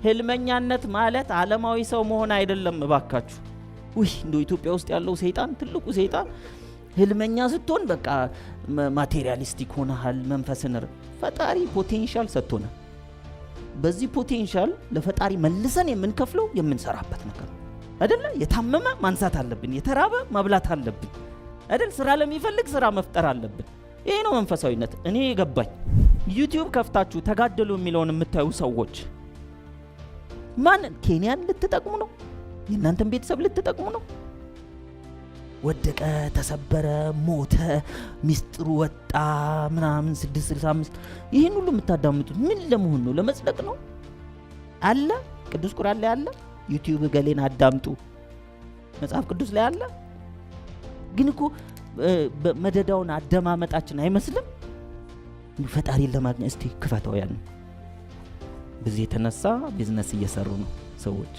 ህልመኛነት ማለት ዓለማዊ ሰው መሆን አይደለም እባካችሁ። እንዶ ኢትዮጵያ ውስጥ ያለው ሰይጣን ትልቁ ሰይጣን ህልመኛ ስትሆን በቃ ማቴሪያሊስቲክ ሆነሃል። መንፈስን ፈጣሪ ፖቴንሻል ሰጥቶናል። በዚህ ፖቴንሻል ለፈጣሪ መልሰን የምንከፍለው የምንሰራበት ነገር አይደለ? የታመመ ማንሳት አለብን፣ የተራበ ማብላት አለብን አይደል? ስራ ለሚፈልግ ስራ መፍጠር አለብን። ይሄ ነው መንፈሳዊነት። እኔ የገባኝ ዩቲዩብ ከፍታችሁ ተጋደሉ የሚለውን የምታዩ ሰዎች ማንን ኬንያን ልትጠቅሙ ነው? የእናንተን ቤተሰብ ልትጠቅሙ ነው? ወደቀ፣ ተሰበረ፣ ሞተ፣ ሚስጥሩ ወጣ ምናምን 665 ይሄን ሁሉ የምታዳምጡት ምን ለመሆን ነው? ለመጽደቅ ነው? አለ ቅዱስ ቁርአን ላይ አለ። ዩቲዩብ ገሌን አዳምጡ መጽሐፍ ቅዱስ ላይ አለ። ግን እኮ መደዳውን አደማመጣችን አይመስልም? ፈጣሪን ለማግኘት እስቲ ክፈተው ያን። በዚህ የተነሳ ቢዝነስ እየሰሩ ነው ሰዎች።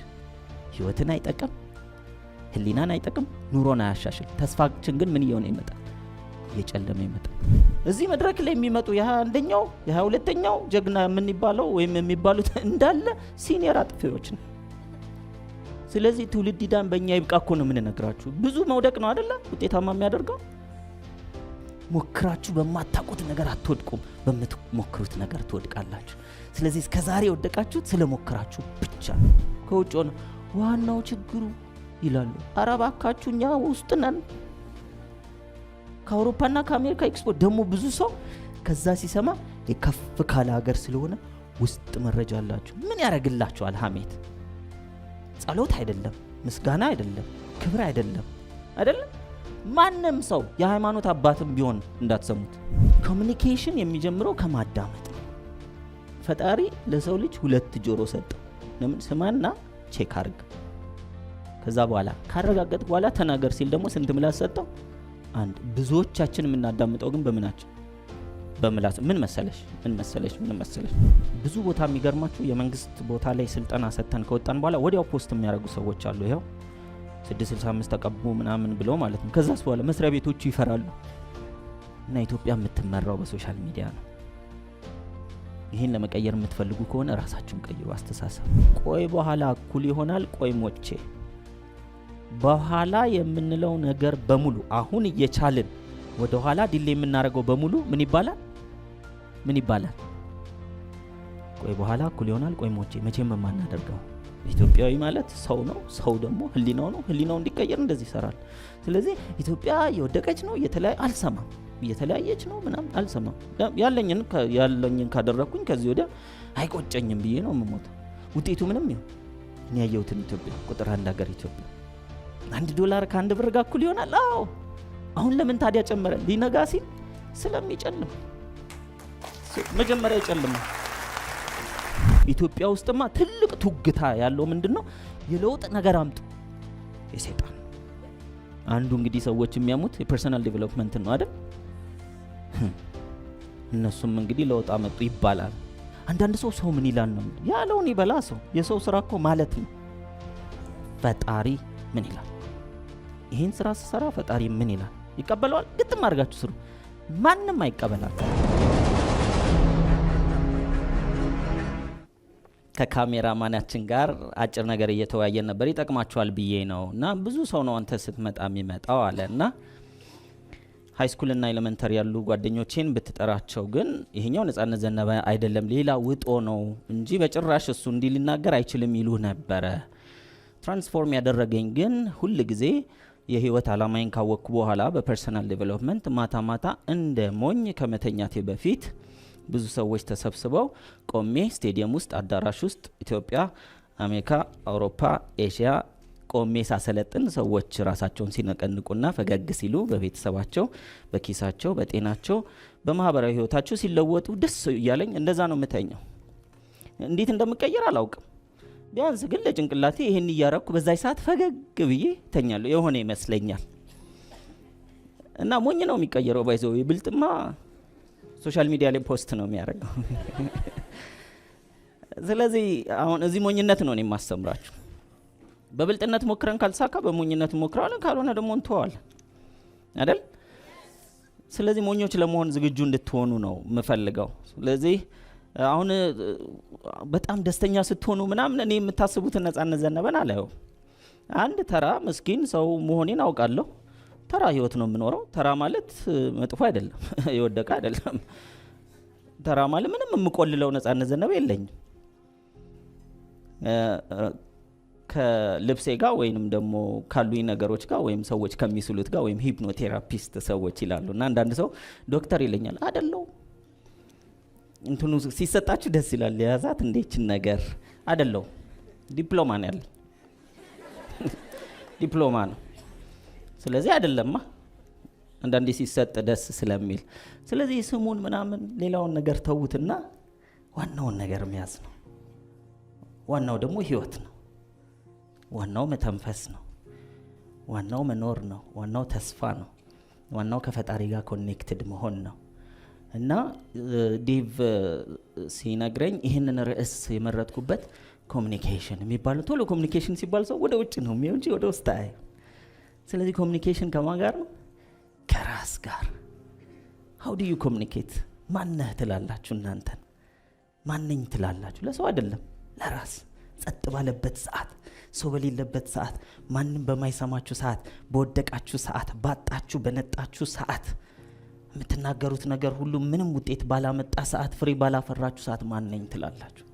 ህይወትን አይጠቅም፣ ህሊናን አይጠቅም፣ ኑሮን አያሻሽል። ተስፋችን ግን ምን ይሆነ ይመጣል? እየጨለመ ይመጣል። እዚህ መድረክ ላይ የሚመጡ የ21ኛው የ22ኛው ጀግና የምንባለው ወይም የሚባሉት እንዳለ ሲኒየር አጥፊዎች ነው። ስለዚህ ትውልድ ይዳን በእኛ ይብቃ እኮ ነው የምንነግራችሁ። ብዙ መውደቅ ነው አይደለ ውጤታማ የሚያደርገው። ሞክራችሁ በማታውቁት ነገር አትወድቁም፣ በምትሞክሩት ነገር ትወድቃላችሁ። ስለዚህ እስከዛሬ ወደቃችሁት ስለሞክራችሁ ብቻ። ከውጭ ሆነ ዋናው ችግሩ ይላሉ። ኧረ እባካችሁ እኛ ውስጥ ነን። ከአውሮፓና ከአሜሪካ ኤክስፖርት ደግሞ ብዙ ሰው ከዛ ሲሰማ የከፍ ካለ ሀገር ስለሆነ ውስጥ መረጃ አላችሁ። ምን ያደርግላችኋል? ሐሜት ጸሎት አይደለም፣ ምስጋና አይደለም፣ ክብር አይደለም አይደለም። ማንም ሰው የሃይማኖት አባትም ቢሆን እንዳትሰሙት። ኮሙኒኬሽን የሚጀምረው ከማዳመጥ ነው። ፈጣሪ ለሰው ልጅ 2 ጆሮ ሰጠ። ለምን? ስማና ቼክ አድርግ። ከዛ በኋላ ካረጋገጥ በኋላ ተናገር ሲል ደግሞ ስንት ምላስ ሰጠው? 1። ብዙዎቻችን የምናዳምጠው ግን በምናችን? በምላስ። ምን መሰለሽ ብዙ ቦታ የሚገርማችሁ የመንግስት ቦታ ላይ ስልጠና ሰጥተን ከወጣን በኋላ ወዲያው ፖስት የሚያደርጉ ሰዎች አሉ። ይሄው 665 ተቀቡ ምናምን ብለው ማለት ነው። ከዛስ በኋላ መስሪያ ቤቶቹ ይፈራሉ። እና ኢትዮጵያ የምትመራው በሶሻል ሚዲያ ነው። ይሄን ለመቀየር የምትፈልጉ ከሆነ ራሳችሁን ቀይሩ አስተሳሰብ። ቆይ በኋላ እኩል ይሆናል፣ ቆይ ሞቼ በኋላ የምንለው ነገር በሙሉ አሁን እየቻልን ወደ ኋላ ዲሌ የምናደርገው በሙሉ ምን ይባላል? ቆይ በኋላ እኩል ይሆናል፣ ቆይ ሞቼ። መቼም የማናደርገው። ኢትዮጵያዊ ማለት ሰው ነው። ሰው ደግሞ ህሊናው ነው። ህሊናው እንዲቀየር እንደዚህ ይሰራል። ስለዚህ ኢትዮጵያ የወደቀች ነው አልሰማም፣ እየተለያየች ነው ምናምን አልሰማም። ያለኝን ካደረኩኝ ከዚህ ወዲያ አይቆጨኝም ብዬ ነው የምሞተው። ውጤቱ ምንም ይሁን እኔ ያየሁትን ኢትዮጵያ ቁጥር 1 ሀገር ኢትዮጵያ $1 ከ1 ብር ጋር እኩል ይሆናል። አዎ አሁን ለምን ታዲያ ጨመረ? ሊነጋ ሲል ስለሚጨልም መጀመሪያ ይጨልማል። ኢትዮጵያ ውስጥማ ትልቅ ቱግታ ያለው ምንድነው? የለውጥ ነገር አምጡ። የሰይጣን አንዱ እንግዲህ ሰዎች የሚያሙት የፐርሰናል ዴቨሎፕመንት ነው አይደል? እነሱም እንግዲህ ለውጥ አመጡ ይባላል። አንዳንድ ሰው ምን ይላል ነው ያለውን ይበላ። ሰው የሰው ስራ እኮ ማለት ነው። ፈጣሪ ምን ይላል? ይሄን ስራ ሲሰራ ፈጣሪ ምን ይላል? ይቀበለዋል? ግጥም አድርጋችሁ ስሩ። ማንም አይቀበላችሁ። ከካሜራማናችን ጋር አጭር ነገር እየተወያየን ነበር። ይጠቅማችኋል ብዬ ነው። እና ብዙ ሰው ነው አንተ ስትመጣ የሚመጣው አለና ሃይስኩልና ኤሌመንተሪ ያሉ ጓደኞቼን ብትጠራቸው ግን ይሄኛው ነጻነት ዘነበ አይደለም ሌላ ውጦ ነው እንጂ በጭራሽ እሱ እንዲህ ሊናገር አይችልም ይሉ ነበረ። ትራንስፎርም ያደረገኝ ግን ሁሉ ጊዜ የህይወት አላማዬን ካወቅኩ በኋላ በፐርሰናል ዴቨሎፕመንት ማታ እንደ ሞኝ ከመተኛቴ በፊት ብዙ ሰዎች ተሰብስበው ቆሜ ስቴዲየም ውስጥ አዳራሽ ውስጥ ኢትዮጵያ፣ አሜሪካ፣ አውሮፓ፣ ኤሽያ ቆሜ ሳሰለጥን ሰዎች ራሳቸውን ሲነቀንቁና ፈገግ ሲሉ በቤተሰባቸው፣ በኪሳቸው፣ በጤናቸው፣ በማህበራዊ ህይወታቸው ሲለወጡ ደስ እያለኝ እንደዛ ነው የምተኛው። እንዴት እንደምቀየር አላውቅም። ቢያንስ ግን ለጭንቅላቴ ይሄን እያረኩ በዛይ ሰዓት ፈገግ ብዬ ተኛለሁ የሆነ ይመስለኛል። እና ሞኝ ነው የሚቀየረው። ባይዘው ይብልጥማ ሶሻል ሚዲያ ላይ ፖስት ነው የሚያደርገው። ስለዚህ አሁን እዚህ ሞኝነት ነው የማስተምራችሁ። በብልጥነት ሞክረን ካልሳካ በሞኝነት ሞክራለን፣ ካልሆነ ደግሞ እንተዋለን አይደል? ስለዚህ ሞኞች ለመሆን ዝግጁ እንድትሆኑ ነው የምፈልገው። ስለዚህ አሁን በጣም ደስተኛ ስትሆኑ ምናምን እኔ የምታስቡትን ነጻነት ዘነበን አላየው። አንድ ተራ ምስኪን ሰው መሆኔን አውቃለሁ። ተራ ህይወት ነው የምኖረው። ተራ ማለት መጥፎ አይደለም፣ የወደቀ አይደለም። ተራ ማለት ምንም የምቆልለው ነጻነት ዘነበ የለኝም። ከልብሴ ጋር ወይንም ደግሞ ካሉኝ ነገሮች ጋር ወይም ሰዎች ከሚስሉት ጋር ወይም ሂፕኖቴራፒስት ሰዎች ይላሉ እና አንዳንድ ሰው ዶክተር ይለኛል። አይደለው እንትኑ ሲሰጣችሁ ደስ ይላል። የያዛት እንዴችን ነገር አይደለው። ዲፕሎማ ነው ያለኝ፣ ዲፕሎማ ነው። ስለዚህ አይደለማ አንዳንዴ ሲሰጥ ደስ ስለሚል። ስለዚህ ስሙን ምናምን ሌላውን ነገር ተውትና ዋናውን ነገር መያዝ ነው። ዋናው ደግሞ ህይወት ነው። ዋናው መተንፈስ ነው። ዋናው መኖር ነው። ዋናው ተስፋ ነው። ዋናው ከፈጣሪ ጋር ኮኔክትድ መሆን ነው። እና ዴቭ ሲነግረኝ ይህንን ርዕስ የመረጥኩበት ኮሚኒኬሽን የሚባለው ቶሎ ኮሚኒኬሽን ሲባል ሰው ወደ ውጭ ነው የሚሆን እንጂ ወደ ውስጥ አይ። ስለዚህ ኮሚኒኬሽን ከማን ጋር ነው? ከራስ ጋር። how do you communicate? ማነህ ትላላችሁ እናንተን? ማንኝ ትላላችሁ? ለሰው አይደለም፣ ለራስ። ጸጥ ባለበት ሰዓት፣ ሰው በሌለበት ሰዓት፣ ማንም በማይሰማችሁ ሰዓት፣ በወደቃችሁ ሰዓት፣ ባጣችሁ በነጣችሁ ሰዓት፣ የምትናገሩት ነገር ሁሉ ምንም ውጤት ባላመጣ ሰዓት፣ ፍሬ ባላፈራችሁ ሰዓት ማንኝ ትላላችሁ?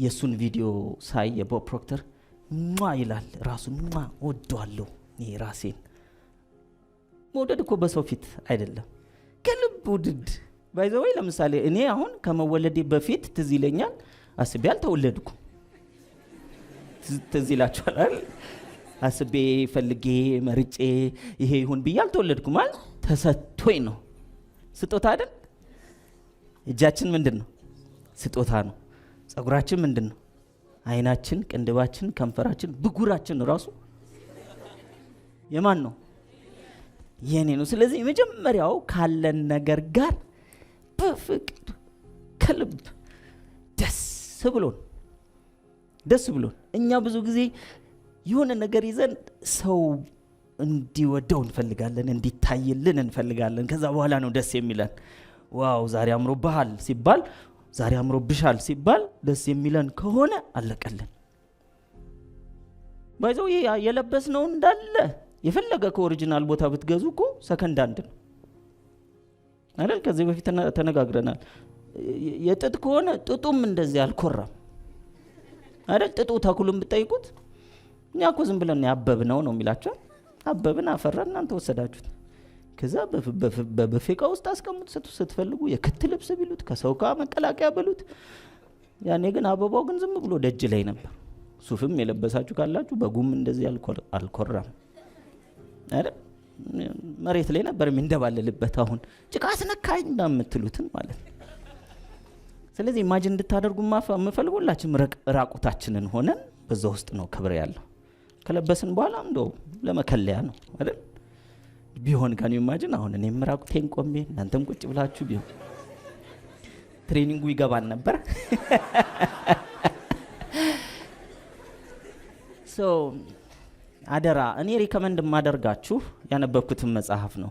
የሱን ቪዲዮ ሳይ የቦብ ፕሮክተር ይላል ራሱን ወደዋለሁ። እኔ ራሴን መውደድ እኮ በሰው ፊት አይደለም፣ ከልብ ውድድ ባይዘወይ። ለምሳሌ እኔ አሁን ከመወለዴ በፊት ትዝ ይለኛል፣ አስቤ አልተወለድኩ። ትዝ ይላችኋል አይደል? አስቤ ፈልጌ መርጬ ይሄ ይሁን ብዬ አልተወለድኩም አይደል? ተሰጥቶኝ ነው። ስጦታ አይደል? እጃችን ምንድን ነው? ስጦታ ነው። ጸጉራችን ምንድን ነው? አይናችን፣ ቅንድባችን፣ ከንፈራችን፣ ብጉራችን ራሱ የማን ነው? የኔ ነው። ስለዚህ የመጀመሪያው ካለን ነገር ጋር በፍቅር ከልብ ደስ ብሎን እኛ ብዙ ጊዜ የሆነ ነገር ይዘን ሰው እንዲወደው እንፈልጋለን፣ እንዲታይልን እንፈልጋለን። ከዛ በኋላ ነው ደስ የሚለን። ዋው ዛሬ አምሮብሃል ሲባል፣ ዛሬ አምሮብሻል ሲባል ደስ የሚለን ከሆነ አለቀልን። ባይዘው የለበስነው እንዳለ የፈለገ ከኦሪጂናል ቦታ ብትገዙ እኮ ሰከንድ አንድ ነው አይደል? ከዚህ በፊት ተነጋግረናል። የጥጥ ከሆነ ጥጡም እንደዚህ አልኮራም አይደል? ጥጡ ተኩሉን ብትጠይቁት እኛ እኮ ዝም ብለን ያበብነው ነው የሚላቸው። አበብን አፈራን፣ እናንተ ወሰዳችሁት። ከዛ በበፌቃ ውስጥ አስቀምጡ ስትፈልጉ። የክት ልብስ ቢሉት፣ ከሰው ጋር መቀላቀያ በሉት። ያኔ ግን አበባው ግን ዝም ብሎ ደጅ ላይ ነበር። ሱፍም የለበሳችሁ ካላችሁ በጉም እንደዚህ አልኮራም አይደል? መሬት ላይ ነበር የሚንደባለልበት። አሁን ጭቃ አስነካኝ እንደምትሉትን ማለት ነው። ስለዚህ ኢማጂን እንድታደርጉ የምፈልጉላችሁ ራቁታችንን ሆነን በዛ ውስጥ ነው ክብር ያለው። ከለበስን በኋላ እንደው ለመከለያ ነው አይደል? ቢሆን ጋር ኢማጂን አሁን እኔም ራቁቴን ቆሜ እናንተም ቁጭ ብላችሁ ቢሆን ትሬኒንጉ ይገባን ነበር። አደራ እኔ ሪከመንድ ማደርጋችሁ ያነበብኩትን መጽሐፍ ነው።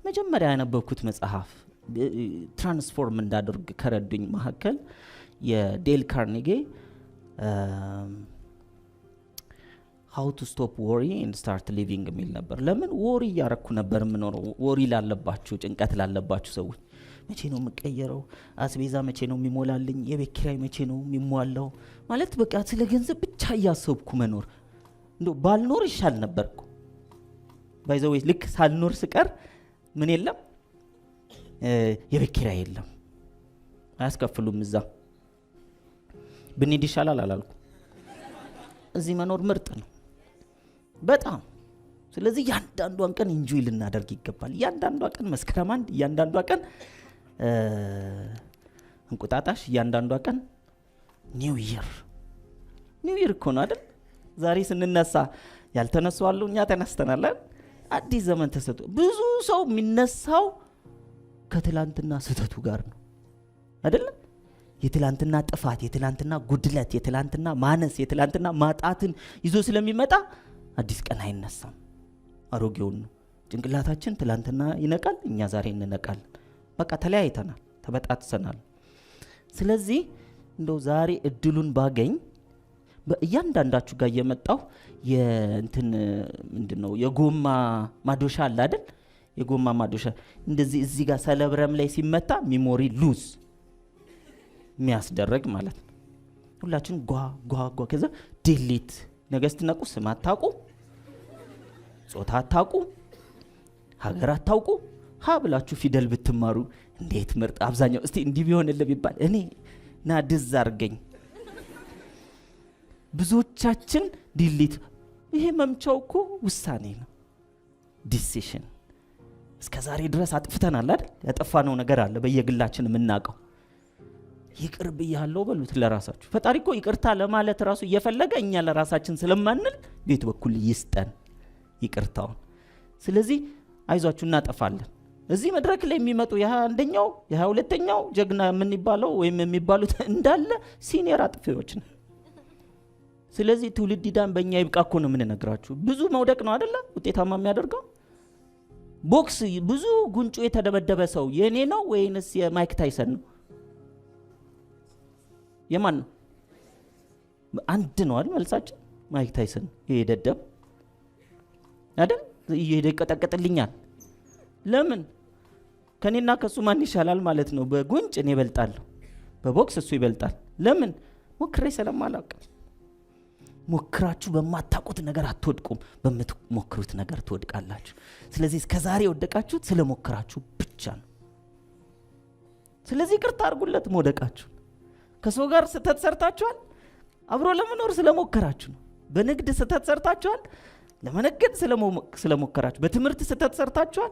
መጀመሪያ ያነበብኩት መጽሐፍ ትራንስፎርም እንዳደርግ ከረዱኝ መካከል የዴል ካርኔጌ how to stop worry and start living የሚል ነበር። ለምን ወሪ ያረኩ ነበር የምኖረው? ወሪ ላለባችሁ፣ ጭንቀት ላለባችሁ ሰዎች መቼ ነው የምቀየረው? አስቤዛ መቼ ነው የሚሞላልኝ? የቤት ኪራይ መቼ ነው የሚሟላው? ማለት በቃ ስለ ገንዘብ ብቻ እያሰብኩ መኖር። እንደው ባልኖር ይሻል ነበርኩ። ባይዘው ልክ ሳልኖር ስቀር ምን የለም? የቤት ኪራይ የለም፣ አያስከፍሉም። እዛ ብንሄድ ይሻላል አላልኩ? እዚህ መኖር ምርጥ ነው በጣም። ስለዚህ ያንዳንዷን ቀን ኢንጆይ ልናደርግ ይገባል። ያንዳንዷ ቀን መስከረም አንድ፣ ያንዳንዷ ቀን እንቁጣጣሽ፣ ያንዳንዷ ቀን ኒው ይር እኮ ነው አይደል? ዛሬ ስንነሳ ያልተነሱ አሉ፣ እኛ ተነስተናል። አዲስ ዘመን ተሰጥቶ ብዙ ሰው የሚነሳው ከትላንትና ስህተቱ ጋር ነው አይደል? የትላንትና ጥፋት፣ የትላንትና ጉድለት፣ የትላንትና ማነስ፣ የትላንትና ማጣትን ይዞ ስለሚመጣ አዲስ ቀን አይነሳም። አሮጌውን ነው። ጭንቅላታችን ትላንትና ይነቃል፣ እኛ ዛሬ እንነቃለን። በቃ ተለያይተናል፣ ተበጣጥሰናል። ስለዚህ እንደው ዛሬ እድሉን ባገኝ በእያንዳንዳችሁ ጋር እየመጣሁ የእንትን ምንድነው የጎማ ማዶሻ አለ አይደል? የጎማ ማዶሻ እንደዚህ እዚህ ጋር ሰለብረም ላይ ሲመታ ሚሞሪ ሉዝ የሚያስደርግ ማለት ነው። ሁላችን ጓ ከዛ ዲሊት ነገስት ነቁ ስም አታውቁ፣ ጾታ አታውቁ፣ ሀገር አታውቁ፣ ብላችሁ ፊደል ብትማሩ እንዴት ምርጥ። አብዛኛው እስቲ እንዲህ ቢሆንልህ ቢባል እኔ ና ድዝ አርገኝ። ብዙዎቻችን ዲሊት። ይሄ መምቻው እኮ ውሳኔ ነው፣ ዲሲሽን። እስከ ዛሬ ድረስ አጥፍተናል አይደል? ያጠፋነው ነገር አለ በየግላችን የምናውቀው። ይቅር ብያለሁ በሉት ለራሳችሁ። ፈጣሪ እኮ ይቅርታ ለማለት ራሱ እየፈለገ እኛ ለራሳችን ስለማንል ቤት በኩል ይስጠን ይቅርታውን። ስለዚህ አይዟችሁ እናጠፋለን። እዚህ መድረክ ላይ የሚመጡ የ21ኛው የ22ኛው ጀግና የምንባለው ወይም የሚባሉት እንዳለ ሲኒየር አጥፊዎች ነው። ስለዚህ ትውልድ ይዳን በእኛ ይብቃ እኮ ነው የምንነግራችሁ። ብዙ መውደቅ ነው አይደለ ውጤታማ የሚያደርገው። ቦክስ ብዙ ጉንጩ የተደበደበ ሰው የኔ ነው ወይንስ የማይክ ታይሰን ነው? የማን ነው? አንድ ነው አይደል መልሳችን? ማይክ ታይሰን የደደብ አይደል? ይቀጠቅጥልኛል። ለምን? ከኔና ከሱ ማን ይሻላል ማለት ነው። በጉንጭ እኔ እበልጣለሁ፣ በቦክስ እሱ ይበልጣል። ለምን? ሞክሬ ስለማላውቅ። ሞክራችሁ በማታውቁት ነገር አትወድቁም፣ በምትሞክሩት ነገር ትወድቃላችሁ። ስለዚህ እስከዛሬ ወደቃችሁት ስለሞክራችሁ ብቻ ነው። ስለዚህ ይቅርታ አድርጉለት መውደቃችሁ። ከሰው ጋር ስህተት ሰርታችኋል፣ አብሮ ለመኖር ስለሞከራችሁ ነው። በንግድ ስህተት ሰርታችኋል፣ ለመነገድ ስለሞከራችሁ። በትምህርት ስህተት ሰርታችኋል፣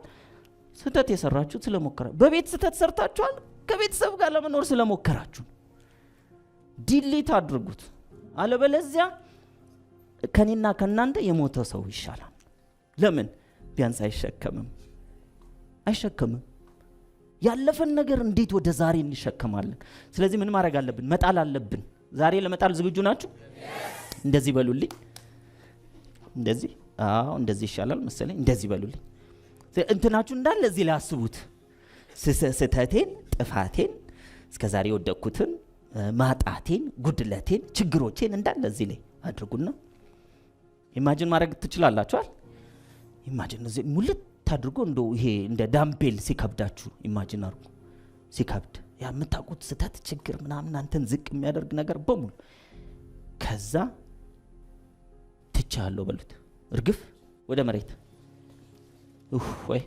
ስህተት የሰራችሁት ስለሞከራችሁ። በቤት ስህተት ሰርታችኋል፣ ከቤተሰብ ጋር ለመኖር ስለሞከራችሁ። ዲሊት አድርጉት። አለበለዚያ ከኔና ከናንተ የሞተ ሰው ይሻላል። ለምን? ቢያንስ አይሸከምም። ያለፈን ነገር እንዴት ወደ ዛሬ እንሸከማለን? ስለዚህ ምን ማድረግ አለብን? መጣል አለብን። ዛሬ ለመጣል ዝግጁ ናችሁ? እንደዚህ በሉልኝ። እንደዚህ እንደዚህ ይሻላል መሰለኝ። እንደዚህ በሉልኝ። እንትናችሁ እንዳለ እዚህ ላይ አስቡት። ስህተቴን፣ ጥፋቴን፣ እስከዛሬ ወደቅኩትን፣ ማጣቴን፣ ጉድለቴን፣ ችግሮቼን እንዳለ እዚህ ላይ አድርጉና ኢማጂን ማድረግ ትችላላችኋል። ኢማጂን እዚህ ሙልት ታድርጎ እንደው ይሄ እንደ ዳምፔል ሲከብዳችሁ ኢማጂን አድርጉ። ሲከብድ ያ የምታውቁት ስህተት፣ ችግር ምናምን አንተን ዝቅ የሚያደርግ ነገር በሙሉ ከዛ ትቻለሁ በሉት። እርግፍ ወደ መሬት ወይ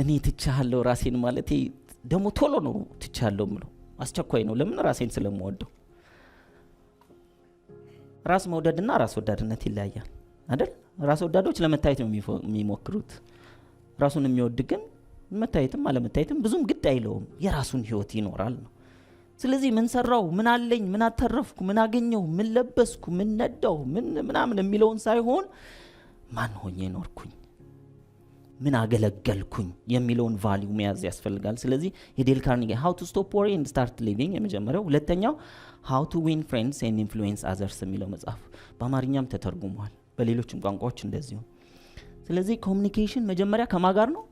እኔ ትቻለሁ ራሴን ማለት ደግሞ ቶሎ ነው ትቻለሁ ምለው። አስቸኳይ ነው። ለምን? ራሴን ስለምወደው። ራስ መውደድና ራስ ወዳድነት ይለያያል አይደል? ራስ ወዳዶች ለመታየት ነው የሚሞክሩት። ራሱን የሚወድ ግን መታየትም አለመታየትም ብዙም ግድ አይለውም። የራሱን ህይወት ይኖራል ነው። ስለዚህ ምን ሰራው፣ ምን አለኝ፣ ምን አተረፍኩ፣ ምን አገኘው፣ ምን ለበስኩ፣ ምን ነዳው፣ ምን ምናምን የሚለውን ሳይሆን ማን ሆኜ ኖርኩኝ፣ ምን አገለገልኩኝ የሚለውን ቫልዩ መያዝ ያስፈልጋል። ስለዚህ የዴል ካርኒጌ how to stop worry and start living የመጀመሪያው። ሁለተኛው how to win friends and influence others የሚለው መጽሐፍ በአማርኛም ተተርጉሟል፣ በሌሎችም ቋንቋዎች እንደዚሁ። ስለዚህ ኮሙኒኬሽን መጀመሪያ ከማን ጋር ነው?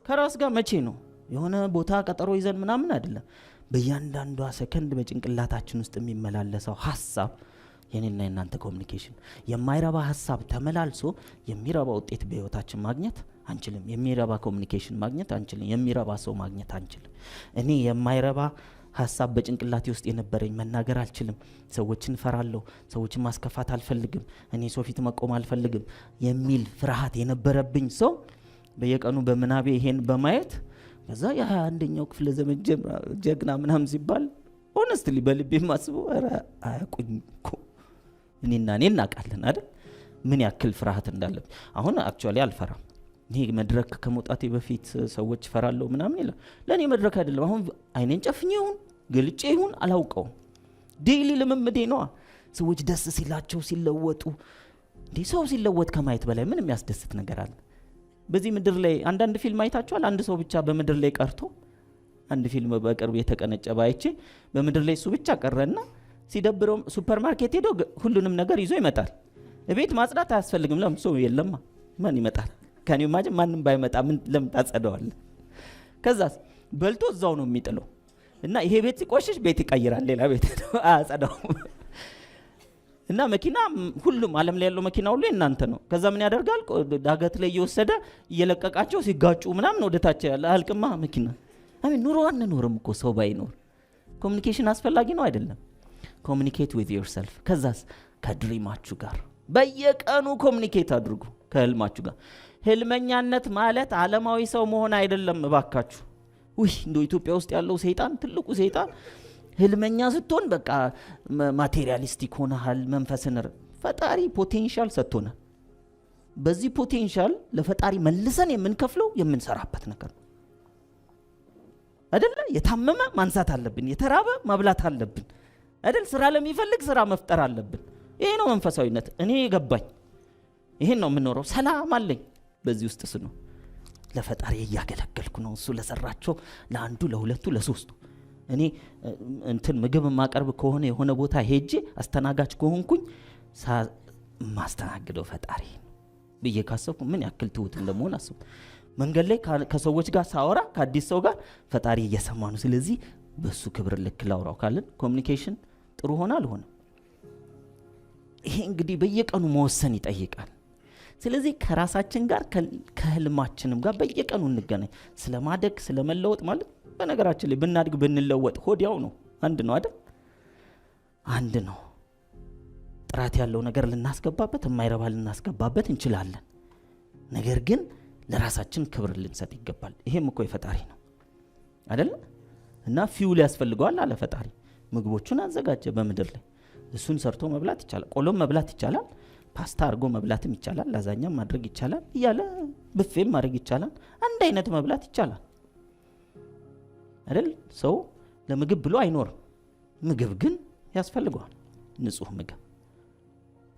ከራስ ጋር መቼ ነው? የሆነ ቦታ ቀጠሮ ይዘን ምናምን አይደለም። በእያንዳንዷ ሰከንድ በጭንቅላታችን ውስጥ የሚመላለሰው ሐሳብ የኔና የናንተ ኮሙኒኬሽን። የማይረባ ሐሳብ ተመላልሶ የሚረባ ውጤት በህይወታችን ማግኘት አንችልም። የሚረባ ኮሙኒኬሽን ማግኘት አንችልም። የሚረባ ሰው ማግኘት አንችልም። እኔ የማይረባ ሐሳብ በጭንቅላቴ ውስጥ የነበረኝ መናገር አልችልም፣ ሰዎችን ፈራለሁ፣ ሰዎችን ማስከፋት አልፈልግም፣ እኔ ሰው ፊት መቆም አልፈልግም የሚል ፍርሃት የነበረብኝ ሰው በየቀኑ በመናቤ ይሄን በማየት ከዛ የ21ኛው ክፍለ ዘመን ጀግና ምናምን ሲባል ሆነስትሊ በልቤ ማስበው አያቁኝ እኮ እኔና እኔ እናውቃለን አይደል ምን ያክል ፍርሃት እንዳለብኝ። አሁን አክቹአሊ አልፈራም። ይሄ መድረክ ከመውጣቴ በፊት ሰዎች ፈራለሁ ምናምን ይላል። ለኔ መድረክ አይደለም። አሁን አይኔን ጨፍኜ ይሁን ገልጬ ይሁን አላውቀው፣ ዴይሊ ልምምዴ ነው። ሰዎች ደስ ሲላቸው ሲለወጡ፣ እንዴ ሰው ሲለወጥ ከማየት በላይ ምን የሚያስደስት ነገር አለ? በዚህ ምድር ላይ አንዳንድ ፊልም አይታችኋል? አንድ ሰው ብቻ በምድር ላይ ቀርቶ፣ አንድ ፊልም በቅርብ የተቀነጨበ አይቼ በምድር ላይ እሱ ብቻ ቀረና ሲደብረው ሱፐርማርኬት ሄዶ ሁሉንም ነገር ይዞ ይመጣል። ቤት ማጽዳት አያስፈልግም። ለምን ሰው የለማ ማን ይመጣል? ከኔ ማጅን ማንንም ባይመጣ ምን ለምን ታጸደዋል? ከዛስ በልቶ እዛው ነው የሚጥለው እና ይሄ ቤት ሲቆሽሽ ቤት ይቀይራል፣ ሌላ ቤት አያጸዳው። እና መኪና ሁሉም ዓለም ላይ ያለው መኪና ሁሉ እናንተ ነው። ከዛ ምን ያደርጋል? ዳገት ላይ እየወሰደ እየለቀቃቸው ሲጋጩ ምናምን ወደታች ያለ አልቅማ መኪና። አይ ኑሮ አንኖርም እኮ ሰው ባይኖር። ኮሚኒኬሽን አስፈላጊ ነው አይደለም? ኮሚኒኬት ዊዝ ዮርሰልፍ። ከዛስ ከድሪማችሁ ጋር በየቀኑ ኮሚኒኬት አድርጉ ከህልማችሁ ጋር። ህልመኛነት ማለት ዓለማዊ ሰው መሆን አይደለም እባካችሁ። እንደው ኢትዮጵያ ውስጥ ያለው ሰይጣን ትልቁ ሰይጣን ህልመኛ ስትሆን በቃ ማቴሪያሊስቲክ ሆነሃል። መንፈስን ፈጣሪ ፖቴንሻል ሰጥቶናል። በዚህ ፖቴንሻል ለፈጣሪ መልሰን የምንከፍለው የምንሰራበት ነገር ነው አይደል? የታመመ ማንሳት አለብን፣ የተራበ ማብላት አለብን አይደል? ስራ ለሚፈልግ ስራ መፍጠር አለብን። ይሄ ነው መንፈሳዊነት። እኔ ገባኝ። ይሄን ነው የምኖረው። ሰላም አለኝ በዚህ ውስጥ ነው። ለፈጣሪ እያገለገልኩ ነው። እሱ ለሰራቸው ለአንዱ ለሁለቱ ለሶስቱ እኔ እንትን ምግብ ማቀርብ ከሆነ የሆነ ቦታ ሄጄ አስተናጋጅ ከሆንኩኝ ማስተናግደው ፈጣሪ ብዬ ካሰብኩ ምን ያክል ትሁት እንደመሆን አስቡ። መንገድ ላይ ከሰዎች ጋር ሳወራ ከአዲስ ሰው ጋር ፈጣሪ እየሰማ ነው። ስለዚህ በሱ ክብር ልክ ላውራው ካለን ኮሚኒኬሽን ጥሩ ሆነ አልሆነ። ይሄ እንግዲህ በየቀኑ መወሰን ይጠይቃል። ስለዚህ ከራሳችን ጋር ከህልማችንም ጋር በየቀኑ እንገናኝ። ስለማደግ ስለመለወጥ ማለት በነገራችን ላይ ብናድግ ብንለወጥ ሆዲያው ነው አንድ ነው አይደል? አንድ ነው። ጥራት ያለው ነገር ልናስገባበት የማይረባ ልናስገባበት እንችላለን። ነገር ግን ለራሳችን ክብር ልንሰጥ ይገባል። ይሄም እኮ የፈጣሪ ነው አይደል? እና ፊውል ያስፈልገዋል አለ ፈጣሪ። ምግቦቹን አዘጋጀ በምድር ላይ። እሱን ሰርቶ መብላት ይቻላል። ቆሎም መብላት ይቻላል። ፓስታ አርጎ መብላትም ይቻላል። ላዛኛም ማድረግ ይቻላል። እያለ ብፌም ማድረግ ይቻላል። አንድ አይነት መብላት ይቻላል አይደል? ሰው ለምግብ ብሎ አይኖርም። ምግብ ግን ያስፈልገዋል። ንጹህ ምግብ፣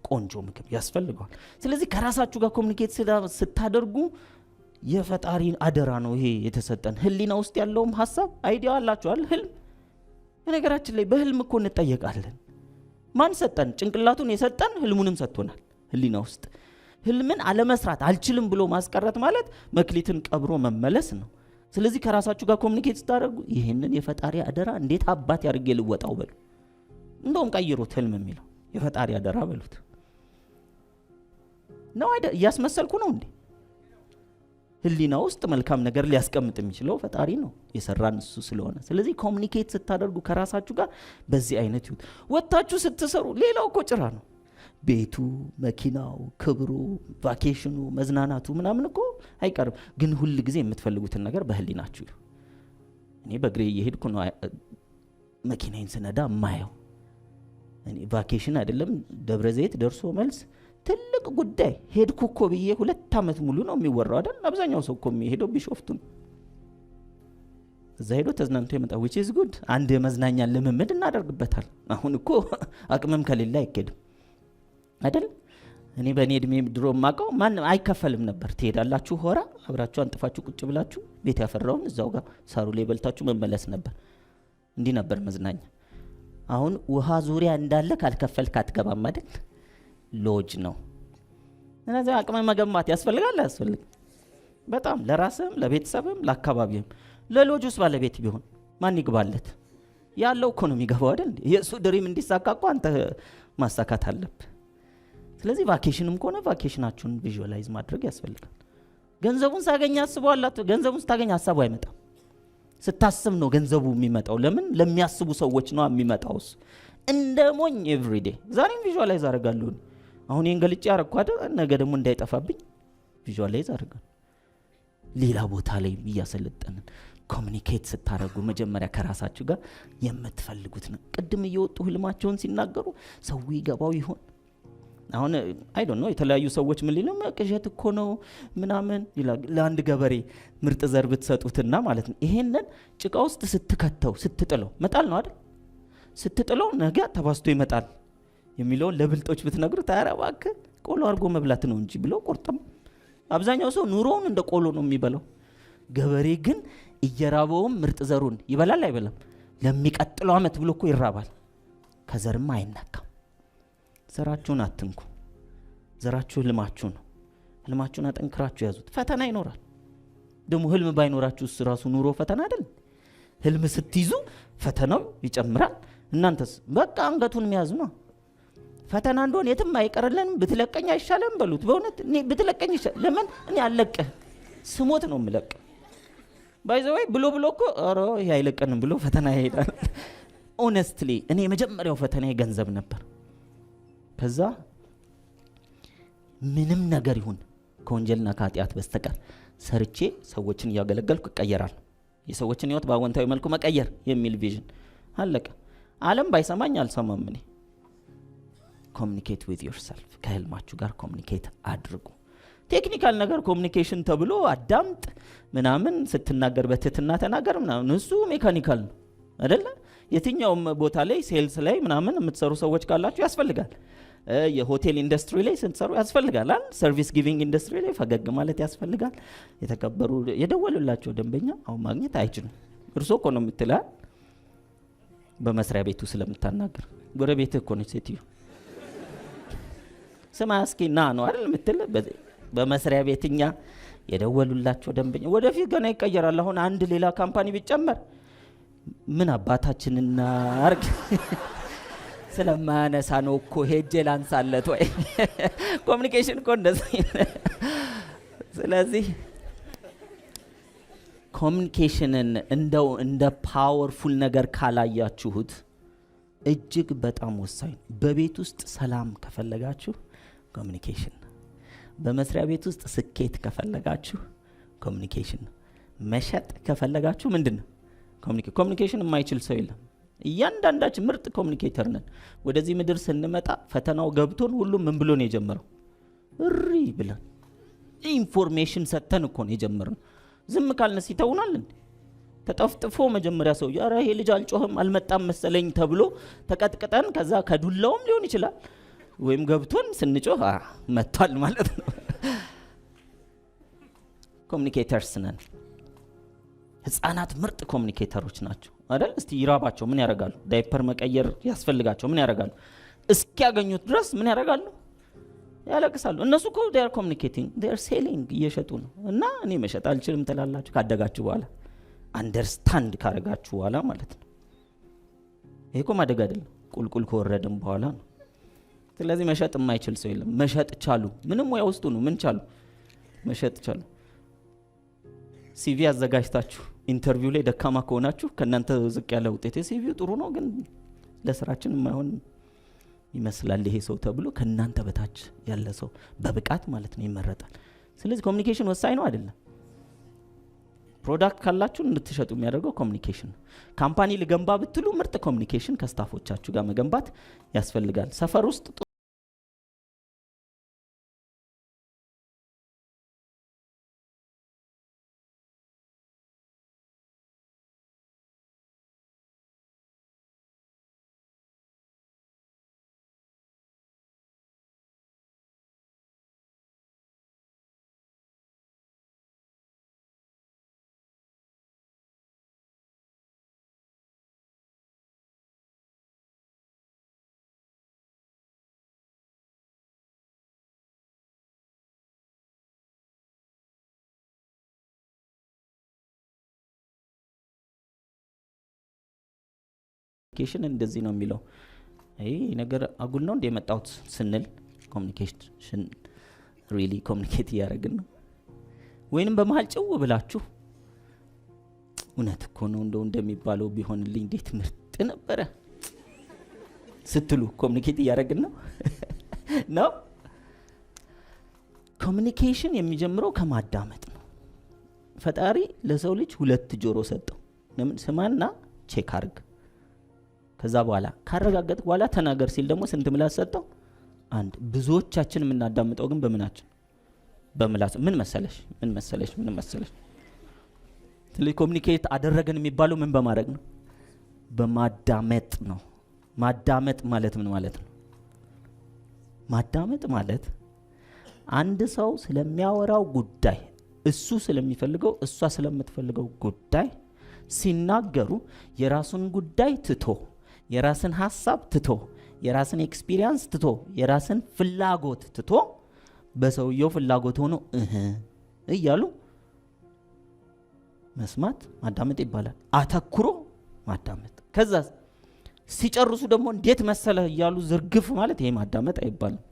ቆንጆ ምግብ ያስፈልገዋል። ስለዚህ ከራሳችሁ ጋር ኮሚኒኬት ስታደርጉ የፈጣሪን አደራ ነው ይሄ የተሰጠን። ህሊና ውስጥ ያለውም ሐሳብ አይዲያ አላችኋል። ህልም በነገራችን ላይ በህልም እኮ እንጠየቃለን። ማን ሰጠን? ጭንቅላቱን የሰጠን ህልሙንም ሰጥቶናል። ህሊና ውስጥ ህልምን አለመስራት አልችልም ብሎ ማስቀረት ማለት መክሊትን ቀብሮ መመለስ ነው። ስለዚህ ከራሳችሁ ጋር ኮሚኒኬት ስታደርጉ ይህንን የፈጣሪ አደራ እንዴት አባት ያርጌ ልወጣው በሉ። እንደውም ቀይሩት፣ ህልም የሚለው የፈጣሪ አደራ በሉት። ነው አይደል? እያስመሰልኩ ነው እንዴ? ህሊና ውስጥ መልካም ነገር ሊያስቀምጥ የሚችለው ፈጣሪ ነው፣ የሰራን እሱ ስለሆነ። ስለዚህ ኮሚኒኬት ስታደርጉ ከራሳችሁ ጋር በዚህ አይነት ይሁት። ወጣችሁ ስትሰሩ ሌላው እኮ ጭራ ነው። ቤቱ፣ መኪናው፣ ክብሩ፣ ቫኬሽኑ፣ መዝናናቱ ምናምን እኮ አይቀርም። ግን ሁል ጊዜ የምትፈልጉትን ነገር በህሊናችሁ። እኔ በእግሬ እየሄድኩ ነው መኪናዬን ስነዳ ማየው። እኔ ቫኬሽን አይደለም ደብረ ዘይት ደርሶ መልስ ትልቅ ጉዳይ ሄድኩ እኮ ብዬ 2 ዓመት ሙሉ ነው የሚወራው አይደል? አብዛኛው ሰው እኮ የሚሄደው ቢሾፍቱ ነው። እዛ ሄዶ ተዝናንቶ የመጣው which is good። አንድ የመዝናኛ ልምምድ እናደርግበታል። አሁን እኮ አቅምም ከሌለ አይኬድም አይደል? እኔ በእኔ እድሜ ድሮ ማቀው ማንም አይከፈልም ነበር። ትሄዳላችሁ ሆራ አብራችሁ አንጥፋችሁ ቁጭ ብላችሁ ቤት ያፈራውን እዛው ጋር ሳሩ ላይ በልታችሁ መመለስ ነበር። እንዲህ ነበር መዝናኛ። አሁን ውሃ ዙሪያ እንዳለ ካልከፈልክ አትገባም አይደል? ሎጅ ነው። ስለዚህ አቅም መገንባት ያስፈልጋል ያስፈልግ በጣም ለራስም ለቤተሰብም ለአካባቢም። ለሎጁስ ባለቤት ቢሆን ማን ይግባለት? ያለው እኮ ነው የሚገባው አይደል? የእሱ ድሪም እንዲሳካ እኮ አንተ ማሳካት አለብህ። ስለዚህ ቫኬሽንም ከሆነ ቫኬሽናችሁን ቪዥዋላይዝ ማድረግ ያስፈልጋል። ገንዘቡን ሳገኝ አስበዋላት። ገንዘቡን ስታገኝ ሀሳቡ አይመጣም። ስታስብ ነው ገንዘቡ የሚመጣው። ለምን? ለሚያስቡ ሰዎች ነው የሚመጣው። እሱ እንደ ሞኝ ኤቭሪዴ ዛሬም ቪዥዋላይዝ አደርጋለሁ። አሁን የንገልጭ ያረኩ አይደል? ነገ ደግሞ እንዳይጠፋብኝ ቪዥዋላይዝ አደርጋለሁ። ሌላ ቦታ ላይ እያሰለጠንን ኮሚኒኬት ስታደርጉ መጀመሪያ ከራሳችሁ ጋር የምትፈልጉት ነው። ቅድም እየወጡ ህልማቸውን ሲናገሩ ሰው ይገባው ይሆን? አሁን አይ ዶንት ኖ የተለያዩ ሰዎች ምን ሊሉ ቅዠት እኮ ነው ምናምን ይላል። ለአንድ ገበሬ ምርጥ ዘር ብትሰጡትና ማለት ነው ይሄንን ጭቃ ውስጥ ስትከተው ስትጥለው መጣል ነው አይደል? ስትጥለው ነገ ተባስቶ ይመጣል የሚለው ለብልጦች ብትነግሩት ኧረ እባክህ ቆሎ አድርጎ መብላት ነው እንጂ ብለው ቆርጠም። አብዛኛው ሰው ኑሮውን እንደ ቆሎ ነው የሚበላው። ገበሬ ግን እየራበውም ምርጥ ዘሩን ይበላል አይበላም? ለሚቀጥለው ዓመት ብሎ እኮ ይራባል። ከዘርም አይነካም። ዘራችሁን አትንኩ። ዘራችሁ ህልማችሁ ነው። ህልማችሁን አጠንክራችሁ ያዙት። ፈተና ይኖራል። ደግሞ ህልም ባይኖራችሁ ራሱ ኑሮ ፈተና አይደል? ህልም ስትይዙ ፈተናው ይጨምራል። እናንተስ በቃ አንገቱን የሚያዝ ነው። ፈተና እንደሆነ የትም አይቀርልንም። ብትለቀኝ አይሻለም በሉት። በእውነት እኔ ብትለቀኝ ይሻል። ለምን እኔ አለቀህ ስሞት ነው የምለቅ። ባይዘወይ ብሎ እኮ ኧረ ይሄ አይለቀንም ብሎ ፈተና ይሄዳል። ኦነስትሊ እኔ የመጀመሪያው ፈተና ገንዘብ ነበር። ከዛ ምንም ነገር ይሁን ከወንጀልና ከኃጢአት በስተቀር ሰርቼ ሰዎችን እያገለገልኩ እቀየራለሁ። የሰዎችን ህይወት በአዎንታዊ መልኩ መቀየር የሚል ቪዥን አለቀ። ዓለም ባይሰማኝ አልሰማም። እኔ ኮሚኒኬት ዊዝ ዮርሰልፍ፣ ከህልማችሁ ጋር ኮሚኒኬት አድርጉ። ቴክኒካል ነገር ኮሚኒኬሽን ተብሎ አዳምጥ ምናምን፣ ስትናገር በትህትና ተናገር ምናምን፣ እሱ ሜካኒካል ነው አይደለ? የትኛውም ቦታ ላይ ሴልስ ላይ ምናምን የምትሰሩ ሰዎች ካላችሁ ያስፈልጋል። የሆቴል ኢንዱስትሪ ላይ ስትሰሩ ያስፈልጋል። ሰርቪስ ጊቪንግ ኢንዱስትሪ ላይ ፈገግ ማለት ያስፈልጋል። የተከበሩ የደወሉላቸው ደንበኛ አሁን ማግኘት አይችሉም። እርሶ እኮ ነው የምትላል በመስሪያ ቤቱ ስለምታናገር። ጎረቤትህ እኮ ነች ሴትዮ። ስማ እስኪ ና ነው አይደል የምትል። በመስሪያ ቤትኛ የደወሉላቸው ደንበኛ ወደፊት ገና ይቀየራል። አሁን አንድ ሌላ ካምፓኒ ቢጨመር ምን አባታችንና አርግ ስለማያነሳ ነው እኮ ሄጄ ላንሳለት ወይ። ኮሚኒኬሽን እኮ እንደዚህ። ስለዚህ ኮሚኒኬሽንን እንደው እንደ ፓወርፉል ነገር ካላያችሁት እጅግ በጣም ወሳኝ። በቤት ውስጥ ሰላም ከፈለጋችሁ ኮሚኒኬሽን፣ በመስሪያ ቤት ውስጥ ስኬት ከፈለጋችሁ ኮሚኒኬሽን፣ መሸጥ ከፈለጋችሁ ምንድነው ኮሚኒኬሽን። የማይችል ሰው የለም። እያንዳንዳችን ምርጥ ኮሚኒኬተር ነን። ወደዚህ ምድር ስንመጣ ፈተናው ገብቶን ሁሉም ምን ብሎ ነው የጀመረው? እሪ ብለን ኢንፎርሜሽን ሰተን እኮ ነው የጀመርነው። ዝም ካልነስ ይተውናል እንዴ? ተጠፍጥፎ መጀመሪያ ሰው ኧረ ይሄ ልጅ አልጮህም አልመጣም መሰለኝ ተብሎ ተቀጥቅጠን፣ ከዛ ከዱላውም ሊሆን ይችላል ወይም ገብቶን ስንጮህ መጥቷል ማለት ነው። ኮሚኒኬተርስ ነን። ህፃናት ምርጥ ኮሚኒኬተሮች ናቸው አይደል? እስቲ ይራባቸው ምን ያደርጋሉ? ዳይፐር መቀየር ያስፈልጋቸው ምን ያደርጋሉ? እስኪያገኙት ድረስ ምን ያደርጋሉ? ያለቅሳሉ። እነሱ እኮ they are communicating, they are selling፣ እየሸጡ ነው። እና እኔ መሸጥ አልችልም ትላላችሁ ካደጋችሁ በኋላ፣ አንደርስታንድ ካረጋችሁ በኋላ ማለት ነው። ይሄ እኮ ማደግ አይደለም፣ ቁልቁል ከወረድን በኋላ ነው። ስለዚህ መሸጥ የማይችል ሰው የለም። መሸጥ ቻሉ። ምንም ወይ ውስጡ ነው ምን ቻሉ? መሸጥ ቻሉ። ሲቪ አዘጋጅታችሁ ኢንተርቪው ላይ ደካማ ከሆናችሁ ከእናንተ ዝቅ ያለ ውጤት፣ ሲቪው ጥሩ ነው ግን ለስራችን የማይሆን ይመስላል ይሄ ሰው ተብሎ ከእናንተ በታች ያለ ሰው በብቃት ማለት ነው ይመረጣል። ስለዚህ ኮሚኒኬሽን ወሳኝ ነው አይደለም? ፕሮዳክት ካላችሁ እንድትሸጡ የሚያደርገው ኮሚኒኬሽን ነው። ካምፓኒ ልገንባ ብትሉ ምርጥ ኮሚኒኬሽን ከስታፎቻችሁ ጋር መገንባት ያስፈልጋል። ሰፈር ውስጥ ኮሚኒኬሽን እንደዚህ ነው የሚለው። አይ ነገር አጉል ነው እንደ የመጣሁት ስንል ኮሚኒኬሽን ሪሊ ኮሚኒኬት ያደርግን ነው። ወይንም በመሃል ጭው ብላችሁ እውነት እኮ ነው እንደሚባለው ቢሆንልኝ እንዴት ምርጥ ነበረ ስትሉ ኮሚኒኬት ያደርግን ነው ነው። ኮሚኒኬሽን የሚጀምረው ከማዳመጥ ነው። ፈጣሪ ለሰው ልጅ ሁለት ጆሮ ሰጠው። ለምን? ስማና ቼክ አድርግ። ከዛ በኋላ ካረጋገጥ በኋላ ተናገር ሲል ደግሞ ስንት ምላስ ሰጠው? አንድ። ብዙዎቻችን የምናዳምጠው ግን በምናችን? በምላስ። ምን መሰለሽ ስለዚህ ኮሚኒኬት አደረገን የሚባለው ምን በማድረግ ነው? በማዳመጥ ነው። ማዳመጥ ማለት ምን ማለት ነው? ማዳመጥ ማለት አንድ ሰው ስለሚያወራው ጉዳይ፣ እሱ ስለሚፈልገው፣ እሷ ስለምትፈልገው ጉዳይ ሲናገሩ የራሱን ጉዳይ ትቶ፣ የራስን ሐሳብ ትቶ፣ የራስን ኤክስፒሪየንስ ትቶ፣ የራስን ፍላጎት ትቶ በሰውየው ፍላጎት ሆኖ እያሉ መስማት ማዳመጥ ይባላል። አተኩሮ ማዳመጥ። ከዛ ሲጨርሱ ደግሞ እንዴት መሰለ እያሉ ዝርግፍ ማለት ይሄ ማዳመጥ አይባልም።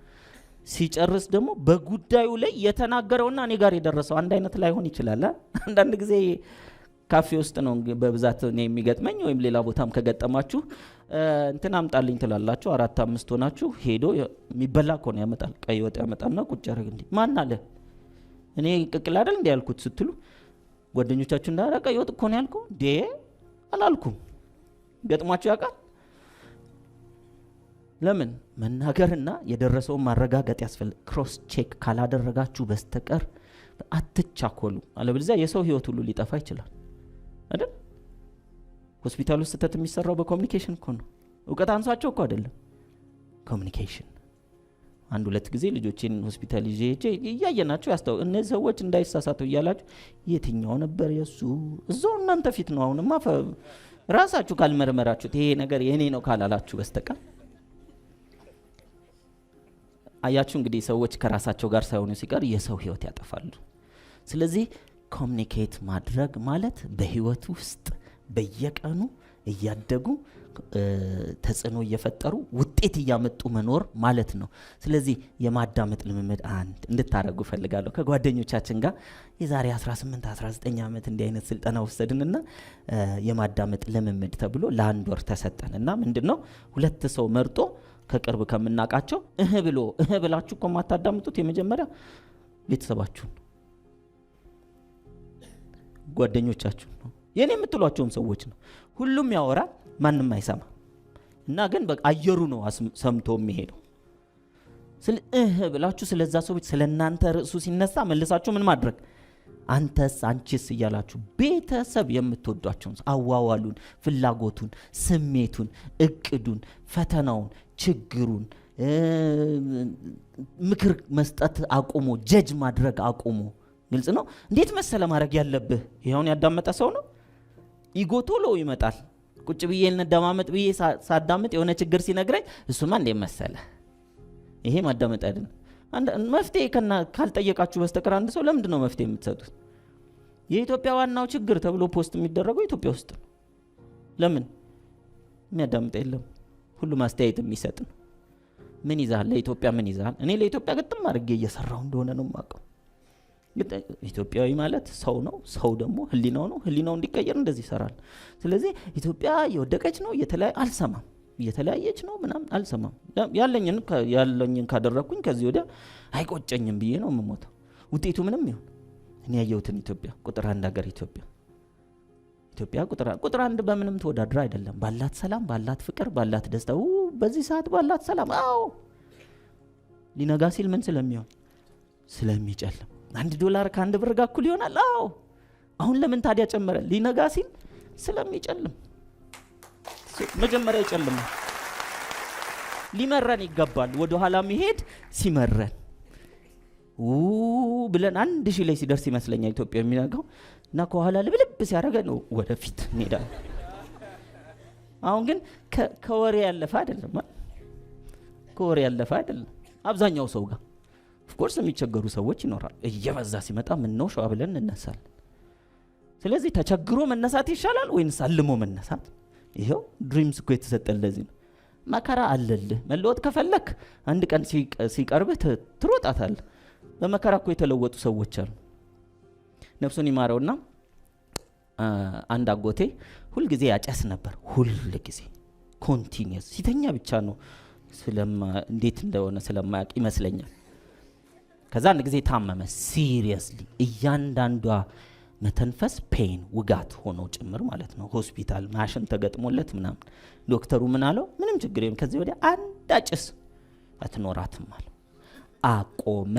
ሲጨርስ ደግሞ በጉዳዩ ላይ የተናገረውና እኔ ጋር የደረሰው አንድ አይነት ላይሆን ይችላል። አንዳንድ ጊዜ ካፌ ውስጥ ነው በብዛት እኔ የሚገጥመኝ፣ ወይም ሌላ ቦታም ከገጠማችሁ እንትን አምጣልኝ ትላላችሁ። 4-5 ሆናችሁ ሄዶ የሚበላ እኮ ነው ያመጣል። ቀይ ወጥ ያመጣና ቁጭ ያደርግ። እንዴ ማን አለ እኔ ቅቅል አይደል እንዴ ያልኩት ስትሉ ጓደኞቻችሁ እንዳራ ቀይ ወጥ እኮ ነው ያልኩት እንዴ አላልኩም። ገጥሟችሁ ያውቃል? ለምን መናገርና የደረሰውን ማረጋገጥ ያስፈልግ። ክሮስ ቼክ ካላደረጋችሁ በስተቀር አትቻኮሉ። አለበለዚያ የሰው ህይወት ሁሉ ሊጠፋ ይችላል አይደል? ሆስፒታል ውስጥ ስህተት የሚሰራው በኮሙኒኬሽን እኮ ነው። እውቀት አንሷቸው እኮ አይደለም፣ ኮሙኒኬሽን። 1-2 ጊዜ ልጆችን ሆስፒታል ይዤ እያየናቸው ያስተው እነዚህ ሰዎች እንዳይሳሳቱ እያላችሁ የትኛው ነበር የሱ እዛው እናንተ ፊት ነው። አሁንማ ራሳችሁ ካልመረመራችሁት ይሄ ነገር የኔ ነው ካላላችሁ በስተቀር አያችሁ እንግዲህ ሰዎች ከራሳቸው ጋር ሳይሆኑ ሲቀር የሰው ህይወት ያጠፋሉ። ስለዚህ ኮሙኒኬት ማድረግ ማለት በህይወት ውስጥ በየቀኑ እያደጉ ተጽዕኖ እየፈጠሩ ውጤት እያመጡ መኖር ማለት ነው። ስለዚህ የማዳመጥ ልምምድ አንድ እንድታረጉ ፈልጋለሁ። ከጓደኞቻችን ጋር የዛሬ 18-19 ዓመት እንዲህ አይነት ስልጠና ወሰድንና የማዳመጥ ልምምድ ተብሎ ለ1 ወር ተሰጠንና ምንድነው 2 ሰው መርጦ ከቅርብ ከምናቃቸው ብላችሁ እኮ ማታዳምጡት የመጀመሪያ ቤተሰባችሁን፣ ጓደኞቻችሁ ነው፣ የኔ የምትሏቸውም ሰዎች ነው። ሁሉም ያወራል፣ ማንም አይሰማ እና ግን በቃ አየሩ ነው ሰምቶ የሚሄደው። ብላችሁ ስለዛ ሰዎች ስለናንተ ርዕሱ ሲነሳ መልሳችሁ ምን ማድረግ አንተስ አንቺስ እያላችሁ ቤተሰብ የምትወዷቸውን አዋዋሉን፣ ፍላጎቱን፣ ስሜቱን፣ እቅዱን፣ ፈተናውን፣ ችግሩን ምክር መስጠት አቁሞ ጀጅ ማድረግ አቁሞ ግልጽ ነው። እንዴት መሰለ ማድረግ ያለብህ ይሄውን ያዳመጠ ሰው ነው። ኢጎ ቶሎ ይመጣል። ቁጭ ብዬ እንደማመጥ ብዬ ሳዳምጥ የሆነ ችግር ሲነግረኝ እሱማ እንዴት መሰለ ይሄ ማዳመጥ አይደለም። መፍትሄ ካልጠየቃችሁ በስተቀር አንድ ሰው ለምንድን ነው መፍትሄ የምትሰጡት? የኢትዮጵያ ዋናው ችግር ተብሎ ፖስት የሚደረገው ኢትዮጵያ ውስጥ ነው። ለምን የሚያዳምጥ የለም? ሁሉ ማስተያየት የሚሰጥ ነው። ምን ይዛል ለኢትዮጵያ? ምን ይዛል? እኔ ለኢትዮጵያ ግጥም አድርጌ እየሰራው እንደሆነ ነው የማውቀው። ኢትዮጵያዊ ማለት ሰው ነው። ሰው ደግሞ ህሊናው ነው። ህሊናው እንዲቀየር እንደዚህ ይሰራል። ስለዚህ ኢትዮጵያ የወደቀች ነው አልሰማም፣ እየተለያየች ነው ምናምን አልሰማም። ያለኝን ካደረኩኝ ከዚህ ወዲያ አይቆጨኝም ብዬ ነው የምሞተው። ውጤቱ ምንም ይሁን እኔ ያየሁትን ኢትዮጵያ ቁጥር 1 ሀገር ኢትዮጵያ ቁጥር 1 በምንም ተወዳድራ አይደለም። ባላት ሰላም፣ ባላት ፍቅር፣ ባላት ደስታ። በዚህ ሰዓት ባላት ሰላም። አዎ ሊነጋ ሲል ምን ስለሚሆን ስለሚጨልም $1 ከ1 ብር ጋር እኩል ይሆናል። አዎ አሁን ለምን ታዲያ ጨመረ? ሊነጋ ሲል ስለሚጨልም መጀመሪያ ይጨልማል። ሊመረን ይገባል። ወደ ኋላ መሄድ ሲመረን ብለን 1000 ላይ ሲደርስ ይመስለኛል ኢትዮጵያ የሚነጋው እና ከኋላ ልብልብ ሲያደርገ ነው ወደፊት እንሄዳለን። አሁን ግን ከወሬ ያለፈ አይደለም። ከወሬ ያለፈ አይደለም። አብዛኛው ሰው ጋር ኦፍኮርስ የሚቸገሩ ሰዎች ይኖራል። እየበዛ ሲመጣ ምን ነው ሸዋ ብለን እንነሳለን። ስለዚህ ተቸግሮ መነሳት ይሻላል ወይንስ አልሞ መነሳት? ይሄው ድሪምስ እኮ የተሰጠን ለዚህ ነው። መከራ አለልህ። መለወጥ ከፈለክ አንድ ቀን ሲቀርብህ ትሮጣታለህ። በመከራ እኮ የተለወጡ ሰዎች አሉ። ነፍሱን ይማረውና አንድ አጎቴ ሁል ጊዜ ያጨስ ነበር። ሁል ጊዜ ኮንቲኒየስ ሲተኛ ብቻ ነው እንዴት እንደሆነ ስለማያውቅ ይመስለኛል። ከዛ አንድ ጊዜ ታመመ ሲሪየስሊ። እያንዳንዷ መተንፈስ ፔን ውጋት ሆኖ ጭምር ማለት ነው። ሆስፒታል ማሽን ተገጥሞለት ምናምን ዶክተሩ ምን አለው? ምንም ችግር የለም ከዚህ ወዲያ አንድ አጭስ አትኖራትም አለው። አቆመ።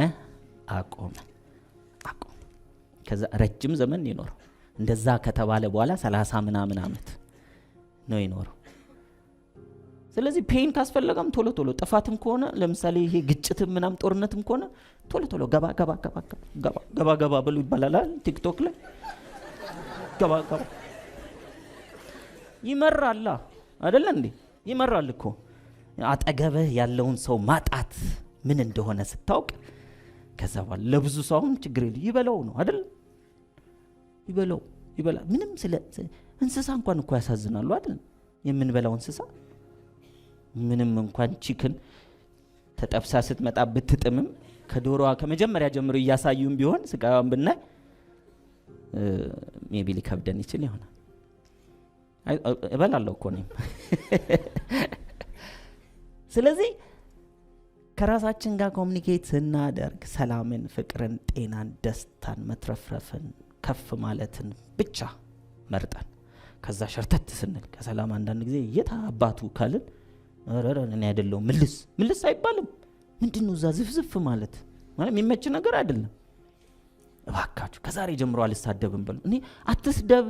ከዛ ረጅም ዘመን ይኖረው። እንደዛ ከተባለ በኋላ 30 ምናምን ዓመት ነው ይኖረው። ስለዚህ ፔን ካስፈለገም ቶሎ ጥፋትም ከሆነ ለምሳሌ ይሄ ግጭትም ምናምን ጦርነትም ከሆነ ቶሎ ገባ ብሎ ይባላል ቲክቶክ ላይ። ገባ ይመራል አይደል እንዴ? ይመራል እኮ። አጠገብህ ያለውን ሰው ማጣት ምን እንደሆነ ስታውቅ ከዛ በኋላ ለብዙ ሰው አሁን ችግር ይበላው ነው አይደል? ይበላ ምንም ስለ እንስሳ እንኳን እኮ ያሳዝናሉ አይደል? የምንበላው እንስሳ ምንም እንኳን ቺክን ተጠብሳ ስትመጣ ብትጥምም ከዶሮዋ ከመጀመሪያ ጀምሮ እያሳዩም ቢሆን ስጋዋን ብናይ ሜቢ ሊከብደን ይችል ይሆናል። እበላለሁ እኮ ነኝ። ስለዚህ ከራሳችን ጋር ኮሙኒኬት ስናደርግ ሰላምን፣ ፍቅርን፣ ጤናን፣ ደስታን፣ መትረፍረፍን፣ ከፍ ማለትን ብቻ መርጠን ከዛ ሸርተት ስንል ከሰላም አንዳንድ ጊዜ የት አባቱ ካልን እኔ አይደለሁም ምልስ አይባልም። ምንድነው እዛ ዝፍዝፍ ማለት የሚመች ነገር አይደለም። እባካችሁ ከዛሬ ጀምሮ አልሳደብም በሉ። እኔ አትስደብ፣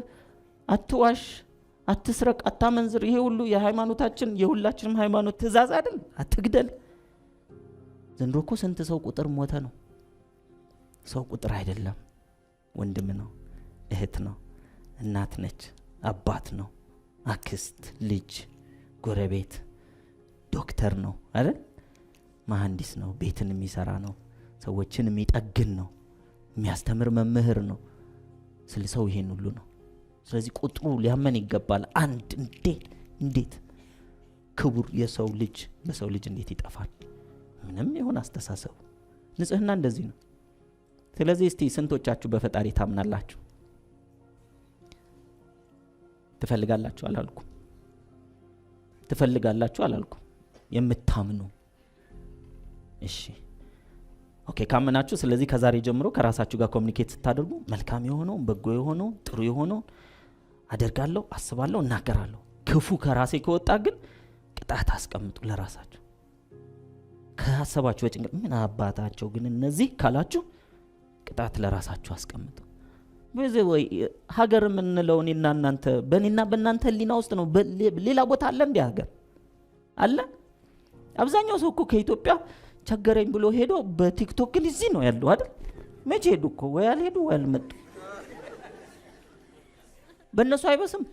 አትዋሽ፣ አትስረቅ፣ አታመንዝር፣ ይሄ ሁሉ የሃይማኖታችን የሁላችንም ሃይማኖት ትእዛዝ አይደል? አትግደል። ዘንድሮ እኮ ስንት ሰው ቁጥር ሞተ ነው። ሰው ቁጥር አይደለም፣ ወንድም ነው፣ እህት ነው፣ እናት ነች፣ አባት ነው፣ አክስት፣ ልጅ፣ ጎረቤት፣ ዶክተር ነው አይደል? መሐንዲስ ነው፣ ቤትን የሚሰራ ነው፣ ሰዎችን የሚጠግን ነው፣ የሚያስተምር መምህር ነው። ስለ ሰው ይሄን ሁሉ ነው። ስለዚህ ቁጥሩ ሊያመን ይገባል። አንድ እንዴት ክቡር የሰው ልጅ በሰው ልጅ እንዴት ይጠፋል? ምንም ይሁን አስተሳሰቡ ንጽህና እንደዚህ ነው። ስለዚህ እስቲ ስንቶቻችሁ በፈጣሪ ታምናላችሁ? ትፈልጋላችሁ አላልኩም? ትፈልጋላችሁ አላልኩም? የምታምኑ እሺ ኦኬ ካመናችሁ ስለዚህ ከዛሬ ጀምሮ ከራሳችሁ ጋር ኮሙኒኬት ስታደርጉ መልካም የሆነው በጎ የሆነው ጥሩ የሆነው አደርጋለሁ፣ አስባለሁ፣ እናገራለሁ። ክፉ ከራሴ ከወጣ ግን ቅጣት አስቀምጡ ለራሳችሁ። ከሐሳባችሁ በጭንቀት ምን አባታቸው ግን እነዚህ ካላችሁ ቅጣት ለራሳችሁ አስቀምጡ። በዚህ ወይ ሀገር የምንለው እኔና እናንተ በእኔና በእናንተ ህሊና ውስጥ ነው። ሌላ ቦታ አለ እንዴ? ሀገር አለ? አብዛኛው ሰው እኮ ከኢትዮጵያ ቸገረኝ ብሎ ሄዶ በቲክቶክ ግን እዚህ ነው ያለው አይደል? መቼ ሄዱ እኮ ወይ አልሄዱ ወይ አልመጡ። በእነሱ አይበስም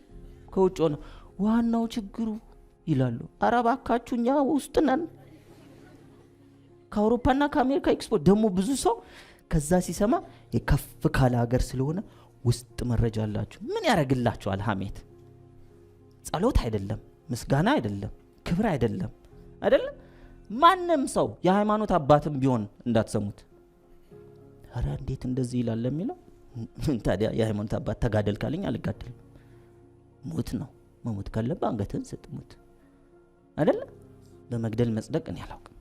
ከውጭ ነው ዋናው ችግሩ ይላሉ። ኧረ እባካችሁ እኛ ውስጥ ነን። ከአውሮፓና ከአሜሪካ ኤክስፖርት ደግሞ ብዙ ሰው ከዛ ሲሰማ የከፍ ካለ ሀገር ስለሆነ ውስጥ መረጃ አላችሁ። ምን ያደርግላችኋል? ሐሜት ጸሎት አይደለም፣ ምስጋና አይደለም፣ ክብር አይደለም አይደለም። ማንም ሰው የሃይማኖት አባትም ቢሆን እንዳትሰሙት። ኧረ እንዴት እንደዚህ ይላል የሚለው ታዲያ የሃይማኖት አባት ተጋደል ካለኝ አልጋደልም። ሞት ነው። መሞት ካለበት አንገትን ስጥ ሞት አይደለም። በመግደል መጽደቅ እኔ አላውቅም።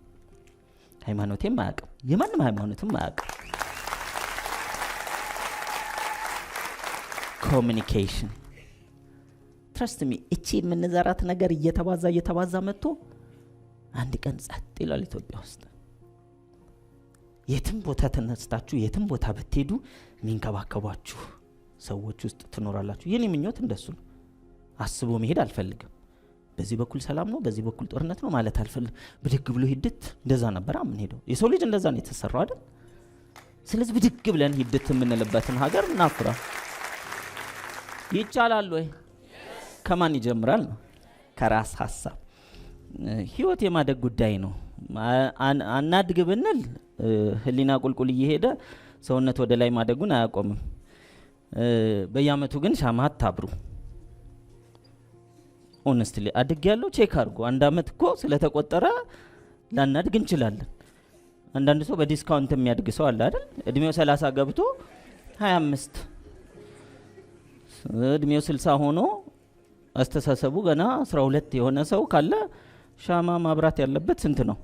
ሃይማኖቴም አያውቅም። የማንም ሃይማኖትም አያውቅም። ኮሙኒኬሽን ትረስት ሚ እቺ የምንዘራት ነገር እየተባዛ መጥቶ አንድ ቀን ጸጥ ይላል። ኢትዮጵያ ውስጥ የትም ቦታ ተነስታችሁ የትም ቦታ ብትሄዱ የሚንከባከቧችሁ ሰዎች ውስጥ ትኖራላችሁ። የኔ ምኞት እንደሱ ነው። አስቦ መሄድ አልፈልግም። በዚህ በኩል ሰላም ነው፣ በዚህ በኩል ጦርነት ነው ማለት አልፈልግም። ብድግ ብሎ ሂድት እንደዛ ነበር ምን ሄደው የሰው ልጅ እንደዛ ነው የተሰራው አይደል? ስለዚህ ብድግ ብለን ሂድት የምንልበትን ሀገር እናፍራ። ይቻላል ወይ? ከማን ይጀምራል ነው? ከራስ ሐሳብ። ህይወት የማደግ ጉዳይ ነው። አናድግ ብንል ህሊና ቁልቁል እየሄደ ሰውነት ወደ ላይ ማደጉን አያቆምም። በየአመቱ ግን ሻማ አታብሩ። ኦነስትሊ አድግ ያለው ቼክ አድርጎ አንድ አመት እኮ ስለተቆጠረ ላናድግ እንችላለን። አንዳንድ ሰው በዲስካውንት የሚያድግ ሰው አለ አይደል? እድሜው 30 ገብቶ 25 እድሜው 60 ሆኖ አስተሳሰቡ ገና 12 የሆነ ሰው ካለ ሻማ ማብራት ያለበት ስንት ነው?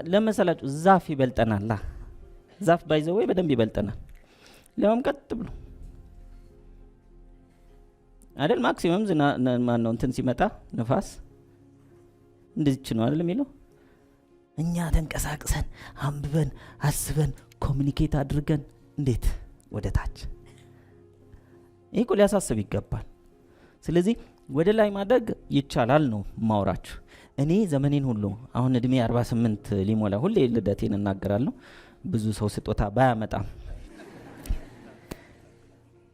ለመሰላችሁ ዛፍ ይበልጠናል። ዛፍ ባይዘው በደንብ ይበልጠናል። ለምን ቀጥ ብሎ አይደል? ማክሲመም ማን ነው እንትን ሲመጣ ንፋስ እንደዚህ ነው አይደል የሚለው። እኛ ተንቀሳቅሰን አንብበን አስበን ኮሙኒኬት አድርገን እንዴት ወደ ታች ይሄ እኮ ሊያሳስብ ይገባል። ስለዚህ ወደ ላይ ማደግ ይቻላል ነው ማውራችሁ። እኔ ዘመኔን ሁሉ አሁን እድሜ 48 ሊሞላ ሁሌ ልደቴን እናገራለሁ። ብዙ ሰው ስጦታ ባያመጣም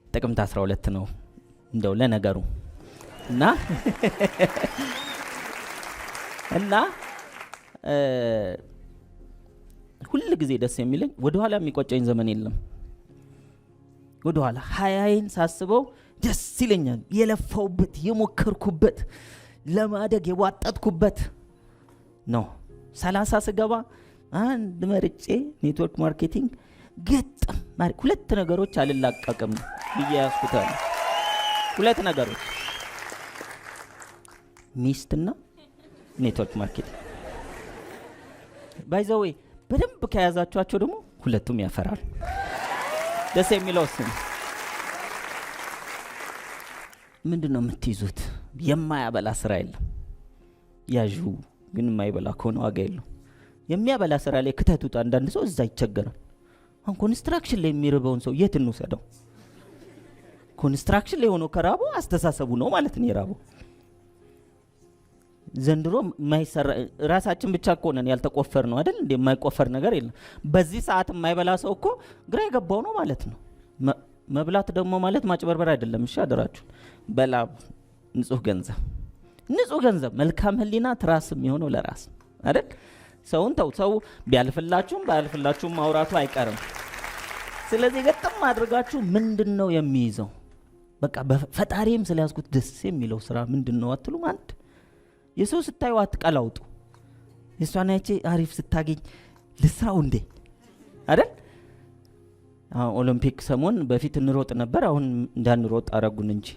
ጥቅምት 12 ነው እንደው ለነገሩ እና ሁሉ ጊዜ ደስ የሚለኝ ወደ ኋላ የሚቆጨኝ ዘመን የለም። ወደ ኋላ 20ን ሳስበው ደስ ይለኛል። የለፋውበት የሞከርኩበት ለማደግ የዋጣጥኩበት ነው። 30 ስገባ አንድ መርጬ ኔትወርክ ማርኬቲንግ ገጠም ማለት 2 ነገሮች አልላቀቅም ብዬ ያስኩታል። 2 ነገሮች ሚስትና ኔትወርክ ማርኬቲንግ። ባይ ዘ ዌይ በደንብ ከያዛችኋቸው ደግሞ ሁለቱም ያፈራል። ደስ የሚለው ስም ምንድነው የምትይዙት? የማያበላ ስራ የለም። ያዡ ግን የማይበላ ከሆነ ዋጋ የለው። የሚያበላ ስራ ላይ ክተቱት። አንዳንድ ሰው እዛ ይቸገራል። አሁን ኮንስትራክሽን ላይ የሚርበውን ሰው የት እንውሰደው? ኮንስትራክሽን ላይ ሆኖ ከራቦ አስተሳሰቡ ነው ማለት ነው የራቦ። ዘንድሮ ማይሰራ ራሳችን ብቻ እኮ ነን ያልተቆፈር ነው አይደል? እንደ የማይቆፈር ነገር የለም። በዚህ ሰዓት የማይበላ ሰው እኮ ግራ የገባው ነው ማለት ነው። መብላት ደግሞ ማለት ማጭበርበር አይደለም። እሺ አደራችሁ። በላብ ንጹህ ገንዘብ መልካም ህሊና ትራስም የሆነው ለራስ አይደል? ሰውን ተው። ሰው ቢያልፍላችሁም ባያልፍላችሁም ማውራቱ አይቀርም። ስለዚህ ገጠም አድርጋችሁ ምንድነው የሚይዘው? በቃ በፈጣሪም ስለያዝኩት ደስ የሚለው ስራ ምንድነው አትሉም? አንድ የሰው ስታዩ አትቀላውጡ። የሷን ያቺ አሪፍ ስታገኝ ልስራው እንዴ አይደል? ኦሎምፒክ ሰሞን በፊት እንሮጥ ነበር። አሁን እንዳንሮጥ አረጉን እንጂ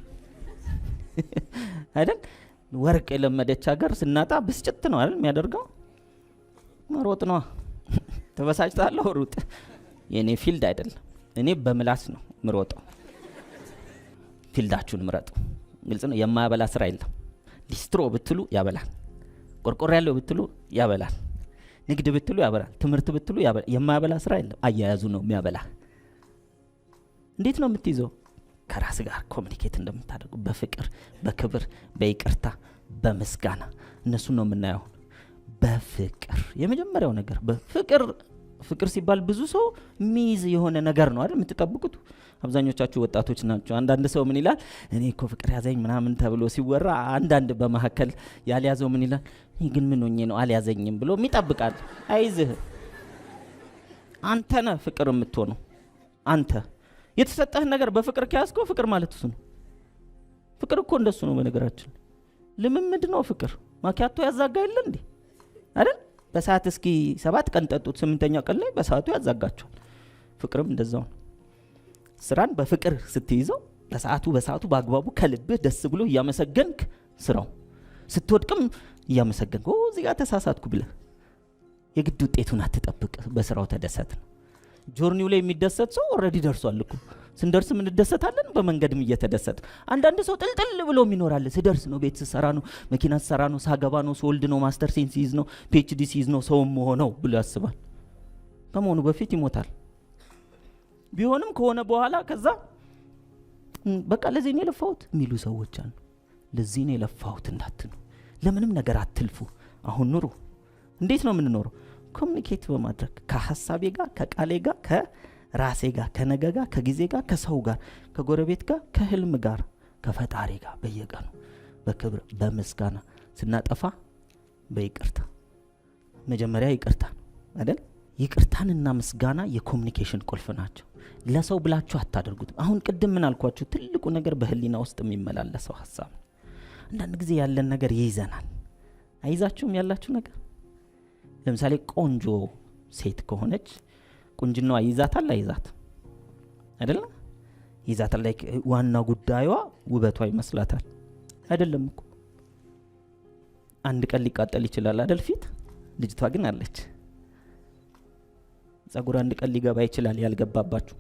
አይደል? ወርቅ የለመደች ሀገር ስናጣ ብስጭት ነው አይደል የሚያደርገው? መሮጥ ነው። ተበሳጭታለሁ ሩጥ። የኔ ፊልድ አይደለም። እኔ በምላስ ነው ምሮጠው። ፊልዳችሁን ምረጡ። ግልጽ ነው። የማያበላ ስራ የለም። ሊስትሮ ብትሉ ያበላል። ቆርቆሮ ያለው ብትሉ ያበላል። ንግድ ብትሉ ያበላል። ትምህርት ብትሉ ያበላል። የማያበላ ስራ የለም። አያያዙ ነው የሚያበላ። እንዴት ነው የምትይዘው? ከራስ ጋር ኮሙኒኬት እንደምታደርጉ በፍቅር፣ በክብር፣ በይቅርታ፣ በምስጋና እነሱ ነው የምናየው። በፍቅር የመጀመሪያው ነገር ፍቅር ሲባል ብዙ ሰው ሚዝ የሆነ ነገር ነው አይደል የምትጠብቁት? አብዛኞቻችሁ ወጣቶች ናቸው። አንዳንድ ሰው ምን ይላል? እኔ እኮ ፍቅር ያዘኝ ምናምን ተብሎ ሲወራ አንዳንድ በመሐከል ያልያዘው ምን ይላል? ይህ ግን ምን ሆኜ ነው አልያዘኝም ብሎ የሚጠብቃል። አይዝህ። አንተ ነህ ፍቅር የምትሆነው። አንተ የተሰጠህ ነገር በፍቅር ከያዝከው ፍቅር ማለት እሱ ነው። ፍቅር እኮ እንደሱ ነው። በነገራችን ልምምድ ነው ፍቅር። ማኪያቶ ያዛጋ የለ እንዴ አይደል? በሰዓት እስኪ 7 ቀን ጠጡት፣ 8ኛው ቀን ላይ በሰዓቱ ያዛጋቸዋል። ፍቅርም እንደዛው ነው። ስራን በፍቅር ስትይዘው በሰዓቱ በአግባቡ ከልብህ ደስ ብሎ እያመሰገንክ ስራው ስትወድቅም እያመሰገንክ እዚህ ጋር ተሳሳትኩ ብለህ የግድ ውጤቱን አትጠብቅ። በስራው ተደሰት ነው። ጆርኒው ላይ የሚደሰት ሰው ኦልሬዲ ደርሷል እኮ። ስንደርስም እንደሰታለን፣ በመንገድም እየተደሰት። አንዳንድ ሰው ጥልጥል ብሎ ይኖራል። ስደርስ ነው፣ ቤት ስሰራ ነው፣ መኪና ስሰራ ነው፣ ሳገባ ነው፣ ስወልድ ነው፣ ማስተር ሴንስ ሲይዝ ነው፣ ፒኤችዲ ሲይዝ ነው ሰው መሆነው ብሎ ያስባል። ከመሆኑ በፊት ይሞታል። ቢሆንም ከሆነ በኋላ ከዛ በቃ ለዚህ ነው የለፋሁት የሚሉ ሰዎች አሉ። ለዚህ ነው የለፋሁት እንዳትሉ። ለምንም ነገር አትልፉ። አሁን ኑሩ። እንዴት ነው የምንኖረው? ኮሙኒኬት በማድረግ ከሐሳቤ ጋር፣ ከቃሌ ጋር፣ ከራሴ ጋር፣ ከነገ ጋር፣ ከጊዜ ጋር፣ ከሰው ጋር፣ ከጎረቤት ጋር፣ ከህልም ጋር፣ ከፈጣሪ ጋር በየቀኑ በክብር በምስጋና ስናጠፋ በይቅርታ። መጀመሪያ ይቅርታ አይደል? ይቅርታንና ምስጋና የኮሙኒኬሽን ቁልፍ ናቸው። ለሰው ብላችሁ አታደርጉት። አሁን ቅድም ምን አልኳችሁ? ትልቁ ነገር በህሊና ውስጥ የሚመላለሰው ሐሳብ። አንዳንድ ጊዜ ያለን ነገር ይይዘናል። አይዛችሁም? ያላችሁ ነገር ለምሳሌ ቆንጆ ሴት ከሆነች ቁንጅናዋ ይዛታል አይዛት አይደል? ይዛታል። ላይ ዋና ጉዳዩዋ ውበቷ ይመስላታል አይደለም እኮ። አንድ ቀን ሊቃጠል ይችላል አይደል ፊት። ልጅቷ ግን አለች። ጸጉር አንድ ቀን ሊገባ ይችላል ያልገባባችሁ።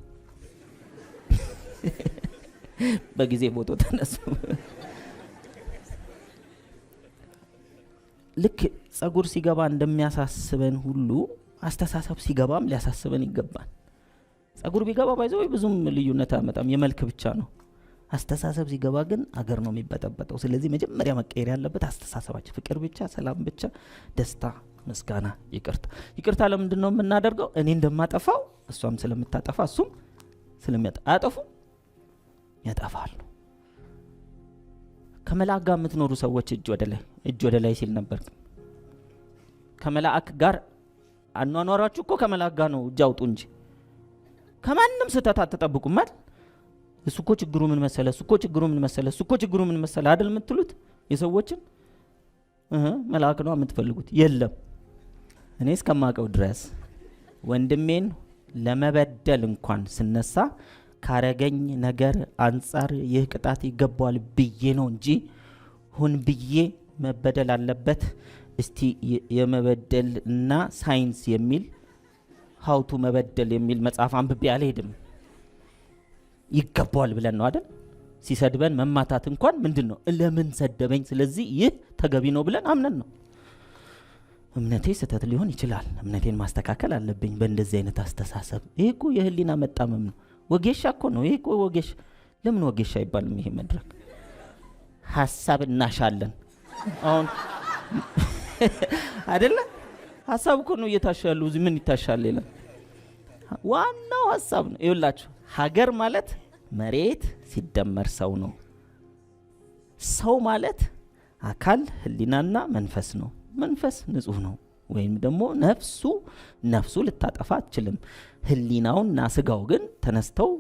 በጊዜ ፎቶ ተነሱ። ልክ ጸጉር ሲገባ እንደሚያሳስበን ሁሉ አስተሳሰብ ሲገባም ሊያሳስበን ይገባል። ጸጉር ቢገባ ባይዘው ብዙም ልዩነት አመጣም፣ የመልክ ብቻ ነው። አስተሳሰብ ሲገባ ግን አገር ነው የሚበጠበጠው። ስለዚህ መጀመሪያ መቀየር ያለበት አስተሳሰባችን። ፍቅር ብቻ፣ ሰላም ብቻ፣ ደስታ፣ ምስጋና፣ ይቅርታ። ይቅርታ ለምንድን ነው የምናደርገው? እኔ እንደማጠፋው እሷም ስለምታጠፋ እሱም ስለሚያጠፉ ያጠፋሉ። ከመላእክ ጋር የምትኖሩ ሰዎች እጅ ወደ ላይ ሲል ነበር። ከመላእክ ጋር አኗኗራችሁ እኮ ከመላጋ ነው እጅ አውጡ እንጂ ከማንም ስህተት አትጠብቁም አይደል? እሱ እኮ ችግሩ ምን መሰለ፣ እሱ እኮ ችግሩ ምን መሰለ፣ እሱ እኮ ችግሩ ምን መሰለ አይደል የምትሉት? የሰዎችን መልአክ ነው የምትፈልጉት። የለም እኔ እስከማውቀው ድረስ ወንድሜን ለመበደል እንኳን ስነሳ ካረገኝ ነገር አንጻር ይህ ቅጣት ይገባዋል ብዬ ነው እንጂ ሁን ብዬ መበደል አለበት እስቲ የመበደል እና ሳይንስ የሚል ሀውቱ መበደል የሚል መጽሐፍ አንብቤ አልሄድም። ይገባዋል ብለን ነው አይደል? ሲሰድበን መማታት እንኳን ምንድነው ለምን ሰደበኝ፣ ስለዚህ ይህ ተገቢ ነው ብለን አምነን ነው። እምነቴ ስህተት ሊሆን ይችላል፣ እምነቴን ማስተካከል አለብኝ በእንደዚህ አይነት አስተሳሰብ። ይሄ እኮ የህሊና መጣመም ነው። ወጌሻ እኮ ነው ይሄ እኮ ወጌሻ። ለምን ወጌሻ አይባልም? ይሄ መድረክ ሐሳብ እናሻለን አሁን አይደለ? ሐሳብ እኮ ነው እየታሻሉ። እዚህ ምን ይታሻል? ሌላ ዋናው ሐሳብ ነው። ይኸውላችሁ ሀገር ማለት መሬት ሲደመር ሰው ነው። ሰው ማለት አካል ህሊናና መንፈስ ነው። መንፈስ ንጹህ ነው፣ ወይም ደግሞ ነፍሱ ልታጠፋ አትችልም። ህሊናውና ስጋው ግን ተነስተው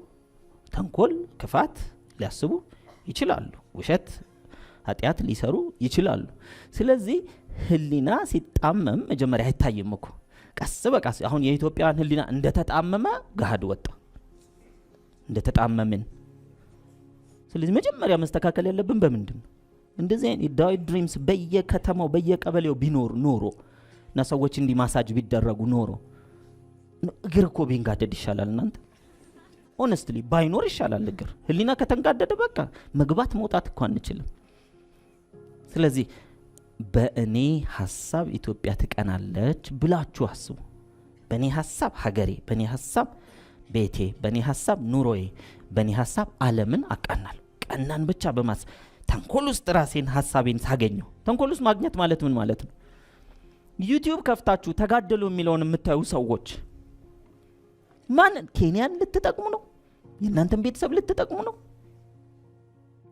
ተንኮል፣ ክፋት ሊያስቡ ይችላሉ። ውሸት፣ ኃጢአት ሊሰሩ ይችላሉ። ስለዚህ ህሊና ሲጣመም መጀመሪያ አይታይም እኮ ቀስ በቀስ አሁን የኢትዮጵያን ህሊና እንደተጣመመ ገሃድ ወጣ፣ እንደተጣመምን። ስለዚህ መጀመሪያ መስተካከል ያለብን በምንድን ነው? እንደዚህ አይነት ዳዊት ድሪምስ በየከተማው በየቀበሌው ቢኖር ኖሮ እና ሰዎች እንዲ ማሳጅ ቢደረጉ ኖሮ እግር እኮ ቢንጋደድ ይሻላል። እናንተ ሆነስትሊ ባይኖር ይሻላል እግር። ህሊና ከተንጋደደ በቃ መግባት መውጣት እኮ አንችልም። ስለዚህ በእኔ ሐሳብ ኢትዮጵያ ትቀናለች ብላችሁ አስቡ። በእኔ ሐሳብ ሀገሬ፣ በእኔ ሐሳብ ቤቴ፣ በእኔ ሐሳብ ኑሮዬ፣ በእኔ ሐሳብ ዓለምን አቃናለሁ። ቀናን ብቻ በማስ ተንኮል ውስጥ ራሴን ሐሳቤን ሳገኘው። ተንኮል ውስጥ ማግኘት ማለት ምን ማለት ነው? ዩቲዩብ ከፍታችሁ ተጋደሉ የሚለውን የምታዩ ሰዎች ማን ኬንያን ልትጠቅሙ ነው? የእናንተን ቤተሰብ ልትጠቅሙ ነው?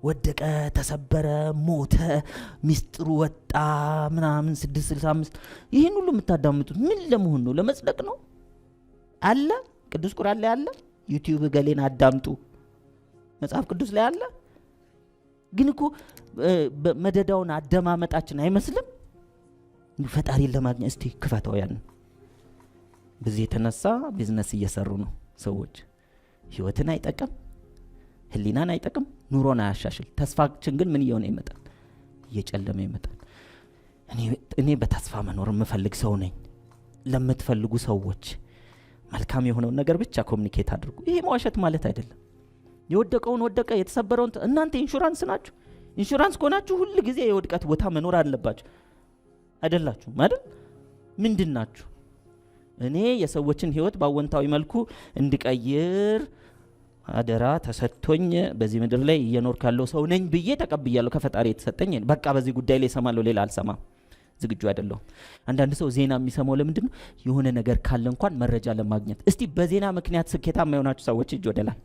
ወደቀ፣ ተሰበረ፣ ሞተ፣ ሚስጥሩ ወጣ ምናምን 665 ይህን ሁሉ የምታዳምጡት ምን ለመሆን ነው? ለመጽደቅ ነው? አለ ቅዱስ ቁርአን ላይ አለ። ዩቲዩብ ገሌን አዳምጡ መጽሐፍ ቅዱስ ላይ አለ። ግን እኮ መደዳውን አደማመጣችን አይመስልም? ፈጣሪን ለማግኘት እስቲ ክፈተው ያን። በዚህ የተነሳ ቢዝነስ እየሰሩ ነው ሰዎች። ህይወትን አይጠቅም፣ ህሊናን አይጠቅም፣ ኑሮን አያሻሽል። ተስፋችን ግን ምን እየሆነ ይመጣል? እየጨለመ ይመጣል። እኔ በተስፋ መኖር የምፈልግ ሰው ነኝ። ለምትፈልጉ ሰዎች መልካም የሆነውን ነገር ብቻ ኮሙኒኬት አድርጉ። ይሄ መዋሸት ማለት አይደለም። የወደቀውን ወደቀ፣ የተሰበረውን እናንተ ኢንሹራንስ ናችሁ። ኢንሹራንስ ከሆናችሁ ሁሉ ጊዜ የውድቀት ቦታ መኖር አለባችሁ አይደላችሁም አይደል? ምንድን ናችሁ? እኔ የሰዎችን ህይወት በአወንታዊ መልኩ እንድቀይር አደራ ተሰጥቶኝ በዚህ ምድር ላይ እየኖር ካለው ሰው ነኝ ብዬ ተቀብያለሁ። ከፈጣሪ የተሰጠኝ በቃ በዚህ ጉዳይ ላይ እሰማለሁ፣ ሌላ አልሰማም፣ ዝግጁ አይደለሁም። አንዳንድ ሰው ዜና የሚሰማው ለምንድን ነው? የሆነ ነገር ካለ እንኳን መረጃ ለማግኘት። እስቲ በዜና ምክንያት ስኬታማ የሆናችሁ ሰዎች እጅ ወደ ላይ።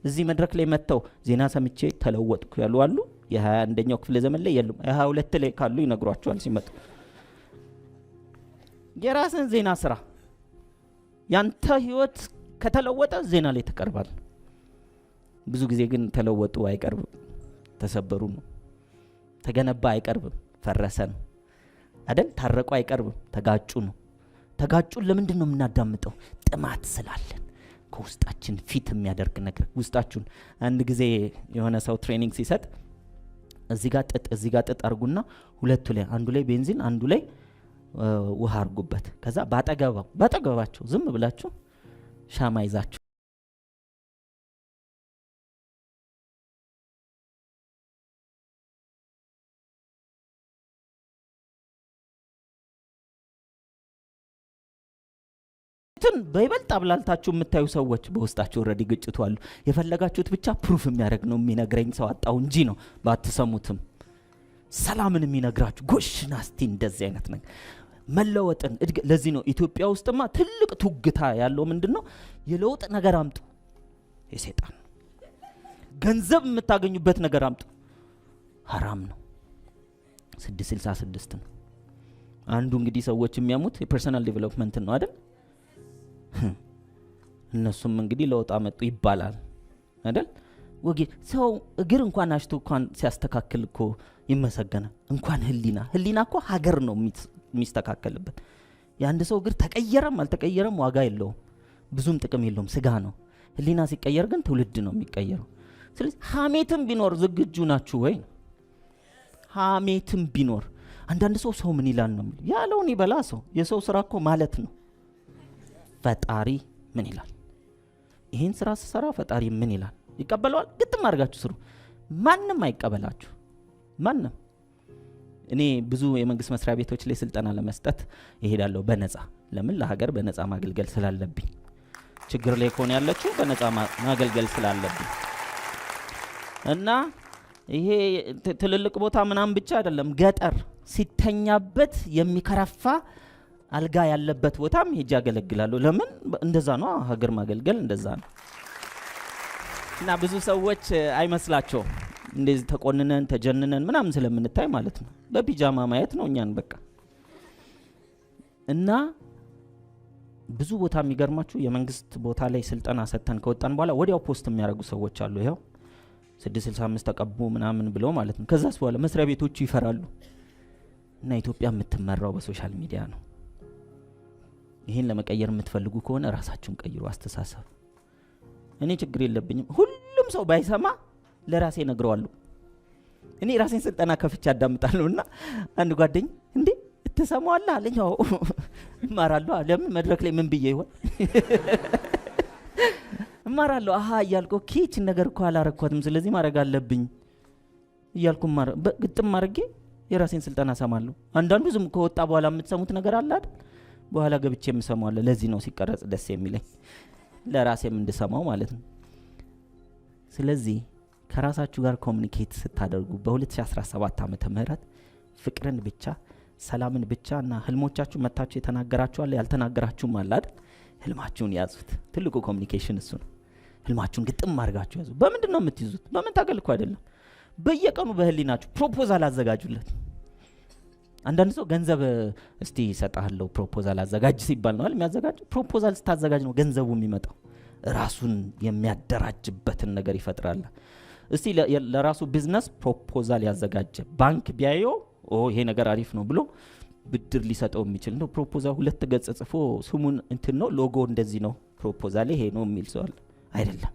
እዚህ መድረክ ላይ መጥተው ዜና ሰምቼ ተለወጥኩ ያሉ አሉ? የ21ኛው ክፍለ ዘመን ላይ የሉም። የ22 ላይ ካሉ ይነግሯቸዋል ሲመጡ። የራስን ዜና ስራ። ያንተ ህይወት ከተለወጠ ዜና ላይ ተቀርባል። ብዙ ጊዜ ግን ተለወጡ አይቀርብም፣ ተሰበሩ ነው። ተገነባ አይቀርብም፣ ፈረሰ ነው አይደል? ታረቁ አይቀርብም፣ ተጋጩ ነው። ተጋጩን ለምንድን ነው የምናዳምጠው? ጥማት ስላለን ከውስጣችን ፊት የሚያደርግ ነገር ውስጣችሁን። አንድ ጊዜ የሆነ ሰው ትሬኒንግ ሲሰጥ እዚህ ጋር ጥጥ አርጉና ሁለቱ ላይ አንዱ ላይ ቤንዚን አንዱ ላይ ውሃ አርጉበት። ከዛ ባጠገባቸው ዝም ብላችሁ ሻማ ይዛችሁ በይበልጥ አብላልታችሁ የምታዩ ሰዎች በውስጣችሁ ኦልሬዲ ግጭቱ አሉ። የፈለጋችሁት ብቻ ፕሩፍ የሚያደርግ ነው የሚነግረኝ ሰው አጣው እንጂ ነው ባትሰሙትም። ሰላምን የሚነግራችሁ ጎሽ ናስቲ እንደዚህ አይነት ነገር መለወጥን ለዚህ ነው ኢትዮጵያ ውስጥማ ትልቅ ቱግታ ያለው ምንድነው? የለውጥ ነገር አምጡ። የሰይጣን ገንዘብ የምታገኙበት ነገር አምጡ። ሐራም ነው። 666 ነው። አንዱ እንግዲህ ሰዎች የሚያሙት የፐርሰናል ዴቨሎፕመንት ነው አይደል? እነሱም እንግዲህ ለውጥ አመጡ ይባላል አይደል? ወጌ ሰው እግር እንኳን አሽቶ እንኳን ሲያስተካክል እኮ ይመሰገናል። እንኳን ህሊና እኮ ሀገር ነው የሚስተካከልበት። የአንድ ሰው እግር ተቀየረም አልተቀየረም ዋጋ የለውም፣ ብዙም ጥቅም የለውም፣ ስጋ ነው። ህሊና ሲቀየር ግን ትውልድ ነው የሚቀየረው። ስለዚህ ሀሜትም ቢኖር ዝግጁ ናችሁ ወይ? ሀሜትም ቢኖር አንዳንድ ሰው ምን ይላል ነው ያለውን ይበላ። ሰው የሰው ስራ እኮ ማለት ነው ፈጣሪ ምን ይላል፣ ይሄን ስራ ስሰራ ፈጣሪ ምን ይላል ይቀበለዋል። ግጥም አድርጋችሁ ስሩ። ማንም አይቀበላችሁ፣ ማንም። እኔ ብዙ የመንግስት መስሪያ ቤቶች ላይ ስልጠና ለመስጠት ይሄዳለሁ በነፃ። ለምን? ለሀገር በነፃ ማገልገል ስላለብኝ። ችግር ላይ ከሆነ ያለችው በነፃ ማገልገል ስላለብኝ እና ይሄ ትልልቅ ቦታ ምናምን ብቻ አይደለም፣ ገጠር ሲተኛበት የሚከራፋ አልጋ ያለበት ቦታም ሄጄ አገለግላለሁ። ለምን? እንደዛ ነው ሀገር ማገልገል፣ እንደዛ ነው። እና ብዙ ሰዎች አይመስላቸውም እንደዚህ ተቆንነን ተጀንነን ምናምን ስለምንታይ ማለት ነው። በፒጃማ ማየት ነው እኛን በቃ። እና ብዙ ቦታ የሚገርማችሁ የመንግስት ቦታ ላይ ስልጠና ሰጥተን ከወጣን በኋላ ወዲያው ፖስት የሚያደርጉ ሰዎች አሉ። ይሄው 665 ተቀቡ ምናምን ብለው ማለት ነው። ከዛስ በኋላ መስሪያ ቤቶቹ ይፈራሉ። እና ኢትዮጵያ የምትመራው በሶሻል ሚዲያ ነው። ይሄን ለመቀየር የምትፈልጉ ከሆነ ራሳችሁን ቀይሩ አስተሳሰብ። እኔ ችግር የለብኝም፣ ሁሉም ሰው ባይሰማ ለራሴ ነግረዋለሁ። እኔ ራሴን ስልጠና ከፍቼ አዳምጣለሁና አንድ ጓደኛ እንዴ እትሰማዋለህ አለኝ። አዎ እማራለሁ። ለምን? መድረክ ላይ ምን ብዬ ይሆን እማራለሁ። አሃ እያልኩ ኪችን ነገር እኮ አላረኳትም፣ ስለዚህ ማድረግ አለብኝ እያልኩ ግጥም አድርጌ የራሴን ስልጠና ሰማለሁ። አንዳንዱ ዝም ከወጣ በኋላ የምትሰሙት ነገር አለ አይደል? በኋላ ገብቼ የምሰማዋለሁ። ለዚህ ነው ሲቀረጽ ደስ የሚለኝ፣ ለራሴም እንድሰማው ማለት ነው። ስለዚህ ከራሳችሁ ጋር ኮሙኒኬት ስታደርጉ በ2017 ዓመተ ምህረት ፍቅርን ብቻ ሰላምን ብቻ እና ህልሞቻችሁ መታችሁ የተናገራችኋል ያልተናገራችሁም አለ አይደል? ህልማችሁን ያዙት። ትልቁ ኮሙኒኬሽን እሱ ነው። ህልማችሁን ግጥም አድርጋችሁ ያዙ። በምንድን ነው የምትይዙት? በምን ታገልኩ አይደለም። በየቀኑ በህሊናችሁ ፕሮፖዛል አዘጋጁለት። አንዳንድ ሰው ገንዘብ እስቲ ይሰጣለው ፕሮፖዛል አዘጋጅ ሲባል ነው አይደል የሚያዘጋጅ። ፕሮፖዛል ስታዘጋጅ ነው ገንዘቡ የሚመጣው። ራሱን የሚያደራጅበትን ነገር ይፈጥራል። እስቲ ለራሱ ቢዝነስ ፕሮፖዛል ያዘጋጀ ባንክ ቢያየው ይሄ ነገር አሪፍ ነው ብሎ ብድር ሊሰጠው የሚችል ነው። ፕሮፖዛል 2 ገጽ ጽፎ ስሙን እንትን ነው ሎጎ እንደዚህ ነው ፕሮፖዛል ይሄ ነው የሚል ሰው አይደለም።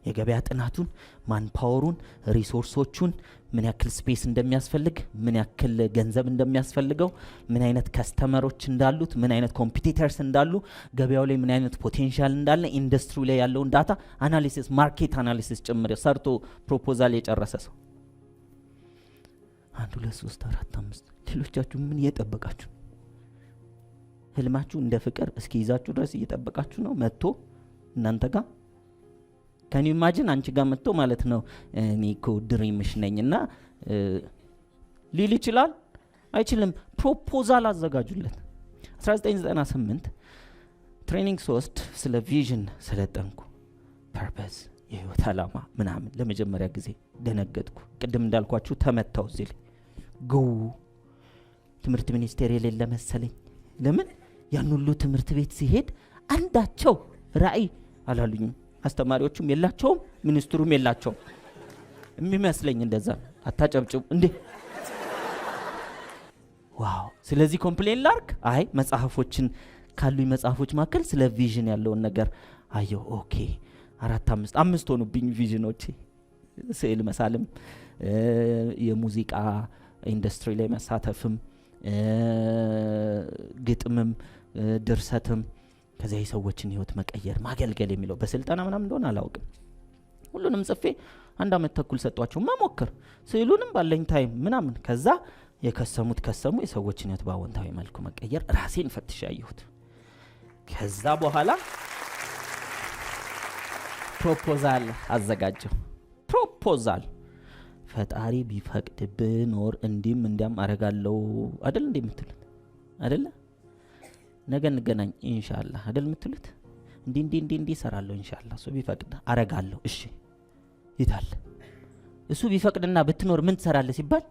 የገበያ ጥናቱን፣ ማንፓወሩን፣ ሪሶርሶቹን፣ ምን ያክል ስፔስ እንደሚያስፈልግ፣ ምን ያክል ገንዘብ እንደሚያስፈልገው፣ ምን አይነት ከስተመሮች እንዳሉት፣ ምን አይነት ኮምፒቲተርስ እንዳሉ፣ ገበያው ላይ ምን አይነት ፖቴንሻል እንዳለ፣ ኢንዱስትሪ ላይ ያለውን ዳታ አናሊሲስ፣ ማርኬት አናሊሲስ ጭምር ሰርቶ ፕሮፖዛል የጨረሰ ሰው 1 2 3 4 5 ሌሎቻችሁ ምን እየጠበቃችሁ? ህልማችሁ እንደ ፍቅር እስኪ ይዛችሁ ድረስ እየጠበቃችሁ ነው መጥቶ እናንተ ጋር? ካን ዩ ኢማጂን አንቺ ጋር መጥቶ ማለት ነው እኔ እኮ ድሪምሽ ነኝና ሊል ይችላል? አይችልም። ፕሮፖዛል አዘጋጁለት። 1998 ትሬኒንግ 3 ስለ ቪዥን ስለጠንኩ ፐርፐስ የህይወት ዓላማ ምናምን ለመጀመሪያ ጊዜ ደነገጥኩ። ቅድም እንዳልኳችሁ ተመታው እዚህ ላይ ጎው ትምህርት ሚኒስቴር የሌለ መሰለኝ። ለምን ያን ሁሉ ትምህርት ቤት ሲሄድ አንዳቸው ራዕይ አላሉኝም። አስተማሪዎቹም የላቸውም፣ ሚኒስትሩም የላቸውም የሚመስለኝ እንደዛ። አታጨብጭቡ እንዴ! ዋው! ስለዚህ ኮምፕሌን ላርክ? አይ መጽሐፎችን ካሉኝ መጽሐፎች መካከል ስለ ቪዥን ያለውን ነገር አየሁ። ኦኬ 4 5 ሆኑብኝ ቪዥኖቼ። ስዕል መሳልም፣ የሙዚቃ ኢንዱስትሪ ላይ መሳተፍም፣ ግጥምም፣ ድርሰትም፣ ከዚያ የሰዎችን ህይወት መቀየር ማገልገል የሚለው በስልጠና ምናምን እንደሆነ አላውቅም። ሁሉንም ጽፌ 1 ዓመት ተኩል ሰጧቸው መሞከር፣ ስዕሉንም ባለኝ ታይም ምናምን። ከዛ የከሰሙት ከሰሙ፣ የሰዎችን ህይወት በአዎንታዊ መልኩ መቀየር ራሴን ፈትሽ ያየሁት። ከዛ በኋላ ፕሮፖዛል አዘጋጀው። ፕሮፖዛል ፈጣሪ ቢፈቅድ ብኖር እንዲም እንዲያም አረጋለሁ አይደል እንዴ የምትሉት አይደል? ነገ እንገናኝ ኢንሻአላህ አይደል የምትሉት? እንዲ ሰራለሁ ኢንሻአላህ እሱ ቢፈቅድ አረጋለሁ። እሺ ይታል እሱ ቢፈቅድና ብትኖር ምን ትሰራለህ ሲባል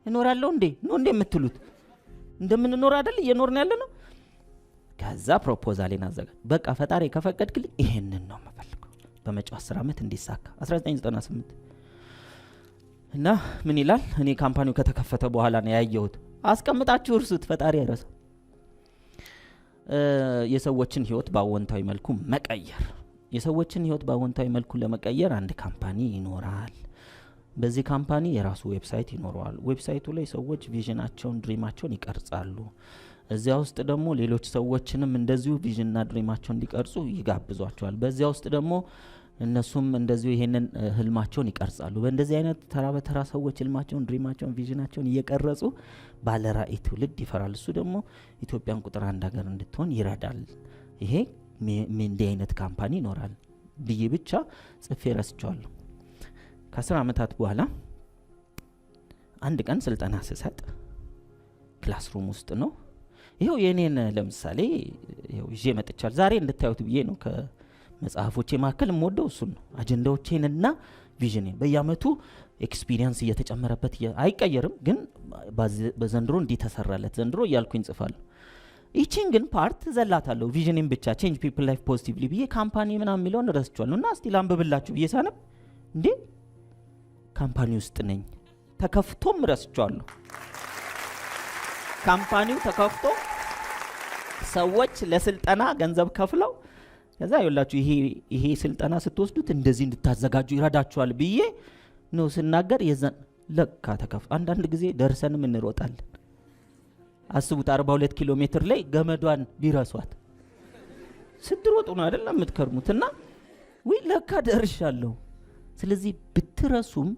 እኖራለሁ እንዴ ነው እንዴ የምትሉት? እንደምንኖር አይደል እየኖርን ያለ ነው። ከዛ ፕሮፖዛሌን አዘጋጅ በቃ ፈጣሪ ከፈቀድክልኝ ይሄንን ነው የምፈልገው በመጪው 10 ዓመት እንዲሳካ 1998 እና ምን ይላል እኔ ካምፓኒው ከተከፈተ በኋላ ነው ያየሁት። አስቀምጣችሁ እርሱት ፈጣሪ አይረሳ። የሰዎችን ህይወት በአዎንታዊ መልኩ መቀየር የሰዎችን ህይወት በአዎንታዊ መልኩ ለመቀየር አንድ ካምፓኒ ይኖራል። በዚህ ካምፓኒ የራሱ ዌብሳይት ይኖረዋል። ዌብሳይቱ ላይ ሰዎች ቪዥናቸውን ድሪማቸውን ይቀርጻሉ። እዚያ ውስጥ ደግሞ ሌሎች ሰዎችንም እንደዚሁ ቪዥንና ድሪማቸውን እንዲቀርጹ ይጋብዟቸዋል። በዚያ ውስጥ ደግሞ እነሱም እንደዚሁ ይሄንን ህልማቸውን ይቀርጻሉ። በእንደዚህ አይነት ተራ በተራ ሰዎች ህልማቸውን ድሪማቸውን ቪዥናቸውን እየቀረጹ ባለ ራዕይ ትውልድ ይፈራል። እሱ ደግሞ ኢትዮጵያን ቁጥር 1 ሀገር እንድትሆን ይረዳል። ይሄ እንዲህ አይነት ካምፓኒ ይኖራል ብዬ ብቻ ጽፌ ረስቸዋለሁ። ከ10 ዓመታት በኋላ አንድ ቀን ስልጠና ስሰጥ ክላስሩም ውስጥ ነው። ይሄው የኔን ለምሳሌ ይሄው ይዤ መጥቻለሁ ዛሬ እንድታዩት ብዬ ነው። ከመጽሐፎቼ መካከል የምወደው እሱን ነው። አጀንዳዎቼንና ቪዥኔን በየአመቱ ኤክስፒሪየንስ እየተጨመረበት አይቀየርም፣ ግን በዘንድሮ እንዲህ ተሰራለት ዘንድሮ እያልኩኝ ጽፋለሁ። ይቺን ግን ፓርት ዘላታለሁ። ቪዥኔን ብቻ ቼንጅ ፒፕል ላይፍ ፖዚቲቭሊ ብዬ ካምፓኒ ምናምን የሚለውን ረስቸዋለሁ። እና እስቲ ላንብብላችሁ ብዬ ሳነብ እንዴ ካምፓኒ ውስጥ ነኝ። ተከፍቶም ረስቸዋለሁ። ካምፓኒው ተከፍቶ ሰዎች ለስልጠና ገንዘብ ከፍለው ከዛ ይኸውላችሁ ይሄ ስልጠና ስትወስዱት እንደዚህ እንድታዘጋጁ ይረዳችኋል ብዬ ነው ስናገር የዘን ለካ ተከፍ አንዳንድ ጊዜ ደርሰንም እንሮጣለን። አስቡት 42 ኪሎ ሜትር ላይ ገመዷን ቢረሷት ስትሮጡ ነው አይደል የምትከርሙትና ወይ ለካ ደርሻለሁ። ስለዚህ ብትረሱም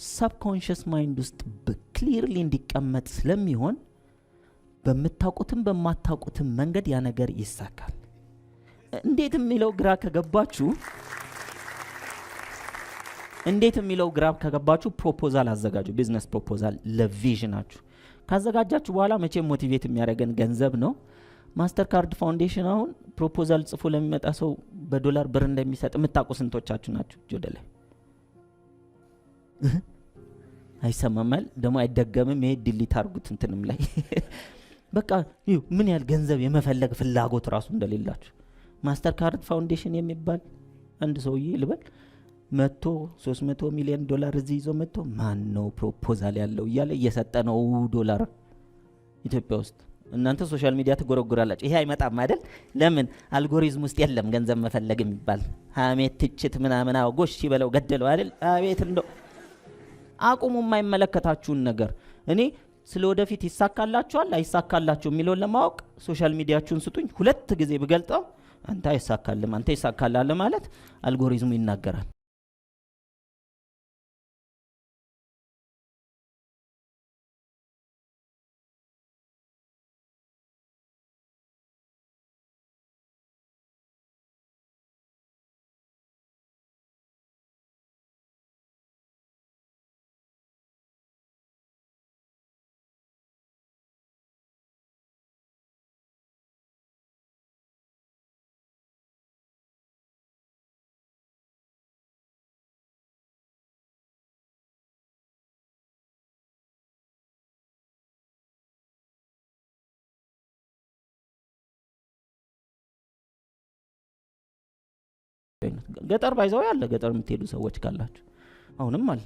ሰብኮንሺየስ ማይንድ ውስጥ በክሊርሊ እንዲቀመጥ ስለሚሆን በመታውቁትም በማታውቁትም መንገድ ያ ነገር ይሳካል። እንዴት የሚለው ግራ ከገባችሁ ፕሮፖዛል አዘጋጁ። ቢዝነስ ፕሮፖዛል ለቪዥናችሁ ካዘጋጃችሁ በኋላ መቼም ሞቲቬት የሚያደርገን ገንዘብ ነው። ማስተር ካርድ ፋውንዴሽን አሁን ፕሮፖዛል ጽፎ ለሚመጣ ሰው በዶላር ብር እንደሚሰጥ የምታውቁ ስንቶቻችሁ ናችሁ? ጆደለ አይሰማማል ደግሞ አይደገምም። ይሄ ዲሊት አርጉት እንትንም ላይ በቃ ምን ያህል ገንዘብ የመፈለግ ፍላጎት ራሱ እንደሌላችሁ። ማስተር ካርድ ፋውንዴሽን የሚባል አንድ ሰውዬ ልበል 300 ሚሊዮን ዶላር እዚህ ይዞ መጥቶ ማን ነው ፕሮፖዛል ያለው እያለ እየሰጠ ነው ዶላር ኢትዮጵያ ውስጥ። እናንተ ሶሻል ሚዲያ ትጎረጉራላችሁ። ይሄ አይመጣም አይደል? ለምን አልጎሪዝም ውስጥ የለም ገንዘብ መፈለግ የሚባል ሀሜት፣ ትችት ምናምን ጎሽ ይበለው ገደለው አይደል? አቤት እንደው አቁሙ የማይመለከታችሁን ነገር። እኔ ስለ ወደፊት ይሳካላችኋል አይሳካላችሁ የሚለውን ለማወቅ ሶሻል ሚዲያችሁን ስጡኝ። 2 ጊዜ ብገልጠው አንተ አይሳካልም አንተ ይሳካላል ማለት አልጎሪዝሙ ይናገራል። ገጠር ባይዘው ያለ ገጠር የምትሄዱ ሰዎች ካላችሁ አሁንም አለ።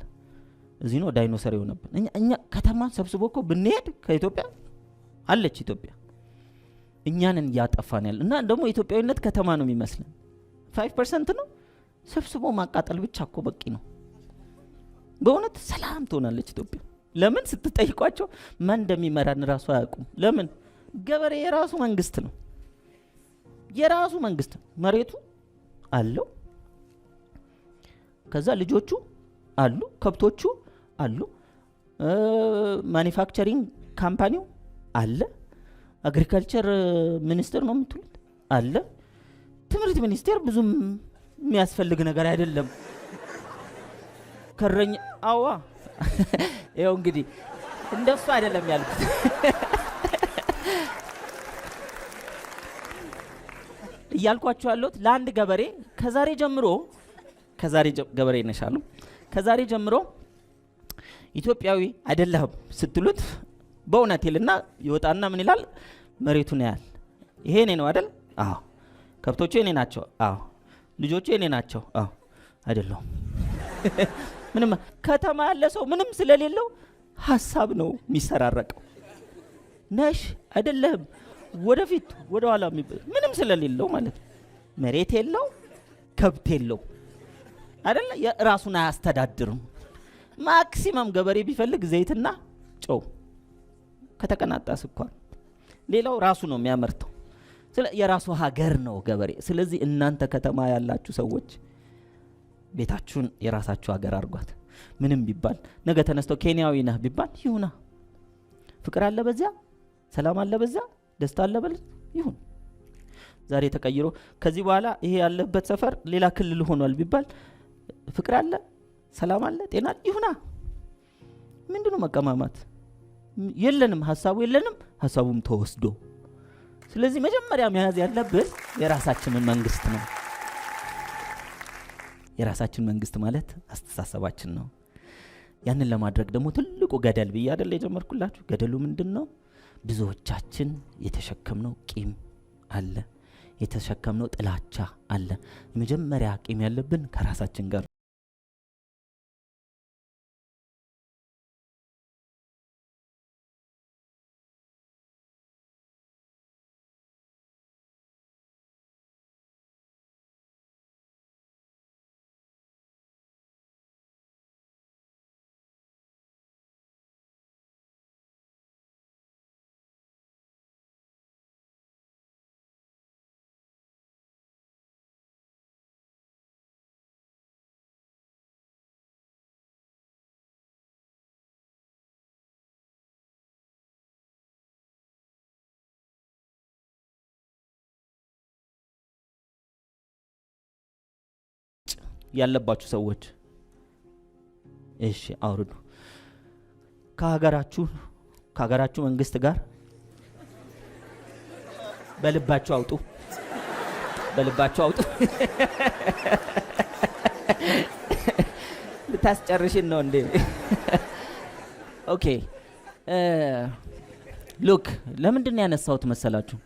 እዚህ ነው ዳይኖሰር የሆነብን። እኛ ከተማ ሰብስቦ እኮ ብንሄድ ከኢትዮጵያ አለች ኢትዮጵያ እኛንን ያጠፋን ያለ እና ደግሞ ኢትዮጵያዊነት ከተማ ነው የሚመስለን 5% ነው። ሰብስቦ ማቃጠል ብቻ እኮ በቂ ነው። በእውነት ሰላም ትሆናለች ኢትዮጵያ። ለምን ስትጠይቋቸው ማን እንደሚመራን ራሱ አያውቁም። ለምን ገበሬ የራሱ መንግስት ነው። የራሱ መንግስት መሬቱ አለው። ከዛ ልጆቹ አሉ፣ ከብቶቹ አሉ፣ ማኒፋክቸሪንግ ካምፓኒው አለ፣ አግሪካልቸር ሚኒስቴር ነው የምትሉት አለ። ትምህርት ሚኒስቴር ብዙም የሚያስፈልግ ነገር አይደለም። ከረኛ አዋ ይኸው እንግዲህ እንደሱ አይደለም ያልኩት። እያልኳችሁ ያለሁት ለአንድ ገበሬ ከዛሬ ገበሬ ነሻሉ ከዛሬ ጀምሮ ኢትዮጵያዊ አይደለህም ስትሉት በእውነት ይልና ይወጣና ምን ይላል? መሬቱን ያያል። ይሄ እኔ ነው አይደል? አዎ። ከብቶቹ እኔ ናቸው? አዎ። ልጆቹ እኔ ናቸው? አዎ። አይደለም። ምንም ከተማ ያለ ሰው ምንም ስለሌለው ሐሳብ ነው የሚሰራረቀው። ነሽ አይደለም ወደፊት ወደ ኋላ ምንም ስለሌለው ማለት ነው። መሬት የለው ከብት የለው አይደለ? የራሱን አያስተዳድርም። ማክሲመም ገበሬ ቢፈልግ ዘይትና ጨው ከተቀናጣ ስኳር፣ ሌላው ራሱ ነው የሚያመርተው። የራሱ ሀገር ነው ገበሬ። ስለዚህ እናንተ ከተማ ያላችሁ ሰዎች ቤታችሁን የራሳችሁ ሀገር አድርጓት። ምንም ቢባል ነገ ተነስቶ ኬንያዊ ነህ ቢባል ይሁና። ፍቅር አለ በዚያ፣ ሰላም አለ በዚያ፣ ደስታ አለ በል ይሁን። ዛሬ ተቀይሮ ከዚህ በኋላ ይሄ ያለበት ሰፈር ሌላ ክልል ሆኗል ቢባል ፍቅር አለ፣ ሰላም አለ፣ ጤና ይሁና። ምንድነው መቀማማት? የለንም፣ ሐሳቡ የለንም፣ ሐሳቡም ተወስዶ። ስለዚህ መጀመሪያ መያዝ ያለብን የራሳችንን መንግስት ነው። የራሳችን መንግስት ማለት አስተሳሰባችን ነው። ያንን ለማድረግ ደግሞ ትልቁ ገደል ብዬ አይደል የጀመርኩላችሁ። ገደሉ ምንድነው? ብዙዎቻችን የተሸከምነው ቂም አለ፣ የተሸከምነው ጥላቻ አለ። መጀመሪያ ቂም ያለብን ከራሳችን ጋር ያለባችሁ ሰዎች እሺ አውርዱ። ከሀገራችሁ መንግስት ጋር በልባችሁ አውጡ። ልታስጨርሽን ነው እንዴ? ኦኬ ሉክ ለምንድን ያነሳሁት መሰላችሁ?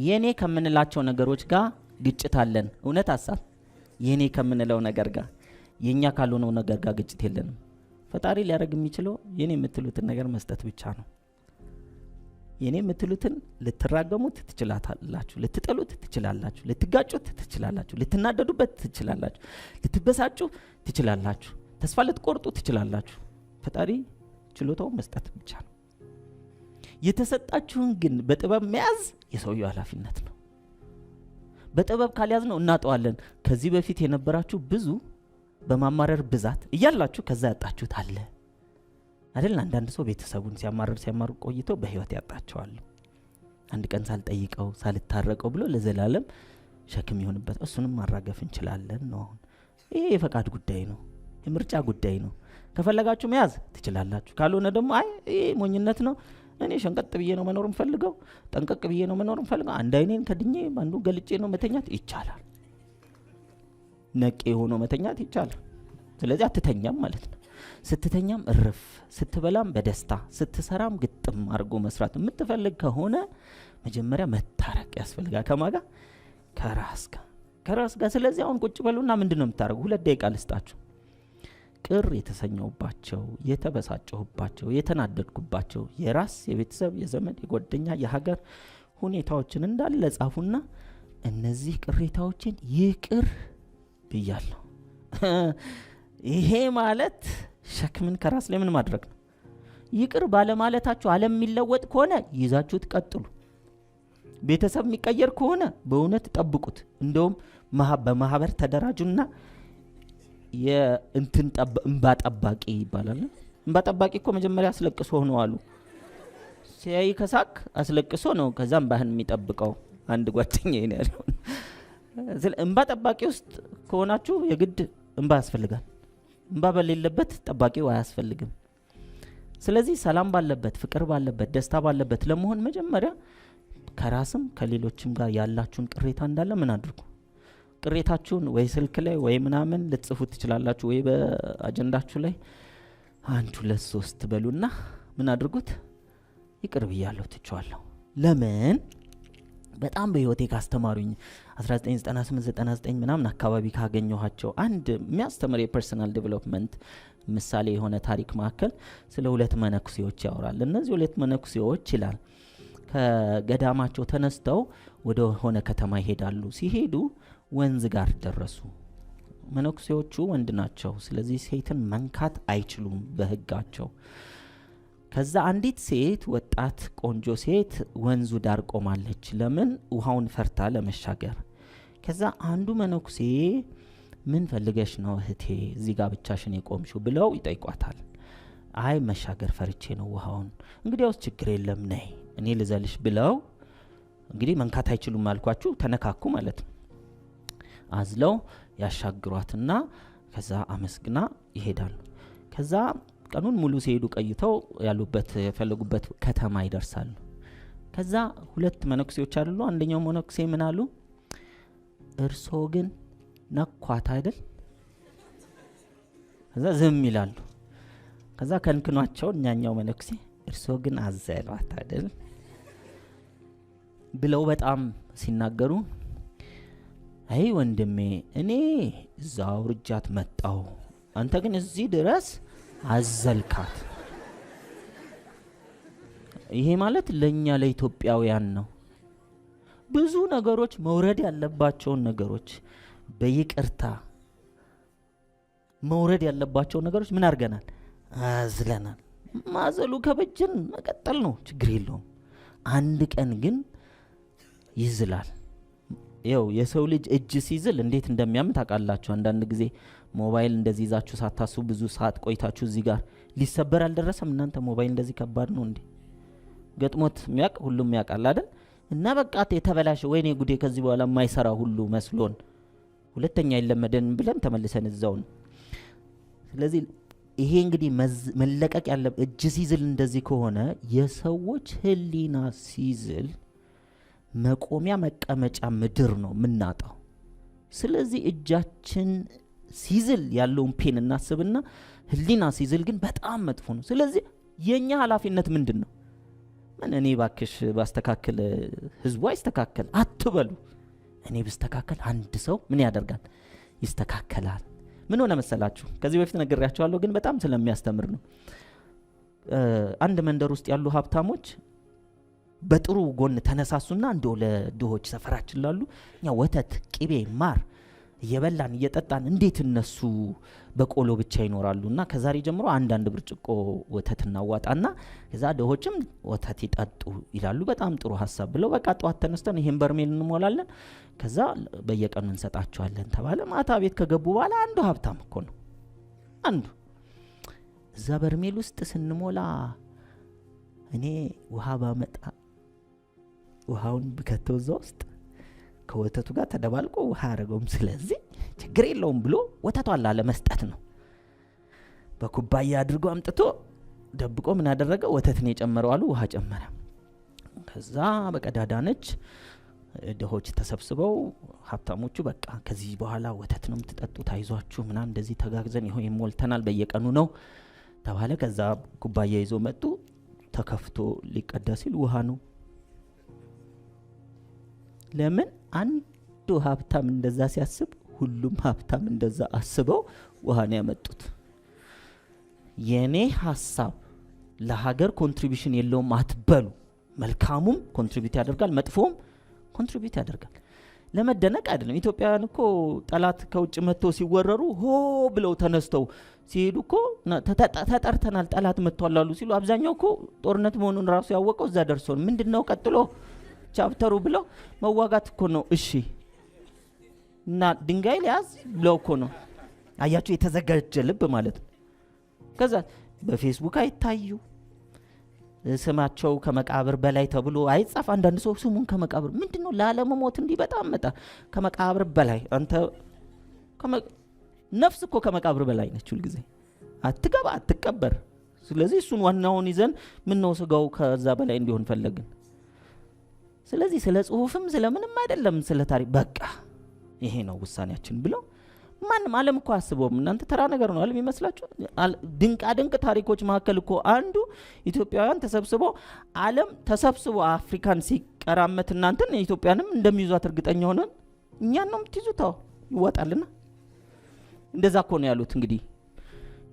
የኔ ከምንላቸው ነገሮች ጋር ግጭት አለን። እውነት ሐሳብ የኔ ከምንለው ነገር ጋር የኛ ካልሆነው ነገር ጋር ግጭት የለንም። ፈጣሪ ሊያደርግ የሚችለው የኔ የምትሉትን ነገር መስጠት ብቻ ነው። የኔ የምትሉትን ልትራገሙት ትችላላችሁ፣ ልትጠሉት ትችላላችሁ፣ ልትጋጩት ትችላላችሁ፣ ልትናደዱበት ትችላላችሁ፣ ልትበሳጩ ትችላላችሁ፣ ተስፋ ልትቆርጡ ትችላላችሁ። ፈጣሪ ችሎታው መስጠት ብቻ ነው። የተሰጣችሁን ግን በጥበብ መያዝ የሰውየው ኃላፊነት ነው። በጥበብ ካልያዝ ነው እናጠዋለን። ከዚህ በፊት የነበራችሁ ብዙ በማማረር ብዛት እያላችሁ ከዛ ያጣችሁት አለ አይደል? አንዳንድ ሰው ቤተሰቡን ሲያማርር ቆይቶ በህይወት ያጣቸዋል። አንድ ቀን ሳልጠይቀው ሳልታረቀው ብሎ ለዘላለም ሸክም ይሆንበት። እሱንም ማራገፍ እንችላለን ነው። ይሄ የፈቃድ ጉዳይ ነው፣ የምርጫ ጉዳይ ነው። ከፈለጋችሁ መያዝ ትችላላችሁ። ካልሆነ ደግሞ አይ ይሄ ሞኝነት ነው፣ እኔ ሸንቀጥ ብዬ ነው መኖር የምፈልገው፣ ጠንቀቅ ብዬ ነው መኖር የምፈልገው፣ አንድ አይኔን ከድኜ አንዱ ገልጬ ነው መተኛት ይቻላል። ነቄ ሆኖ መተኛት ይቻላል። ስለዚህ አትተኛም ማለት ነው። ስትተኛም እርፍ፣ ስትበላም በደስታ፣ ስትሰራም ግጥም አድርጎ መስራት የምትፈልግ ከሆነ መጀመሪያ መታረቅ ያስፈልጋል። ከማጋ ከራስ ጋር። ስለዚህ አሁን ቁጭ በሉና ምንድነው የምታደርጉ? 2 ደቂቃ ልስጣችሁ። ቅር የተሰኘውባቸው፣ የተበሳጨሁባቸው፣ የተናደድኩባቸው የራስ የቤተሰብ፣ የዘመድ፣ የጓደኛ፣ የሀገር ሁኔታዎችን እንዳለ ጻፉና እነዚህ ቅሬታዎችን ይቅር ብያለሁ። ይሄ ማለት ሸክምን ከራስ ላይ ምን ማድረግ ነው? ይቅር ባለማለታችሁ ዓለም የሚለወጥ ከሆነ ይዛችሁት ቀጥሉ። ቤተሰብ የሚቀየር ከሆነ በእውነት ጠብቁት። እንደውም በማህበር ተደራጁና የእንትን እንባ ጠባቂ ይባላል። እንባ ጠባቂ እኮ መጀመሪያ አስለቅሶ ነው አሉ። ሲያይ ከሳክ አስለቅሶ ነው ከዛም ባህን የሚጠብቀው። አንድ ጓደኛዬ ነው ያለው። እንባ ጠባቂ ውስጥ ከሆናችሁ የግድ እንባ ያስፈልጋል። እንባ በሌለበት ጠባቂው አያስፈልግም። ስለዚህ ሰላም ባለበት፣ ፍቅር ባለበት፣ ደስታ ባለበት ለመሆን መጀመሪያ ከራስም ከሌሎችም ጋር ያላችሁን ቅሬታ እንዳለ ምን አድርጉ። ቅሬታችሁን ወይ ስልክ ላይ ወይ ምናምን ልትጽፉት ትችላላችሁ፣ ወይ በአጀንዳችሁ ላይ 1 2 3 በሉና ምን አድርጉት ይቅር ብያለሁ፣ ትቼዋለሁ። ለምን? በጣም በህይወቴ ካስተማሩኝ 1998-99 ምናምን አካባቢ ካገኘኋቸው አንድ የሚያስተምር የፐርሰናል ዴቨሎፕመንት ምሳሌ የሆነ ታሪክ መካከል ስለ 2 መነኩሴዎች ያወራል። እነዚህ 2 መነኩሴዎች ይላል ከገዳማቸው ተነስተው ወደ ሆነ ከተማ ይሄዳሉ። ሲሄዱ ወንዝ ጋር ደረሱ። መነኩሴዎቹ ወንድ ናቸው፣ ስለዚህ ሴትን መንካት አይችሉም በህጋቸው። ከዛ አንዲት ሴት፣ ወጣት ቆንጆ ሴት ወንዙ ዳር ቆማለች። ለምን? ውሃውን ፈርታ ለመሻገር። ከዛ አንዱ መነኩሴ ምን ፈልገሽ ነው እህቴ እዚህ ጋር ብቻሽን የቆምሽው ብለው ይጠይቋታል። አይ መሻገር ፈርቼ ነው ውሃውን። እንግዲያውስ ችግር የለም ነይ እኔ ልዘልሽ ብለው እንግዲህ መንካት አይችሉም አልኳችሁ፣ ተነካኩ ማለት ነው። አዝለው ያሻግሯትና ከዛ አመስግና ይሄዳሉ። ከዛ ቀኑን ሙሉ ሲሄዱ ቀይተው ያሉበት የፈለጉበት ከተማ ይደርሳሉ። ከዛ 2 መነኩሴዎች አሉ። አንደኛው መነኩሴ ምን አሉ? እርሶ ግን ነኳት አይደል? ከዛ ዝም ይላሉ። ከዛ ከንክኗቸው እኛኛው መነኩሴ እርሶ ግን አዘሏት አይደል ብለው በጣም ሲናገሩ፣ አይ ወንድሜ እኔ እዛው ርጃት መጣው፣ አንተ ግን እዚህ ድረስ አዘልካት። ይሄ ማለት ለኛ ለኢትዮጵያውያን ነው። ብዙ ነገሮች መውረድ ያለባቸውን ነገሮች በይቅርታ መውረድ ያለባቸውን ነገሮች ምን አድርገናል? አዝለናል። ማዘሉ ከበጀን መቀጠል ነው፣ ችግር የለውም። አንድ ቀን ግን ይዝላል። ይኸው የሰው ልጅ እጅ ሲዝል እንዴት እንደሚያም ታውቃላችሁ። አንዳንድ ጊዜ ሞባይል እንደዚህ ይዛችሁ ሳታስቡ ብዙ ሰዓት ቆይታችሁ እዚህ ጋር ሊሰበር አልደረሰም። እናንተ ሞባይል እንደዚህ ከባድ ነው እንዴ? ገጥሞት የሚያውቅ ሁሉም ያውቃል አይደል? እና በቃት የተበላሸ ወይኔ ጉዴ ከዚህ በኋላ የማይሰራ ሁሉ መስሎን ሁለተኛ ይለመደን ብለን ተመልሰን እዛው ነው። ስለዚህ ይሄ እንግዲህ መለቀቅ ያለ እጅ ሲዝል እንደዚህ ከሆነ የሰዎች ህሊና ሲዝል መቆሚያ መቀመጫ ምድር ነው ምናጣው። ስለዚህ እጃችን ሲዝል ያለውን ፔን እናስብና ህሊና ሲዝል ግን በጣም መጥፎ ነው። ስለዚህ የኛ ኃላፊነት ምንድነው? ምን እኔ ባክሽ ባስተካከል ህዝቡ አይስተካከል አትበሉ። እኔ ብስተካከል አንድ ሰው ምን ያደርጋል? ይስተካከላል። ምን ሆነ መሰላችሁ? ከዚህ በፊት ነግሬያችኋለሁ ግን በጣም ስለሚያስተምር ነው። አንድ መንደር ውስጥ ያሉ ሀብታሞች በጥሩ ጎን ተነሳሱና እንደው ለድሆች ሰፈራችን ላሉ እኛ ወተት፣ ቅቤ፣ ማር እየበላን እየጠጣን እንዴት እነሱ በቆሎ ብቻ ይኖራሉና ከዛሬ ጀምሮ አንዳንድ ብርጭቆ ወተት እናዋጣና ከዛ ድሆችም ወተት ይጠጡ ይላሉ። በጣም ጥሩ ሐሳብ ብለው በቃ ጧት ተነስተን ይሄን በርሜል እንሞላለን፣ ከዛ በየቀኑ እንሰጣቸዋለን ተባለ። ማታ ቤት ከገቡ በኋላ አንዱ ሀብታም እኮ ነው። አንዱ እዛ በርሜል ውስጥ ስንሞላ እኔ ውሃ ባመጣ ውሃውን ብከተው እዛ ውስጥ ከወተቱ ጋር ተደባልቆ ውሃ ያደረገውም፣ ስለዚህ ችግር የለውም ብሎ ወተቷን ላለመስጠት ነው። በኩባያ አድርጎ አምጥቶ ደብቆ ምን አደረገ? ወተትን የጨመረው አሉ፣ ውሃ ጨመረ። ከዛ በቀዳዳነች ድሆች ተሰብስበው ሀብታሞቹ በቃ ከዚህ በኋላ ወተት ነው የምትጠጡት፣ አይዟችሁ ምናምን እንደዚህ ተጋግዘን ይሆን ይሞልተናል፣ በየቀኑ ነው ተባለ። ከዛ ኩባያ ይዞ መጡ። ተከፍቶ ሊቀዳ ሲል ውሃ ነው። ለምን? አንዱ ሀብታም እንደዛ ሲያስብ ሁሉም ሀብታም እንደዛ አስበው ውሃ ነው ያመጡት። የኔ ሐሳብ ለሀገር ኮንትሪቢዩሽን የለውም አትበሉ። መልካሙም ኮንትሪቢዩት ያደርጋል፣ መጥፎም ኮንትሪቢዩት ያደርጋል። ለመደነቅ አይደለም። ኢትዮጵያውያን እኮ ጠላት ከውጭ መጥቶ ሲወረሩ ሆ ብለው ተነስተው ሲሄዱ እኮ ተጠርተናል ጠላት መጥቷል አሉ ሲሉ አብዛኛው እኮ ጦርነት መሆኑን ራሱ ያወቀው እዛ ደርሶ ምንድነው ቀጥሎ ቻፕተሩ ብለው መዋጋት እኮ ነው። እሺ እና ድንጋይ ሊያዝ ብለው እኮ ነው። አያችሁ፣ የተዘጋጀ ልብ ማለት ነው። ከዛ በፌስቡክ አይታዩ፣ ስማቸው ከመቃብር በላይ ተብሎ አይጻፍ። አንዳንድ ሰው ስሙን ከመቃብር ምንድነው ላለመሞት እንዲህ በጣም መጣ ከመቃብር በላይ አንተ ነፍስ እኮ ከመቃብር በላይ ነች። ሁሉ ጊዜ አትገባ አትቀበር። ስለዚህ እሱን ዋናውን ይዘን ምን ነው ስጋው ከዛ በላይ እንዲሆን ፈለግን። ስለዚህ ስለ ጽሁፍም ስለምንም አይደለም፣ ስለ ታሪክ በቃ ይሄ ነው ውሳኔያችን ብለው ማንም ዓለም እኮ አስበውም። እናንተ ተራ ነገር ነው ዓለም ይመስላችሁ? ድንቅ ታሪኮች መካከል እኮ አንዱ ኢትዮጵያውያን ተሰብስበው ዓለም ተሰብስቦ አፍሪካን ሲቀራመት እናንተን ኢትዮጵያንም እንደሚይዟት እርግጠኛ ሆነን እኛን ነው የምትይዙት ይወጣልና እንደዛ እኮ ነው ያሉት። እንግዲህ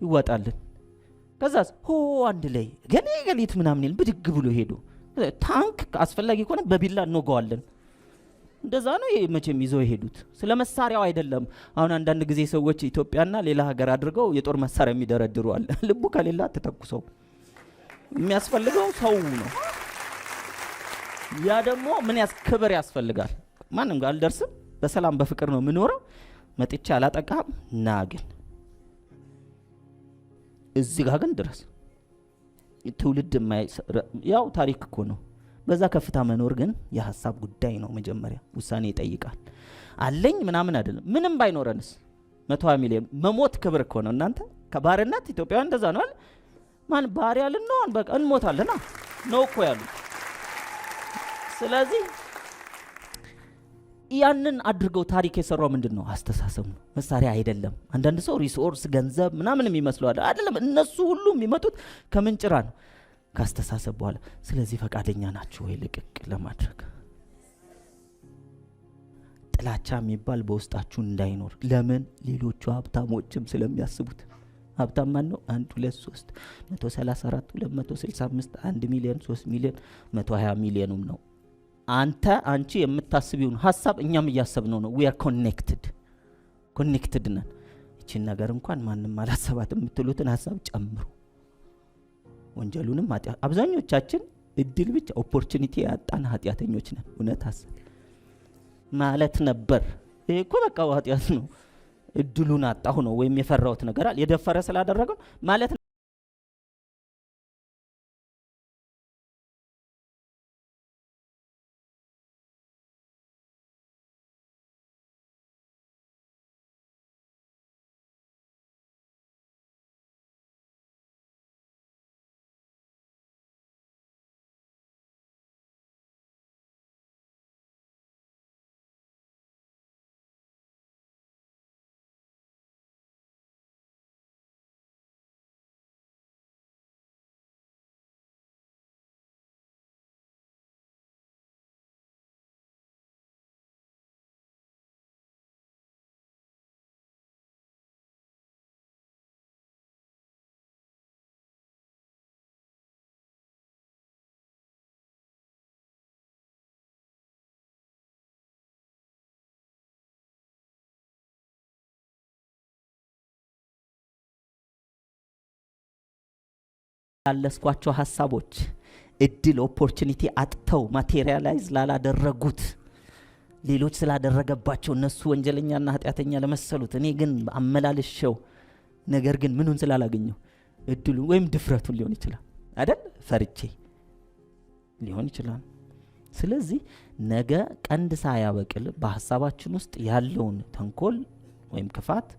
ይወጣልን ከዛስ አንድ ላይ ገሌት ምናምን ብድግ ብሎ ሄዱ። ታንክ አስፈላጊ ከሆነ በቢላ እንወጋዋለን። እንደዛ ነው መቼም ይዘው የሄዱት። ስለ መሳሪያው አይደለም። አሁን አንዳንድ ጊዜ ሰዎች ኢትዮጵያና ሌላ ሀገር አድርገው የጦር መሳሪያ የሚደረድሩ አለ። ልቡ ከሌላ ተተኩሰው የሚያስፈልገው ሰው ነው። ያ ደግሞ ምን ክብር ያስፈልጋል። ማንም ጋር አልደርስም፣ በሰላም በፍቅር ነው የምኖረው። መጥቼ አላጠቃም ና ግን እዚህ ጋር ግን ድረስ ትውልድ ያው ታሪክ እኮ ነው። በዛ ከፍታ መኖር ግን የሐሳብ ጉዳይ ነው። መጀመሪያ ውሳኔ ይጠይቃል። አለኝ ምናምን አይደለም። ምንም ባይኖረንስ 120 ሚሊዮን መሞት ክብር እኮ ነው። እናንተ ከባርነት ኢትዮጵያውያን እንደዛ ነው አይደል? ማን ባሪያ ልንሆን በቃ እንሞታለና ነው እኮ ያሉት። ስለዚህ ያንን አድርገው ታሪክ የሰራው ምንድነው? አስተሳሰብ ነው፣ መሳሪያ አይደለም። አንዳንድ ሰው ሪሶርስ ገንዘብ ምናምን የሚመስለው አይደለም። እነሱ ሁሉ የሚመጡት ከምንጭራ ነው፣ ካስተሳሰብ በኋላ። ስለዚህ ፈቃደኛ ናችሁ ወይ ልቅቅ ለማድረግ? ጥላቻ የሚባል በውስጣችሁ እንዳይኖር። ለምን? ሌሎቹ ሀብታሞችም ስለሚያስቡት። ሀብታም ማን ነው? 1 2 3 134 265 1 ሚሊዮን 3 ሚሊዮን 120 ሚሊዮንም ነው። አንቺ የምታስቢውን ሐሳብ እኛም እያሰብነው ነው። we are connected ነን። እቺን ነገር እንኳን ማንንም አላሰባትም የምትሉትን ሐሳብ ጨምሩ። ወንጀሉንም አብዛኞቻችን እድል ብቻ ኦፖርቹኒቲ ያጣን ኃጢያተኞች ነን። እውነት ሐሳብ ማለት ነበር እኮ በቃ ኃጢያት ነው። እድሉን አጣሁ ነው ወይም የፈራውት ነገር አለ የደፈረ ስላደረገው ማለት ያለስኳቸው ሐሳቦች እድል ኦፖርቹኒቲ አጥተው ማቴሪያላይዝ ላላደረጉት ሌሎች ስላደረገባቸው እነሱ ወንጀለኛና ኃጢያተኛ ለመሰሉት እኔ ግን አመላልሸው ነገር ግን ምኑን ስላላገኘው እድሉ ወይም ድፍረቱን ሊሆን ይችላል አይደል? ፈርቼ ሊሆን ይችላል። ስለዚህ ነገ ቀንድ ሳያበቅል በሐሳባችን ውስጥ ያለውን ተንኮል ወይም ክፋት፣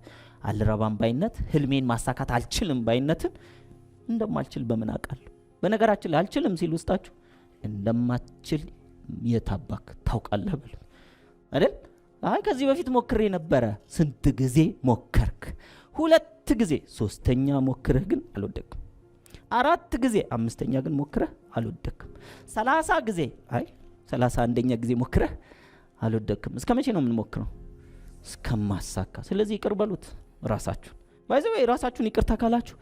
አልረባም ባይነት፣ ህልሜን ማሳካት አልችልም ባይነትን እንደማልችል በምን አውቃለሁ? በነገራችን ላይ አልችልም ሲል ውስጣችሁ እንደማትችል የታባክ ታውቃለህ ብለ አይደል? አይ ከዚህ በፊት ሞክሬ ነበረ። ስንት ጊዜ ሞከርክ? 2 ጊዜ፣ 3ኛ ሞክረህ ግን አልወደቅም። 4 ጊዜ፣ 5ኛ ግን ሞክረህ አልወደቅም። 30 ጊዜ፣ አይ 31ኛ ጊዜ ሞክረህ አልወደቅም። እስከ መቼ ነው የምንሞክረው? እስከማሳካ። ስለዚህ ይቅር በሉት ራሳችሁን። ባይዘው ራሳችሁን ይቅርታ ካላችሁ